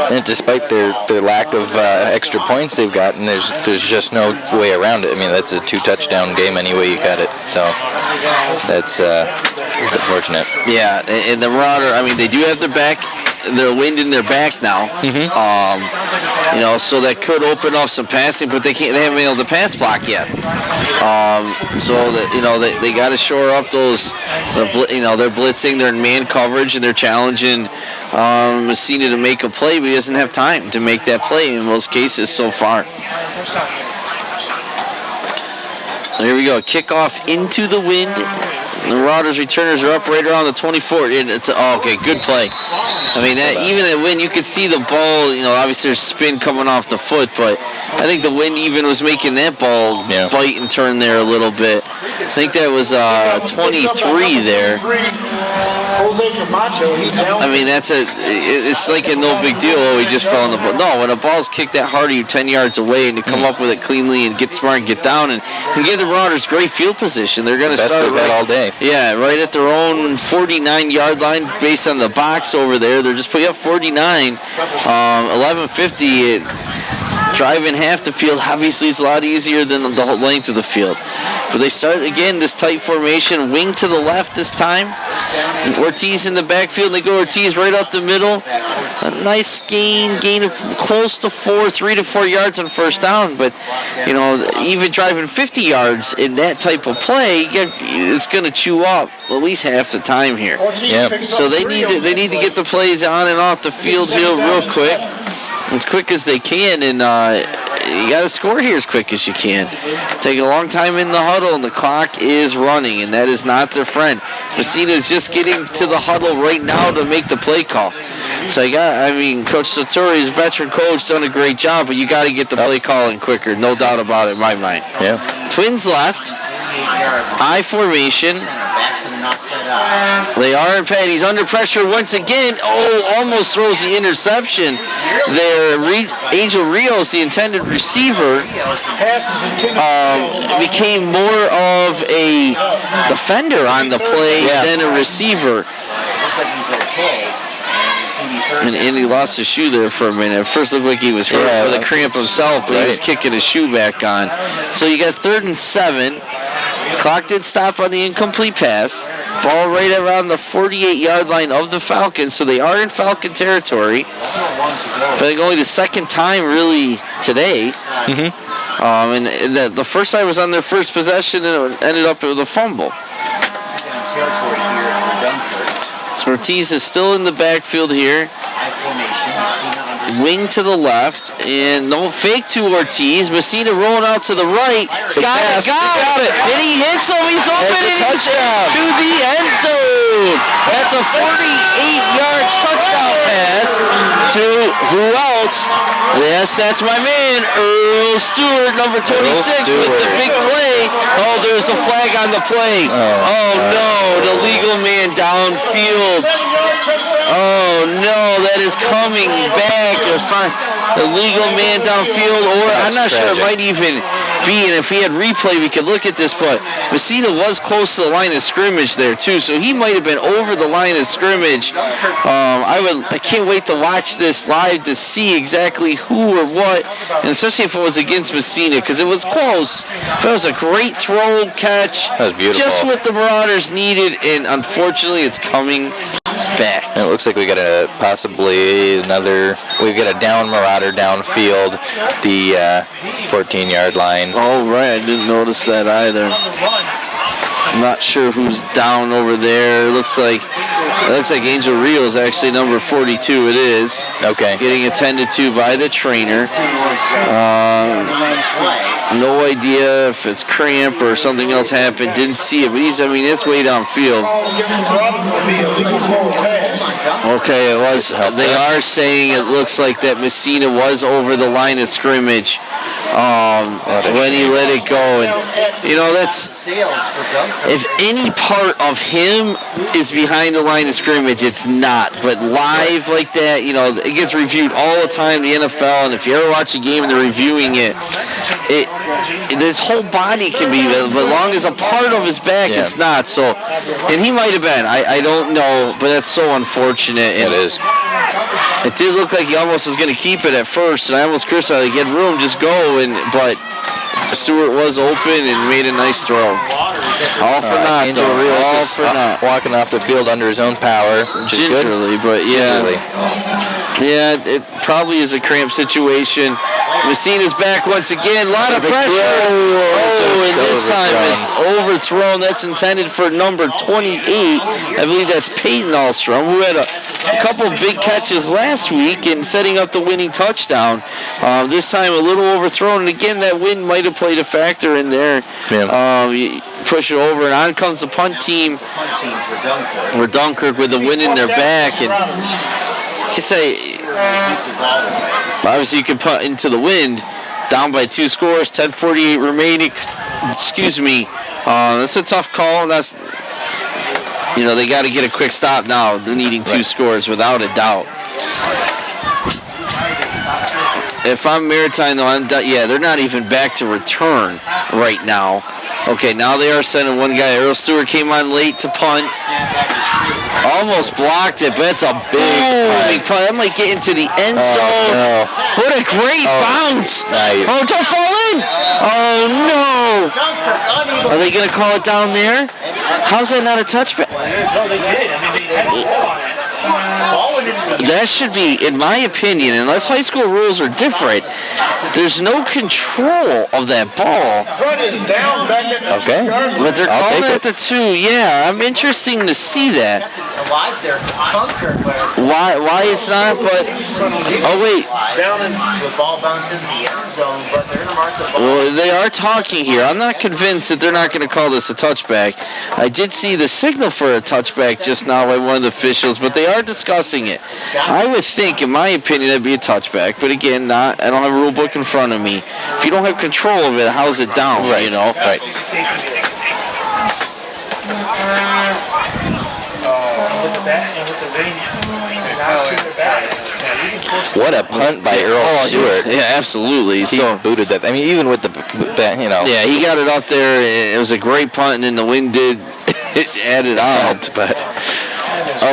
And despite their lack of extra points they've gotten, there's just no way around it. I mean, that's a 2-touchdown game any way you cut it. So that's unfortunate. Yeah, and the Marauder, I mean, they do have their wind in their back now. So that could open up some passing, but they haven't been able to pass block yet. So that they got to shore up those. They're blitzing, they're in man coverage, and they're challenging Messina to make a play, but he doesn't have time to make that play in most cases so far. Here we go, kickoff into the wind. The Marauders returners are up right around the 24. It's okay, good play. I mean, even at wind, you could see the ball. Obviously there's spin coming off the foot, but I think the wind even was making that ball bite and turn there a little bit. I think that was 23 there. I mean, it's like a no big deal. Oh, he just fell on the ball. No, when a ball's kicked that hard, you're 10 yards away, and to come up with it cleanly and get smart and get down and give the Marauders great field position. They're going to start right all day. Yeah, right at their own 49-yard line based on the box over there. They're just putting up 49. 11:50. Driving half the field obviously is a lot easier than the whole length of the field. But they start again this tight formation, wing to the left this time. Ortiz in the backfield, and they go Ortiz right up the middle. A nice gain of close to 3 to 4 yards on first down. But even driving 50 yards in that type of play, it's going to chew up at least half the time here. Yeah. So they need to get the plays on and off the field real quick. As quick as they can, and you got to score here as quick as you can. Taking a long time in the huddle, and the clock is running, and that is not their friend. Messina is just getting to the huddle right now to make the play call. So Coach Satori's veteran coach done a great job, but you got to get the play calling quicker, no doubt about it in my mind. Yeah. Twins left, I formation. They are in pad. He's under pressure once again. Oh, almost throws the interception there. Angel Rios, the intended receiver, became more of a defender on the play than a receiver. And he lost his shoe there for a minute. At first, it looked like he was hurt with a cramp himself, but he was kicking his shoe back on. So you got 3rd and 7. Clock did stop on the incomplete pass. Ball right around the 48-yard line of the Falcons, so they are in Falcon territory. I think only the second time really today. And the first time was on their first possession, and it ended up with a fumble. So Ortiz is still in the backfield here. Wing to the left, and no fake to Ortiz. Messina rolling out to the right. Got it. And he hits him. He's open and to the end zone. That's a 48-yard touchdown pass to who else? Yes, that's my man, Earl Stewart, number 26, with the big play. Oh, there's a flag on the play. Oh no, the legal man downfield. Oh no, that is coming back. The legal man downfield, or I'm not sure, it might even be, and if he had replay, we could look at this, but Messina was close to the line of scrimmage there too, so he might have been over the line of scrimmage. I can't wait to watch this live to see exactly who or what, and especially if it was against Messina, because it was close. That was a great throw catch. That was beautiful. Just what the Marauders needed, and unfortunately it's coming back. And it looks like we got we've got a down Marauder downfield, the 14-yard line. Oh, right, I didn't notice that either. I'm not sure who's down over there. It looks like Angel Rio is actually number 42. It is. Okay. Getting attended to by the trainer. No idea if it's cramp or something else happened. Didn't see it, but it's way downfield. Okay, it was. They are saying it looks like that Messina was over the line of scrimmage when he let it go, and that's, if any part of him is behind the line of scrimmage, it's not. But live like that, it gets reviewed all the time, the NFL, and if you ever watch a game and they're reviewing it, his whole body can be, but long as a part of his back, it's not. So, and he might have been. I don't know, but that's so unfortunate. It is. It did look like he almost was going to keep it at first, and I almost cursed out, he had room, just go, but Stewart was open and made a nice throw. All for naught, Angel though. Rios All is for naught. walking off the field under his own power, which is good. Gingerly, but yeah. Gingerly. Yeah, it probably is a cramp situation. Messina's back once again. A lot of pressure. Oh, and this time it's overthrown. That's intended for number 28. I believe that's Peyton Alstrom, who had a couple big catches last week in setting up the winning touchdown. This time a little overthrown, and again, that wind might have played a factor in there. You push it over, and on comes the punt team for Dunkirk with the wind in their back. And you can say, obviously you can punt into the wind, down by 2 scores, 10:48 remaining. Excuse me. That's a tough call. That's, they got to get a quick stop now. They're needing 2 scores without a doubt. If I'm Maritime, though, they're not even back to return right now. Okay, now they are sending one guy. Earl Stewart came on late to punt. Almost blocked it, but it's a big punt. That might get into the end zone. No. What a great bounce. Nice. Oh, don't fall in. Oh, no. Are they going to call it down there? How's that not a touchback? No, they did. They had a ball on it. That should be, in my opinion, unless high school rules are different, there's no control of that ball. Is down back at the Okay. But they're calling it the 2. Yeah, I'm interesting to see that. Why it's not, but wait. The ball bounced in the end zone, but they're going to mark the ball. Well, they are talking here. I'm not convinced that they're not going to call this a touchback. I did see the signal for a touchback just now by one of the officials, but they are discussing it. I would think, in my opinion, that'd be a touchback. But again, I don't have a rule book in front of me. If you don't have control of it, how's it down? Right. Right. With the bat and with the wind, they're not to their bats. What a punt by Earl Stewart. Yeah, absolutely. He booted that. Even with the bat, Yeah, he got it up there. It was a great punt, and then the wind did add it out. But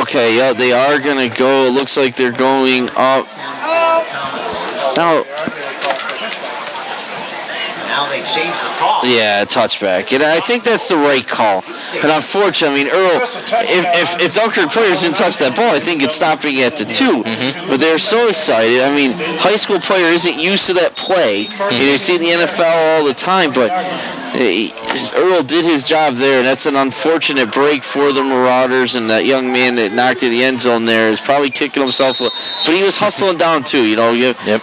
okay, yeah, they are going to go. It looks like they're going up. Now Now they changed the call. Yeah, touchback. And I think that's the right call. And unfortunately, I mean, Earl, if Dunkirk players didn't touch that ball, I think it's stopping at the 2. But they're so excited. I mean, high school player isn't used to that play. You see it in the NFL all the time, but Earl did his job there, and that's an unfortunate break for the Marauders. And that young man that knocked in the end zone there is probably kicking himself. But he was hustling down too. You know,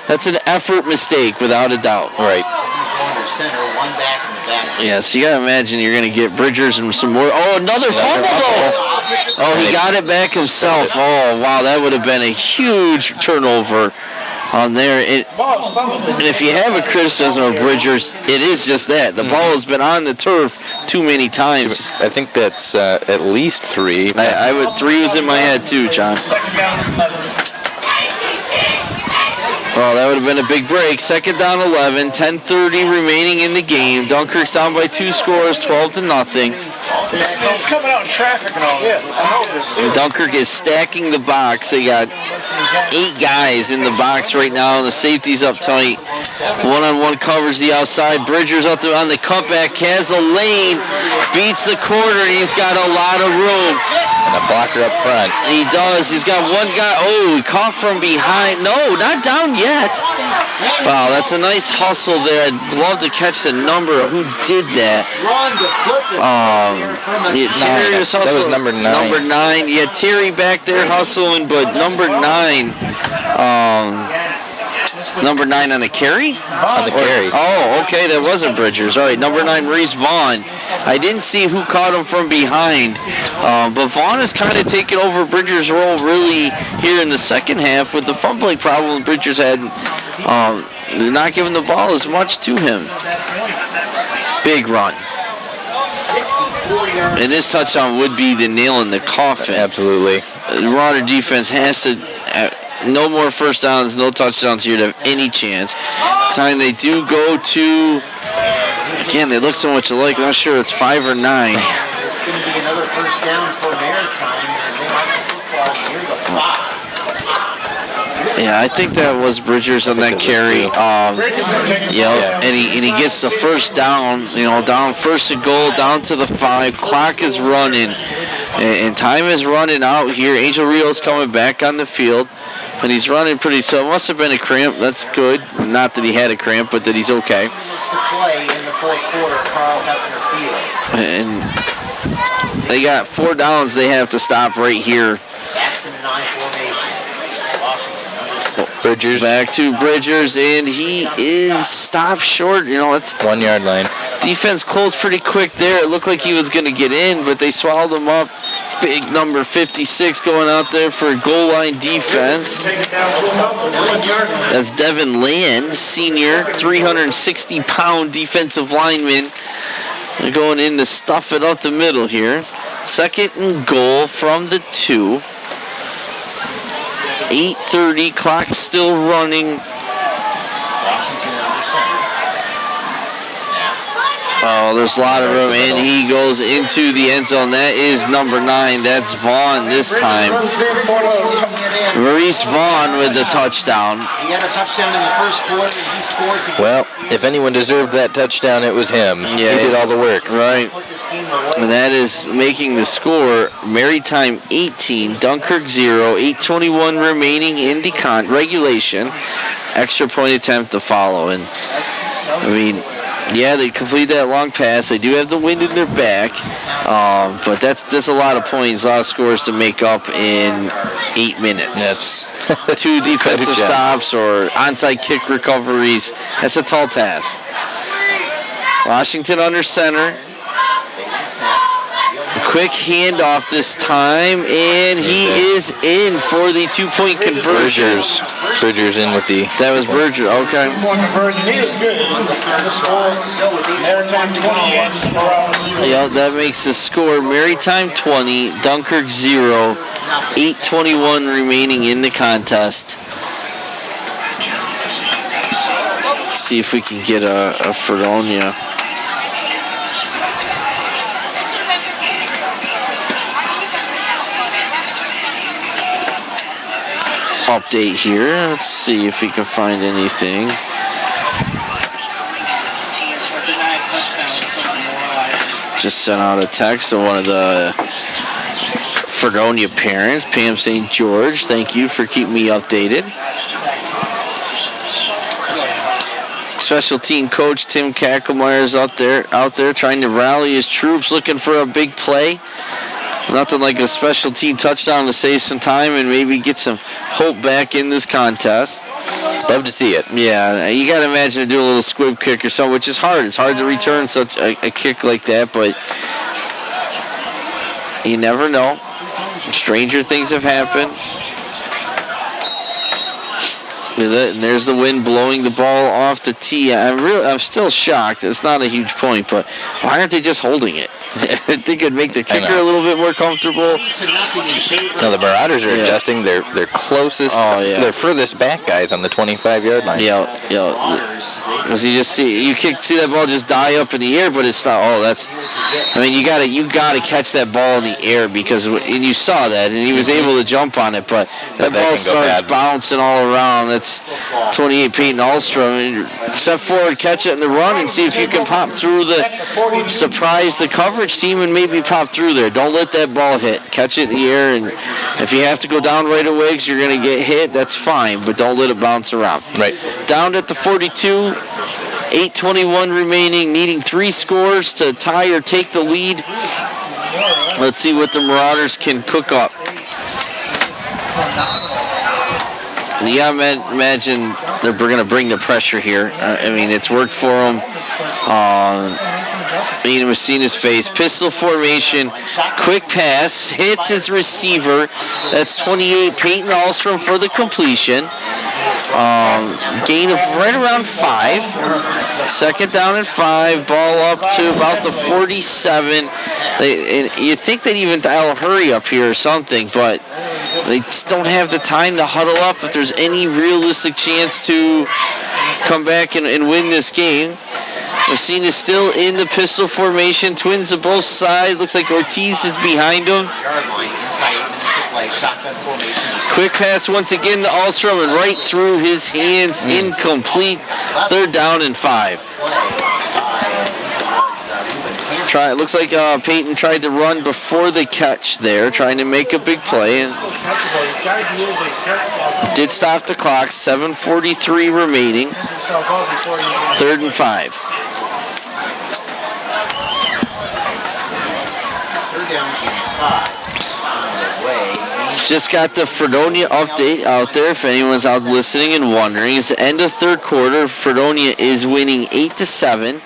that's an effort mistake without a doubt. Right. Center, one back in the back. Yeah, so you gotta imagine you're gonna get Bridgers and some more. Oh, another fumble though. Oh, he got it back himself. Oh, wow, that would have been a huge turnover on there. And if you have a criticism of Bridgers, it is just that. The ball has been on the turf too many times. I think that's at least 3. 3 was in my head too, John. Second down, 11. Oh, that would have been a big break. Second down 11, 10:30 remaining in the game. Dunkirk's down by 2 scores, 12-0. So it's coming out in traffic and all that. Yeah, I know this too. Dunkirk is stacking the box. They got 8 guys in the box right now, and the safety's up tight. One-on-one covers the outside. Bridgers up there on the cutback. Has a lane, beats the corner, and he's got a lot of room. And a blocker up front. He does. He's got one guy. Oh, he caught from behind. No, not down yet. Wow, that's a nice hustle there. I'd love to catch the number of who did that. Terry was hustling. That was number 9. Number 9. Yeah, Terry back there hustling, but number 9. Number 9 on the carry? On the carry. Oh, okay, that wasn't Bridgers. All right, number 9, Reese Vaughn. I didn't see who caught him from behind, but Vaughn has kind of taken over Bridgers' role really here in the second half with the fumbling problem Bridgers had. They're not giving the ball as much to him. Big run. And this touchdown would be the nail in the coffin. Absolutely. The Marauder defense has to... no more first downs, no touchdowns here to have any chance. Time they do go to, again, they look so much alike. I'm not sure it's 5 or 9. It's going to be another first down for Maritime as they like the football near the 5. Yeah, I think that was Bridgers on that carry. And he gets the first down, down first and goal, down to the 5. Clock is running, and time is running out here. Angel Rio's coming back on the field. And he's running pretty, so it must have been a cramp. That's good. Not that he had a cramp, but that he's okay. And they got 4 downs they have to stop right here. Bridgers. Back to Bridgers, and he is stopped short. It's 1 yard line. Defense closed pretty quick there. It looked like he was going to get in, but they swallowed him up. Big number 56 going out there for goal line defense. That's Devin Land, senior, 360-pound defensive lineman. They're going in to stuff it up the middle here. Second and goal from the 2. 8:30, clock still running. Oh, there's a lot of room, and he goes into the end zone. That is number 9. That's Vaughn this time. Maurice Vaughn with the touchdown. He had a touchdown in the first quarter, and he scores again. Well, if anyone deserved that touchdown, it was him. Yeah, he did all the work. Right. And that is making the score Maritime 18, Dunkirk 0, 8:21 remaining in the regulation. Extra point attempt to follow. And, yeah, they complete that long pass. They do have the wind in their back, but that's a lot of points, a lot of scores to make up in 8 minutes. That's 2 defensive stops or onside kick recoveries. That's a tall task. Washington under center. Quick handoff this time, and he is in for the 2-point conversion. Bridgers in with the... That was Bridger, okay. 2-point conversion, he was good. The score, Maritime 20. Yeah, that makes the score Maritime 20, Dunkirk 0, 8:21 remaining in the contest. Let's see if we can get a Fredonia. Update here. Let's see if we can find anything. Just sent out a text to one of the Fredonia parents, Pam St. George. Thank you for keeping me updated. Special team coach Tim Kacklemeier is out there trying to rally his troops, looking for a big play. Nothing like a special team touchdown to save some time and maybe get some hope back in this contest. Love to see it. Yeah, you got to imagine doing a little squib kick or something, which is hard. It's hard to return such a kick like that, but you never know. Stranger things have happened. And there's the wind blowing the ball off the tee. I'm still shocked. It's not a huge point, but why aren't they just holding it? They could make the kicker a little bit more comfortable. No, the Marauders are adjusting their closest, their furthest back guys on the 25-yard line. Yeah. As you just see that ball just die up in the air, but it's not. You gotta catch that ball in the air and you saw that, and he was able to jump on it, but that ball starts bouncing all around. That's 28 Peyton Ahlstrom. Step forward, catch it in the run, and see if you can pop through surprise the coverage team and maybe pop through there. Don't let that ball hit. Catch it in the air, and if you have to go down right away because you're going to get hit, that's fine, but don't let it bounce around. Right. Down at the 42, 8:21 remaining, needing 3 scores to tie or take the lead. Let's see what the Marauders can cook up. You gotta imagine they're going to bring the pressure here. It's worked for them. We've seen his face. Pistol formation. Quick pass. Hits his receiver. That's 28 Peyton Ahlstrom for the completion. Gain of right around 5. Second down and 5. Ball up to about the 47. You think they'd even dial a hurry up here or something, but they just don't have the time to huddle up if there's any realistic chance to come back and win this game. Messina is still in the pistol formation. Twins to both sides. Looks like Ortiz is behind him. Quick pass once again to Ahlstrom and right through his hands. Incomplete. Third down and 5. It looks like Peyton tried to run before the catch there, trying to make a big play. And did stop the clock. 7:43 remaining. Third and 5. Just got the Fredonia update out there if anyone's out listening and wondering. It's the end of third quarter. Fredonia is winning 8-7.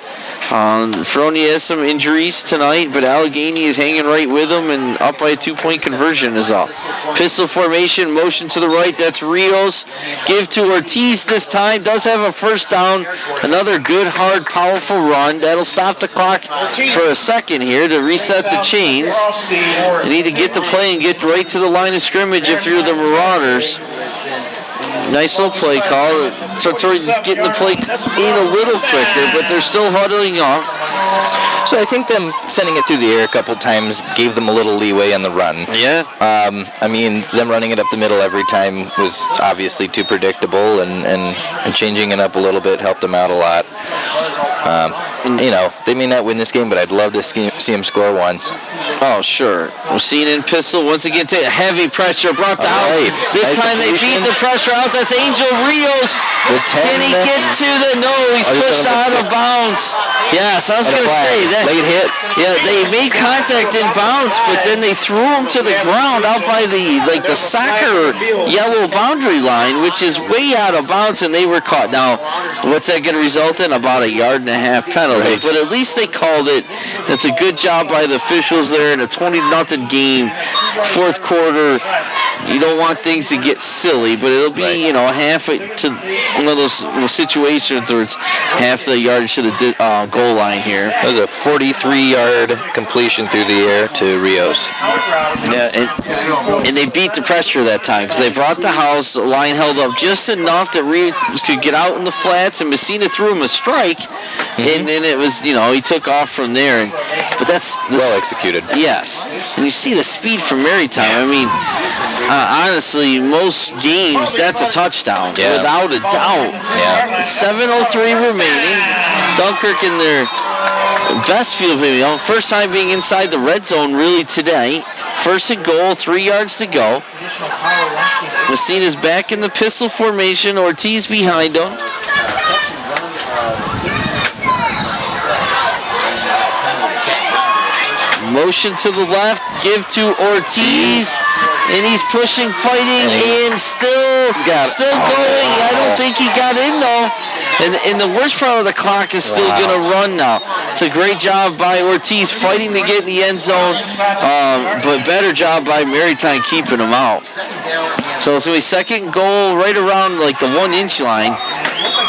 Fredonia has some injuries tonight, but Allegheny is hanging right with them and up by a 2-point conversion is all. Pistol formation, motion to the right. That's Rios. Give to Ortiz this time. Does have a first down. Another good, hard, powerful run. That'll stop the clock for a second here to reset the chains. You need to get the play and get right to the line of scrimmage if you're the Marauders. Nice little play call. So just getting the play in a little quicker, but they're still huddling off. So I think them sending it through the air a couple times gave them a little leeway on the run. Yeah. Them running it up the middle every time was obviously too predictable, and changing it up a little bit helped them out a lot. They may not win this game, but I'd love to see them score once. Oh, sure. We're seeing in pistol once again. Heavy pressure brought the house. Right. This time they beat the pressure out. That's Angel Rios. Can he get to the? No, he's pushed out of bounds. Yes, I was going to say that. Late hit. Yeah, they made contact in bounds, but then they threw him to the ground out by the soccer yellow boundary line, which is way out of bounds, and they were caught. Now, what's that going to result in? About a 1.5-yard penalty. Right. But at least they called it. It's a good job by the officials there in a 20-0 game. Fourth quarter, you don't want things to get silly, but it'll be, half it to one of those situations where it's half the yardage to the goal line here. That was a 43-yard completion through the air to Rios. Yeah, and they beat the pressure that time because they brought the house. The line held up just enough that Rios could get out in the flats, and Messina threw him a strike, and then it was, he took off from there. But that's well executed. Yes, and you see the speed from Maritime. Honestly, most games that's a touchdown, without a doubt. Yeah. 7:03 remaining. Dunkirk in their best field for him. First time being inside the red zone really today. First and goal, 3 yards to go. Messina's back in the pistol formation. Ortiz behind him. Motion to the left, give to Ortiz, and he's pushing, fighting, and still going. I don't think he got in though. And the worst part of the clock is still going to run now. It's a great job by Ortiz fighting to get in the end zone, but better job by Maritime keeping him out. So it's going to be second goal right around like the 1 inch line.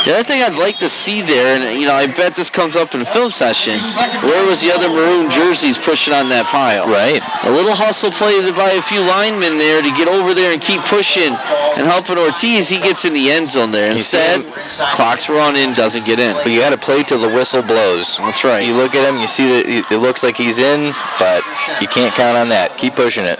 The other thing I'd like to see there, and I bet this comes up in the film session, where was the other maroon jerseys pushing on that pile? Right. A little hustle play by a few linemen there to get over there and keep pushing and helping Ortiz. He gets in the end zone there. Instead, clock's running, doesn't get in. But you got to play till the whistle blows. That's right. You look at him, you see that it looks like he's in, but you can't count on that. Keep pushing it.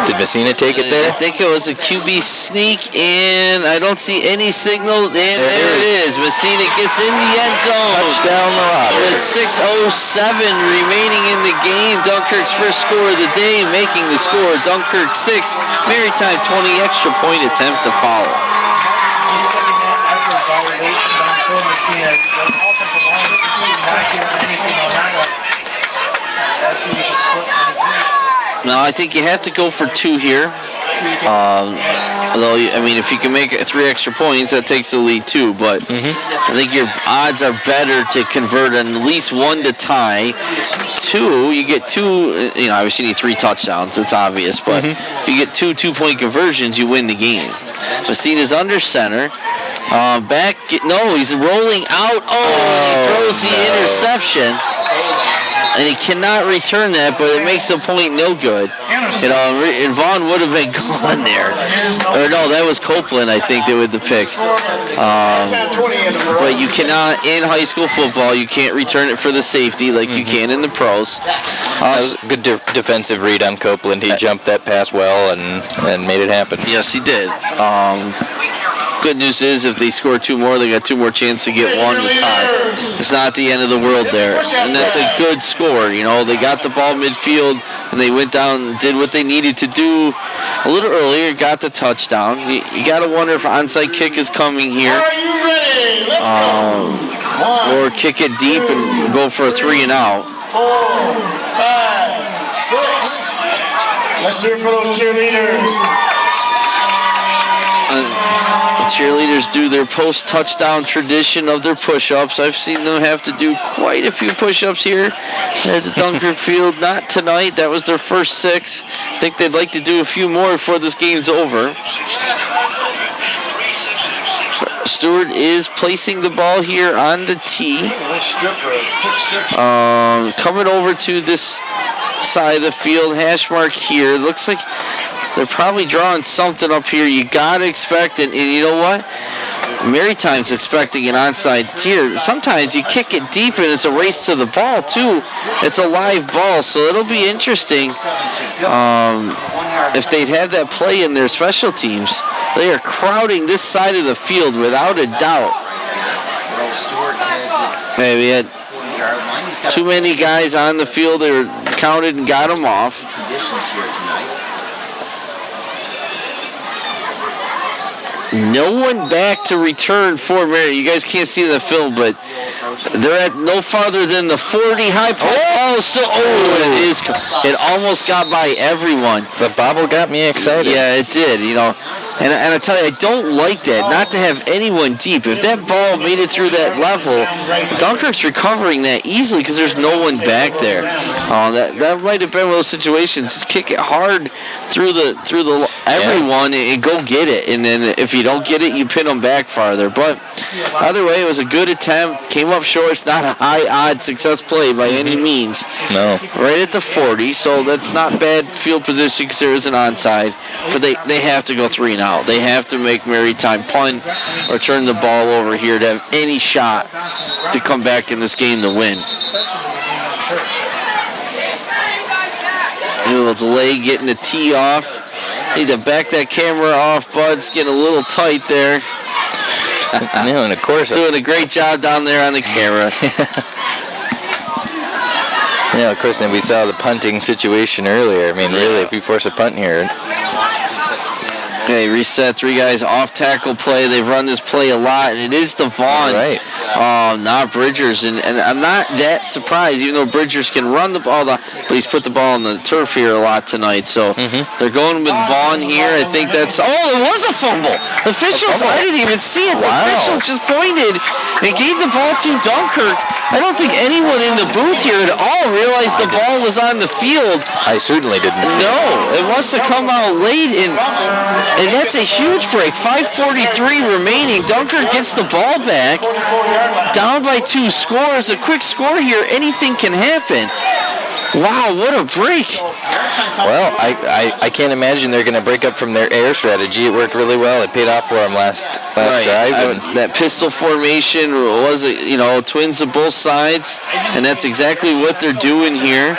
Did Messina take it there? I think it was a QB sneak, and I don't see any signal. And there it is. Messina gets in the end zone. Touchdown Marauders. With 6:07 remaining in the game. Dunkirk's first score of the day, making the score Dunkirk 6, Maritime 20, extra point attempt to follow. No, I think you have to go for 2 here. Although, if you can make 3 extra points, that takes the lead too. But I think your odds are better to convert at least 1 to tie. 2, you get 2. Obviously you need 3 touchdowns. It's obvious. But if you get 2 2-point conversions, you win the game. Messina's under center. He's rolling out. And he throws the interception. And he cannot return that, but it makes the point no good. And Vaughn would have been gone there. Or no, that was Copeland, I think, that with the pick. But you cannot, in high school football, you can't return it for the safety like you can in the pros. That was a good defensive read on Copeland. He jumped that pass well and made it happen. Yes, he did. Good news is if they score 2 more, they got 2 more chances to get 1 to tie. It's not the end of the world there. And that's a good score. They got the ball midfield and they went down and did what they needed to do a little earlier, got the touchdown. You got to wonder if onside kick is coming here. Are you ready? Let's go. Or kick it deep and go for a 3 and out. 4, 5, 6. Let's hear it for those cheerleaders. The cheerleaders do their post-touchdown tradition of their push-ups. I've seen them have to do quite a few push-ups here at the Dunkirk field. Not tonight. That was their first 6. I think they'd like to do a few more before this game's over. Stewart is placing the ball here on the tee. Coming over to this side of the field. Hash mark here. Looks like they're probably drawing something up here. You got to expect it. And you know what? Maritime's expecting an onside here. Sometimes you kick it deep and it's a race to the ball, too. It's a live ball, so it'll be interesting if they'd have that play in their special teams. They are crowding this side of the field without a doubt. We had too many guys on the field. They were counted and got them off. No one back to return for Mary. You guys can't see the film, but they're at no farther than the 40 high point. It almost got by everyone. The bobble got me excited. Yeah, it did, And I tell you, I don't like that, not to have anyone deep. If that ball made it through that level, Dunkirk's recovering that easily because there's no one back there. That might have been one of those situations. Just kick it hard through everyone and go get it. And then if you don't get it, you pin them back farther. But either way, it was a good attempt. Came up short. It's not a high-odd success play by any means. No. Right at the 40, so that's not bad field position because there is an onside. But they have to go 3 and out. They have to make Maritime punt or turn the ball over here to have any shot to come back in this game to win. A little delay getting the tee off. Need to back that camera off, bud. It's getting a little tight there. No, and of course. Doing a great job down there on the camera. Yeah, of course, and we saw the punting situation earlier. I mean, really, if you force a punt here. Okay, reset. 3 guys off tackle play. They've run this play a lot, and it is the Vaughn, right. Not Bridgers. And I'm not that surprised, even though Bridgers can run the ball, but he's put the ball on the turf here a lot tonight. So they're going with Vaughn here. I think that's. Oh, it was a fumble. The officials, I didn't even see it. The officials just pointed and gave the ball to Dunkirk. I don't think anyone in the booth here at all realized the ball was on the field. I certainly didn't see No, it must have come out late, and that's a huge break. 5:43 remaining. Dunkirk gets the ball back. Down by 2 scores. A quick score here. Anything can happen. Wow, what a break. Well, I can't imagine they're going to break up from their air strategy. It worked really well. It paid off for them last drive. That pistol formation was, twins of both sides, and that's exactly what they're doing here.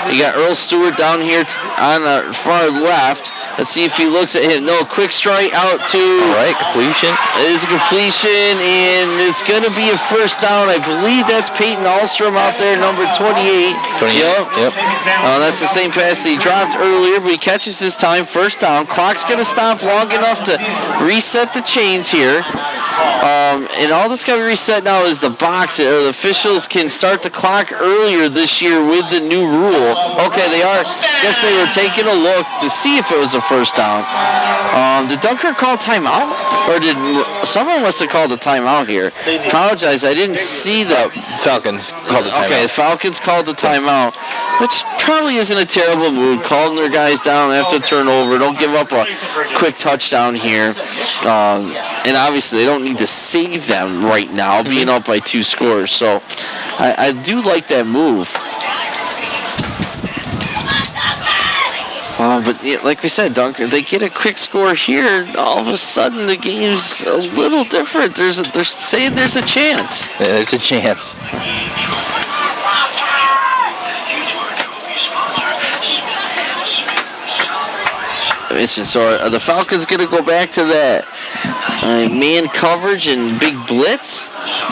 You got Earl Stewart down here on the far left. Let's see if he looks at him. No, quick strike out to... All right, completion. It is a completion, and it's going to be a first down. I believe that's Peyton Alstrom out there, number 28. 28. Yep. That's the same pass that he dropped earlier, but he catches his time. First down. Clock's going to stop long enough to reset the chains here. And all that's got to be reset now is the box. The officials can start the clock earlier this year with the new rule. Okay, they are. Guess they were taking a look to see if it was a first down. Did Dunkirk call timeout? Or did someone must have called a timeout here? Apologize, I didn't see the Falcons called the timeout. Okay, the Falcons called the timeout, which probably isn't a terrible move. Calling their guys down after a turnover. Don't give up a quick touchdown here. And obviously they don't need to save them right now, being up by 2 scores. So I do like that move. But like we said, Dunker, they get a quick score here. All of a sudden, the game's a little different. They're saying there's a chance. Yeah, there's a chance. So are the Falcons going to go back to that man coverage and big blitz,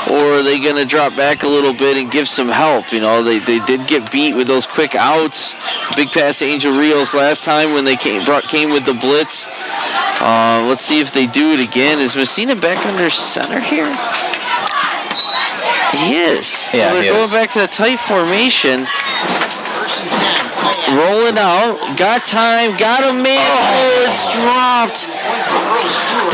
or are they going to drop back a little bit and give some help? They did get beat with those quick outs. Big pass to Angel Rios last time when they came with the blitz. Let's see if they do it again. Is Messina back under center here? He is. Yeah, so they're going back to the tight formation. Rolling out, got time, got a man. Oh, it's dropped.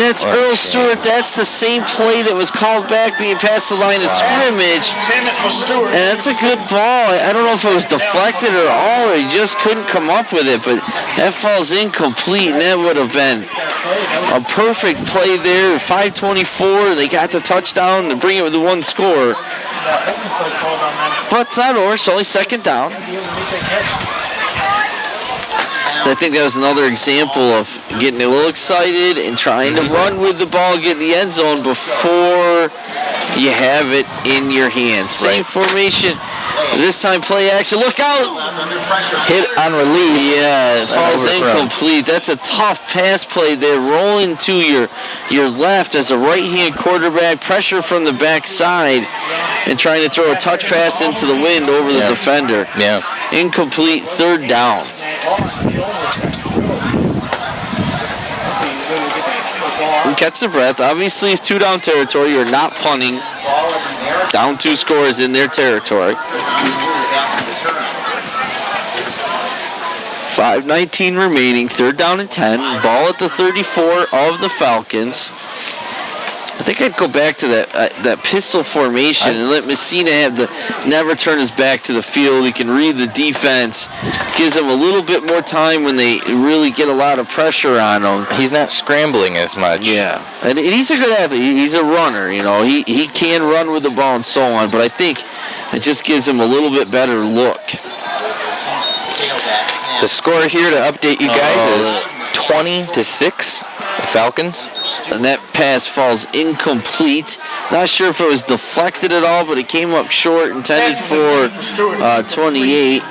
That's Earl Stewart. That's the same play that was called back being past the line of scrimmage. And that's a good ball. I don't know if it was deflected or all, or he just couldn't come up with it, but that falls incomplete, and that would have been a perfect play there. 5:24, they got the touchdown to bring it with the 1 score. But it's not over, it's only second down. I think that was another example of getting a little excited and trying to run with the ball, get in the end zone before you have it in your hands. Same formation. This time play action. Look out! Hit on release. Yeah, it falls incomplete. That's a tough pass play there. Rolling to your left as a right-hand quarterback. Pressure from the backside and trying to throw a touch pass into the wind over the defender. Yeah. Incomplete, third down. Catch the breath. Obviously, it's 2-down territory. You're not punting. Down 2 scores in their territory. 5:19 remaining. 3rd down and 10. Ball at the 34 of the Falcons. I think I'd go back to that pistol formation and let Messina never turn his back to the field. He can read the defense. Gives him a little bit more time when they really get a lot of pressure on him. He's not scrambling as much. Yeah, and he's a good athlete. He's a runner. He can run with the ball and so on. But I think it just gives him a little bit better look. The score here to update you guys is 20-6. Falcons. And that pass falls incomplete. Not sure if it was deflected at all, but it came up short, intended for 28.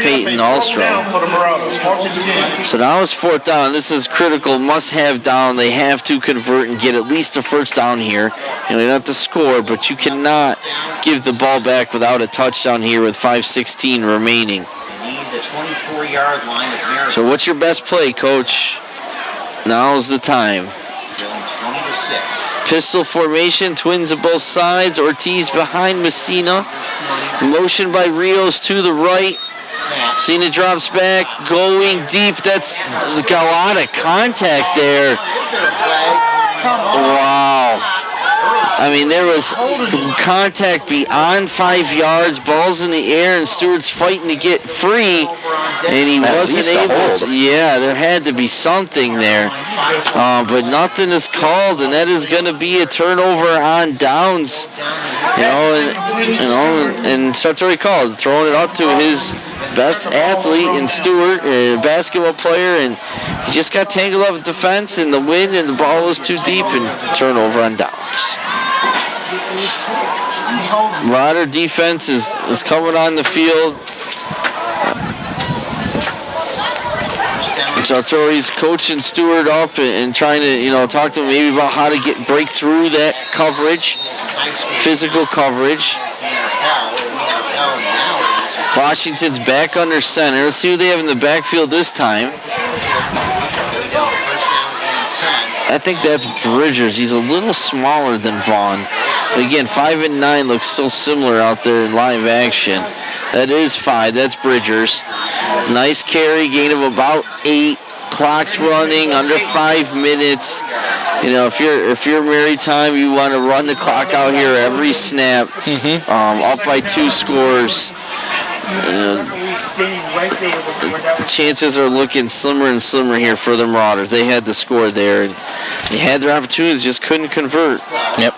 Peyton Allstrow. For the Marauders, 4-10. So now it's 4th down. This is critical, must-have down. They have to convert and get at least a first down here. You know, they don't have to score, but you cannot give the ball back without a touchdown here with 5:16 remaining. They need the 24-yard line of Maritime. So what's your best play, Coach? Now's the time. Going 20-6. Pistol formation, twins of both sides. Ortiz behind Messina. Motion by Rios to the right. Snap. Messina drops back, going deep. That's got a lot of contact there. Wow. I mean, there was contact beyond 5 yards, balls in the air, and Stewart's fighting to get free, and he wasn't able to. Yeah, there had to be something there, but nothing is called, and that is going to be a turnover on downs. And Sartori called, throwing it up to his best athlete in Stewart, a basketball player, and he just got tangled up with the fence and the wind, and the ball was too deep, and turnover on downs. Marauder defense is coming on the field. Sartori's coaching Stewart up and trying to, talk to him maybe about how to break through that coverage, physical coverage. Washington's back under center. Let's see who they have in the backfield this time. I think that's Bridgers. He's a little smaller than Vaughn. But again, 5 and 9 looks so similar out there in live action. That is 5. That's Bridgers. Nice carry, gain of about 8. Clock's running under 5 minutes. If you're Maritime, you want to run the clock out here every snap. Up by 2 scores. The chances are looking slimmer and slimmer here for the Marauders. They had the score there, and they had their opportunities, just couldn't convert. Yep.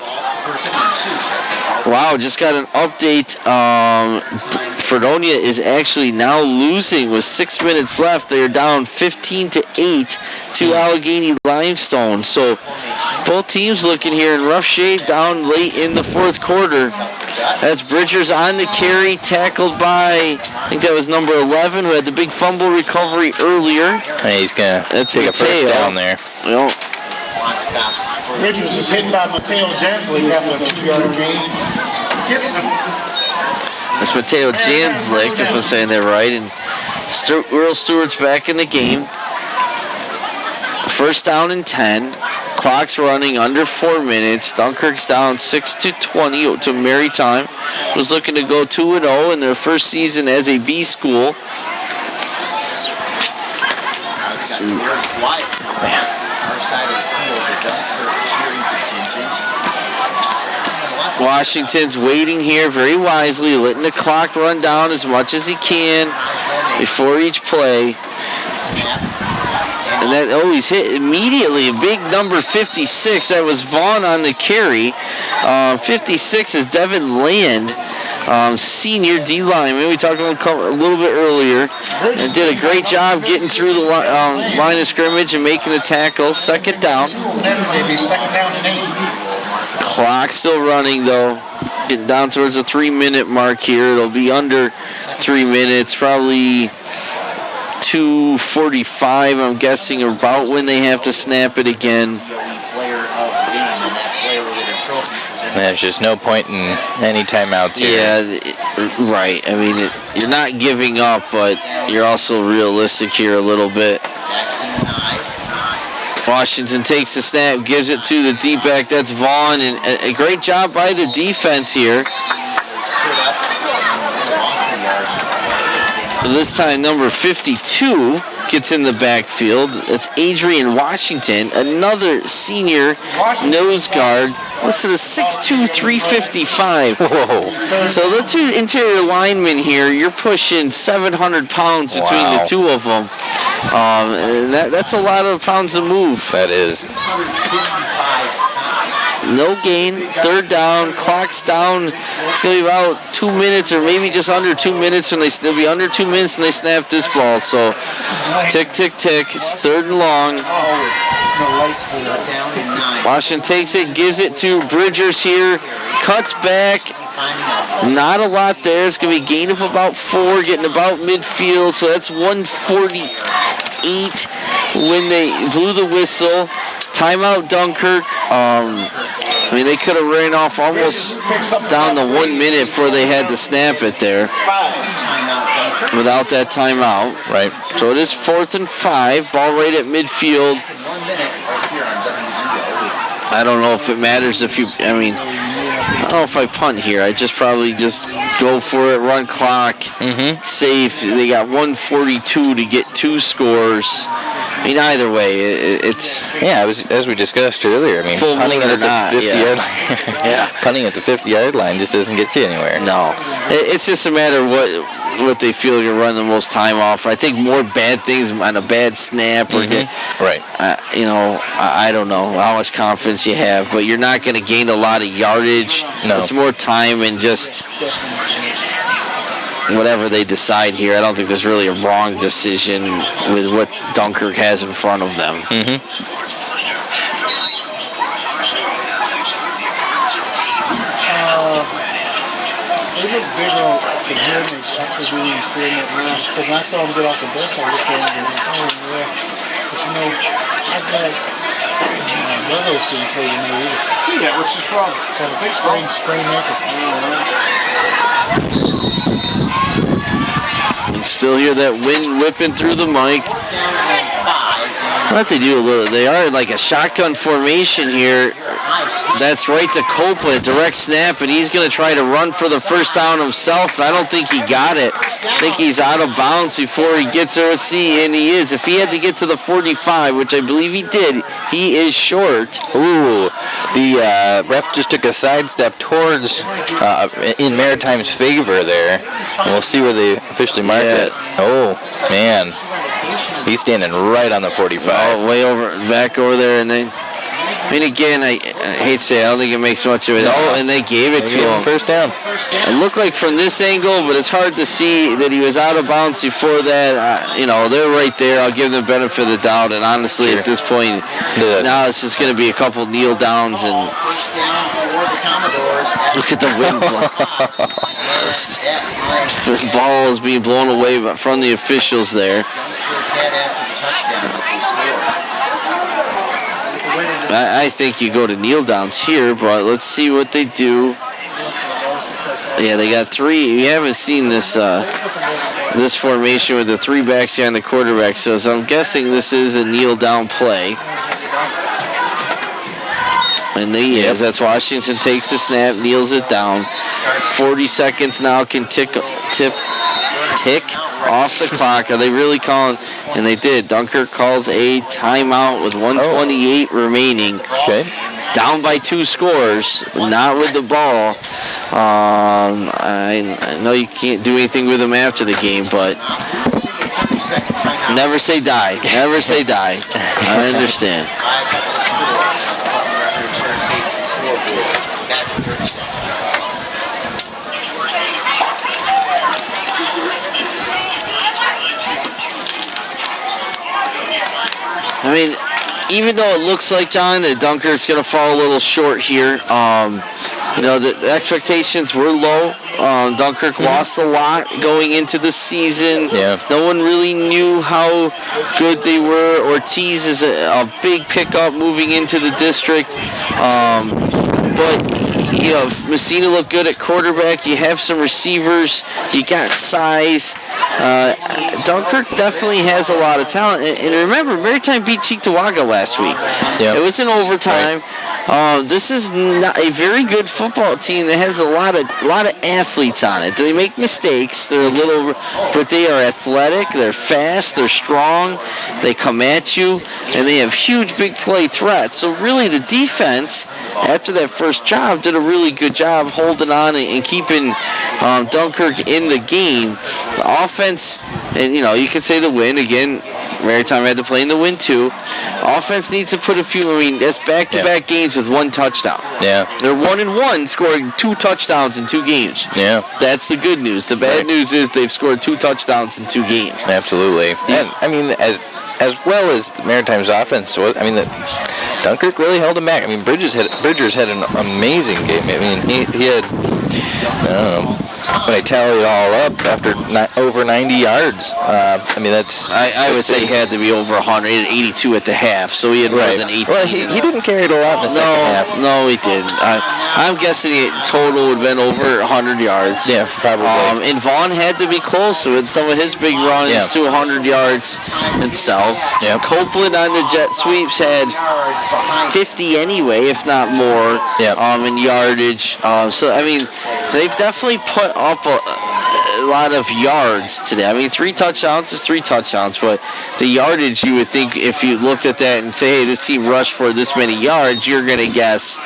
Wow, just got an update. Fredonia is actually now losing with 6 minutes left. They are down 15-8 to Allegheny Limestone. So both teams looking here in rough shape, down late in the 4th quarter. That's Bridgers on the carry, tackled by, I think that was number 11, who had the big fumble recovery earlier. Hey, he's going to take a first down there. Yep. Bridgers is hit by Mateo Janslick after a 2-yard gain. Gets them. That's Mateo Janslick, if I'm saying that right. And Earl Stewart's back in the game. First down and 10. Clock's running under 4 minutes. Dunkirk's down 6-20 to Maritime. Was looking to go 2-0 in their first season as a B school. Washington's waiting here very wisely, letting the clock run down as much as he can before each play. And that, he's hit immediately. A big number 56. That was Vaughn on the carry. 56 is Devin Land, senior D-lineman. We talked about him a little bit earlier. And did a great job getting through the line of scrimmage and making a tackle. Second down. Maybe second down and 8. Clock still running, though. Getting down towards the 3-minute mark here. It'll be under 3 minutes, probably 2:45, I'm guessing, about when they have to snap it again. There's just no point in any timeouts here. Yeah, right. I mean, you're not giving up, but you're also realistic here a little bit. Washington takes the snap, gives it to the deep back. That's Vaughn, and a great job by the defense here. This time, number 52 gets in the backfield. It's Adrian Washington, another senior nose guard. Listed as 6'2", 355. Whoa. So the two interior linemen here, you're pushing 700 pounds between the two of them. And that's a lot of pounds to move. That is. No gain, third down, clock's down. It's going to be about 2 minutes or maybe just under 2 minutes, and they'll be under 2 minutes when they snap this ball. So tick, tick, tick. It's third and long. Washington takes it, gives it to Bridgers here, cuts back, Not a lot there. It's going to be a gain of about 4, getting about midfield. So that's 148 when they blew the whistle. Timeout Dunkirk. I mean, they could have ran off almost down to 1 minute before they had to snap it there. Without that timeout. Right. So it is 4th and 5. Ball right at midfield. I don't know if it matters if you, I don't know if I punt here. I just probably just go for it, run clock, safe. They got 142 to get 2 scores. I mean, either way, it's... Yeah, as we discussed earlier. I mean, punting at the 50-yard line. Punting at the 50-yard line just doesn't get you anywhere. No. It's just a matter of what they feel you're running the most time off. I think more bad things on a bad snap or right. I don't know how much confidence you have, but you're not going to gain a lot of yardage. No. It's more time and just whatever they decide here. I don't think there's really a wrong decision with what Dunkirk has in front of them. They look bigger from here than they actually do when you see them at now. Because when I saw them get off the bus, I looked at them and went, oh, yeah. But I bet Burroughs didn't play tonight either. See that, which is the problem. So the big sprain ankle. You still hear that wind whipping through the mic. What they do a little, they are in like a shotgun formation here. That's right to Copeland, direct snap, and he's going to try to run for the first down himself. I don't think he got it. I think he's out of bounds before he gets there. And he is. If he had to get to the 45, which I believe he did, he is short. Ooh, the ref just took a sidestep towards in Maritime's favor there. And we'll see where they officially mark it. Oh, man. He's standing right on the 45. Oh, way back over there, and they... I mean, again, I hate to say it, I don't think it makes much of it. Oh, and they gave it to him. First down. It looked like from this angle, but it's hard to see that he was out of bounds before that. They're right there. I'll give them the benefit of the doubt. And honestly, at this point, now it's just going to be a couple kneel downs. And look at the wind blow. The ball is being blown away from the officials there. I think you go to kneel downs here, but let's see what they do. Yeah, they got 3. You haven't seen this this formation with the 3 backs behind the quarterback, so I'm guessing this is a kneel down play. And he is. That's Washington takes the snap, kneels it down. 40 seconds now can tick off the clock. Are they really calling? And they did. Dunkirk calls a timeout with 1:28 remaining. Okay. Down by 2 scores, not with the ball. I know you can't do anything with them after the game, but never say die. Never say die. I understand. I mean, even though it looks like, John, that Dunkirk's going to fall a little short here, the expectations were low. Dunkirk lost a lot going into the season. Yeah. No one really knew how good they were. Ortiz is a big pickup moving into the district. But Messina looked good at quarterback. You have some receivers. You got size. Dunkirk definitely has a lot of talent. And remember, Maritime beat Cheektowaga last week. Yep. It was in overtime. This is not a very good football team that has a lot of athletes on it. They make mistakes. They're but they are athletic. They're fast. They're strong. They come at you, and they have huge big play threats. So really, the defense, after that first job, did a really good job holding on and keeping Dunkirk in the game. The offense, and you could say the win again. Maritime had to play in the win too. Offense needs to put a few. That's back-to-back games with 1 touchdown. Yeah. They're 1-1, scoring 2 touchdowns in 2 games. Yeah. That's the good news. The bad news is they've scored 2 touchdowns in 2 games. Absolutely. Yeah. And as well as Maritime's offense, Dunkirk really held him back. Bridgers had an amazing game. He had When I tally it all up, after over 90 yards, I mean, that's... I would say he had to be over 100. He had 82 at the half, so he had more than 18. Well, he didn't carry it a lot in the second half. No, he didn't. I'm guessing the total would have been over 100 yards. Yeah, probably. And Vaughn had to be close to it. Some of his big runs to 100 yards himself. Yeah. Copeland on the jet sweeps had 50 anyway, if not more, in yardage. So, I mean, they've definitely put up a lot of yards today. I mean, 3 touchdowns is 3 touchdowns, but the yardage, you would think if you looked at that and say, hey, this team rushed for this many yards, you're going to guess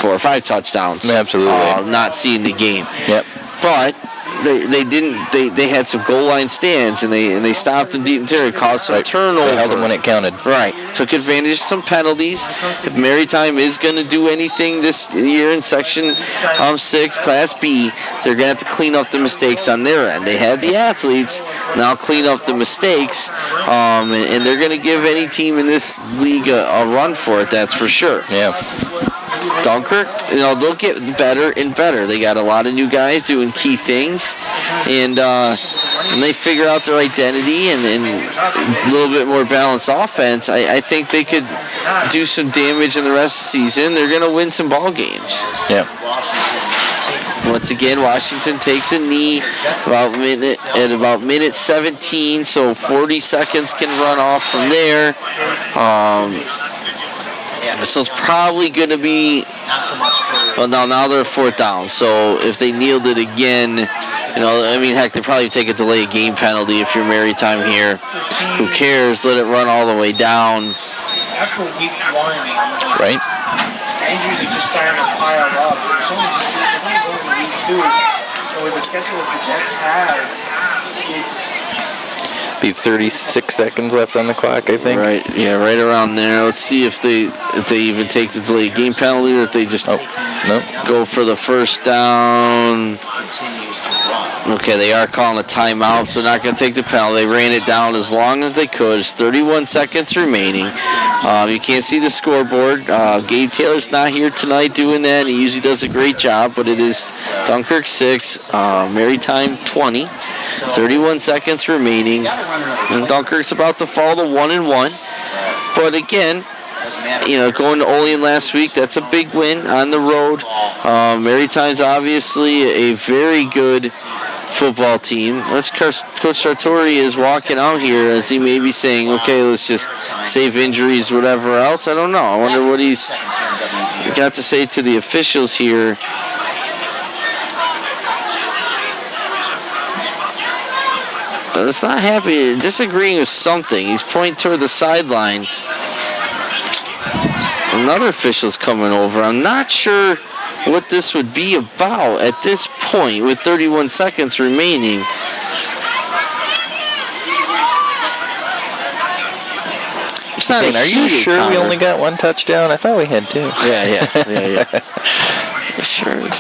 4 or 5 touchdowns. Absolutely. Not seeing the game. Yep. But they didn't. They had some goal line stands, and they stopped them deep in territory, caused some turnover. They held them when it counted. Right. Took advantage of some penalties. If Maritime is going to do anything this year in Section 6, Class B, they're going to have to clean up the mistakes on their end. They had the athletes. Now clean up the mistakes, and they're going to give any team in this league a run for it, that's for sure. Yeah. Dunkirk, they'll get better and better. They got a lot of new guys doing key things, and when they figure out their identity and a little bit more balanced offense, I think they could do some damage in the rest of the season. They're going to win some ball games. Yeah. Once again, Washington takes a knee about minute 17, so 40 seconds can run off from there. So it's probably going to be, well, now they're 4th down. So if they kneeled it again, heck, they probably take a delay game penalty if you're Maritime here. Who cares? Let it run all the way down. After week 1, right? Injuries are just starting to pile up. It's only going to week 2. So with the schedule that the Jets have, it's... Be 36 seconds left on the clock, I think. Right, yeah, right around there. Let's see if they even take the delayed game penalty, or if they just go for the 1st down. Okay, they are calling a timeout, so not going to take the penalty. They ran it down as long as they could. It's 31 seconds remaining. You can't see the scoreboard. Gabe Taylor's not here tonight doing that. He usually does a great job, but it is Dunkirk 6, Maritime 20. 31 seconds remaining. And Dunkirk's about to fall to 1-1. But again, going to Olean last week, that's a big win on the road. Maritime's obviously a very good football team. Coach Sartori is walking out here as he may be saying, okay, let's just save injuries, whatever else. I don't know. I wonder what he's got to say to the officials here. It's not happy, disagreeing with something. He's pointing toward the sideline. Another official's coming over. I'm not sure what this would be about at this point with 31 seconds remaining. It's not Are you sure we only got 1 touchdown? I thought we had 2. Yeah. Sure.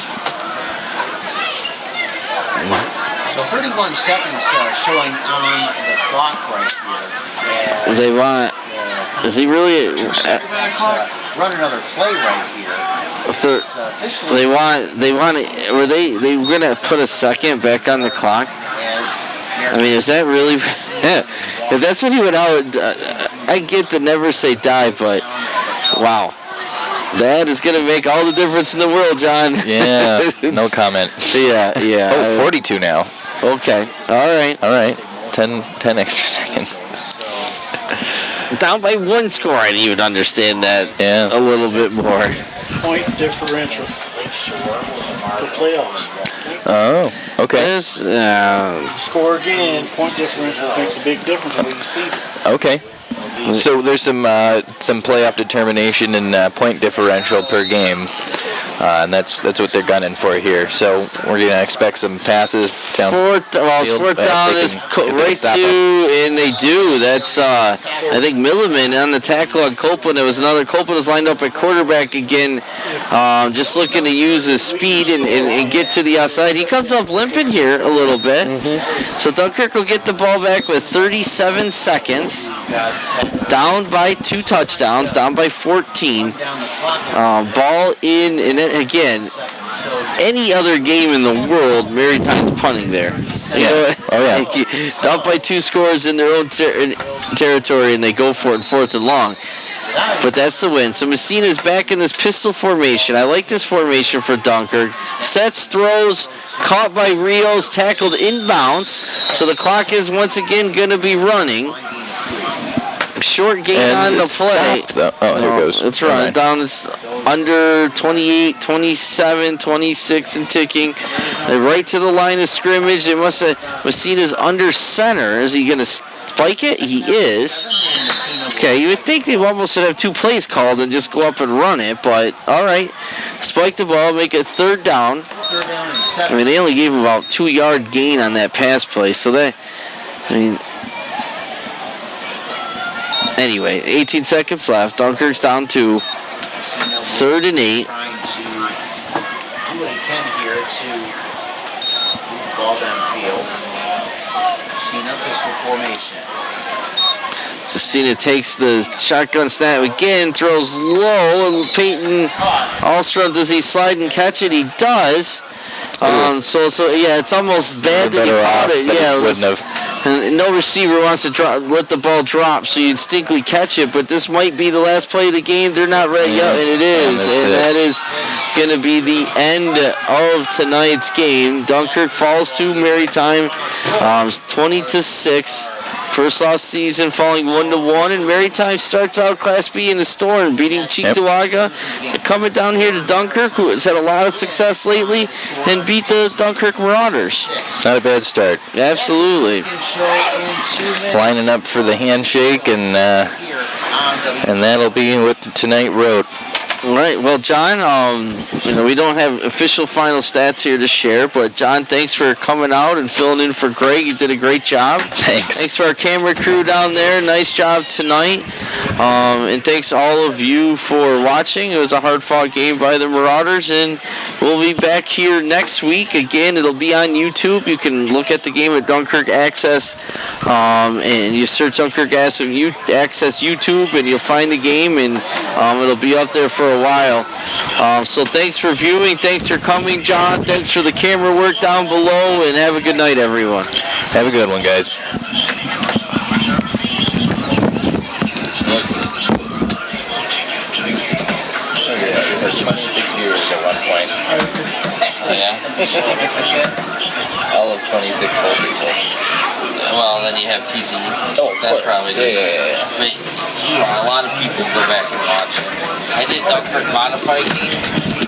So 31 seconds showing on the clock right here. They want... Is he really... run another play right here. They were going to put a second back on the clock? I mean, is that really... Yeah. If that's what he would out... I get the never say die, but... Wow. That is going to make all the difference in the world, John. Yeah, no comment. Yeah. Oh, 42 now. Okay, all right. 10 extra seconds. Down by 1 score, I'd even understand that a little bit more. Point differential for playoffs. Oh, okay. Score again, point differential makes a big difference when you see it. Okay. So there's some playoff determination and point differential per game, and that's what they're gunning for here. So we're gonna expect some passes down. 4th down is right to, and they do. That's I think Milliman on the tackle on Copeland. There was another. Copeland is lined up at quarterback again, just looking to use his speed and get to the outside. He comes up limping here a little bit. So Dunkirk will get the ball back with 37 seconds. Down by 2 touchdowns, down by 14. Ball in, and then again, any other game in the world, Maritime's punting there. You know, up by 2 scores in their own territory, and they go for it 4th and long. But that's the win. So Messina's back in this pistol formation. I like this formation for Dunkirk. Sets, throws, caught by Rios, tackled inbounds. So the clock is once again going to be running. Short gain on the play. Here it goes. It's run down. It's under 28, 27, 26 and ticking. They're right to the line of scrimmage. They must have. Messina's under center. Is he going to spike it? He is. Okay, you would think they almost should have 2 plays called and just go up and run it, but all right. Spike the ball, make it 3rd down. I mean, they only gave him about 2-yard gain on that pass play, so anyway, 18 seconds left. Dunkirk's down 2. 3rd and 8. Trying to do what he can here to move the ball downfield. Cena pistol formation. Cena takes the shotgun snap again, throws low, and Peyton Alstrom, does he slide and catch it? He does. It's almost bad that he caught it. And no receiver wants to let the ball drop, so you instinctively catch it. But this might be the last play of the game. They're not ready yet, and it is. And that is going to be the end of tonight's game. Dunkirk falls to Maritime, 20-6. First loss season, falling 1-1, and Maritime starts out Class B in the Storm, beating Cheektowaga, coming down here to Dunkirk, who has had a lot of success lately, and beat the Dunkirk Marauders. Not a bad start. Absolutely. Lining up for the handshake, and that'll be what tonight wrote. All right. Well, John, we don't have official final stats here to share, but John, thanks for coming out and filling in for Greg. You did a great job. Thanks. Thanks for our camera crew down there. Nice job tonight. And thanks all of you for watching. It was a hard-fought game by the Marauders, and we'll be back here next week. Again, it'll be on YouTube. You can look at the game at Dunkirk Access, and you search Dunkirk Access YouTube, and you'll find the game, and it'll be up there for a while. So thanks for viewing. Thanks for coming, John. Thanks for the camera work down below, and have a good night, everyone. Have a good one, guys. There's 26 viewers at one point. Oh, yeah? All of 26 whole people. Well, then you have TV. Oh, that's course. probably just. Yeah. But a lot of people go back and watch it. I did Dunkirk Modified game.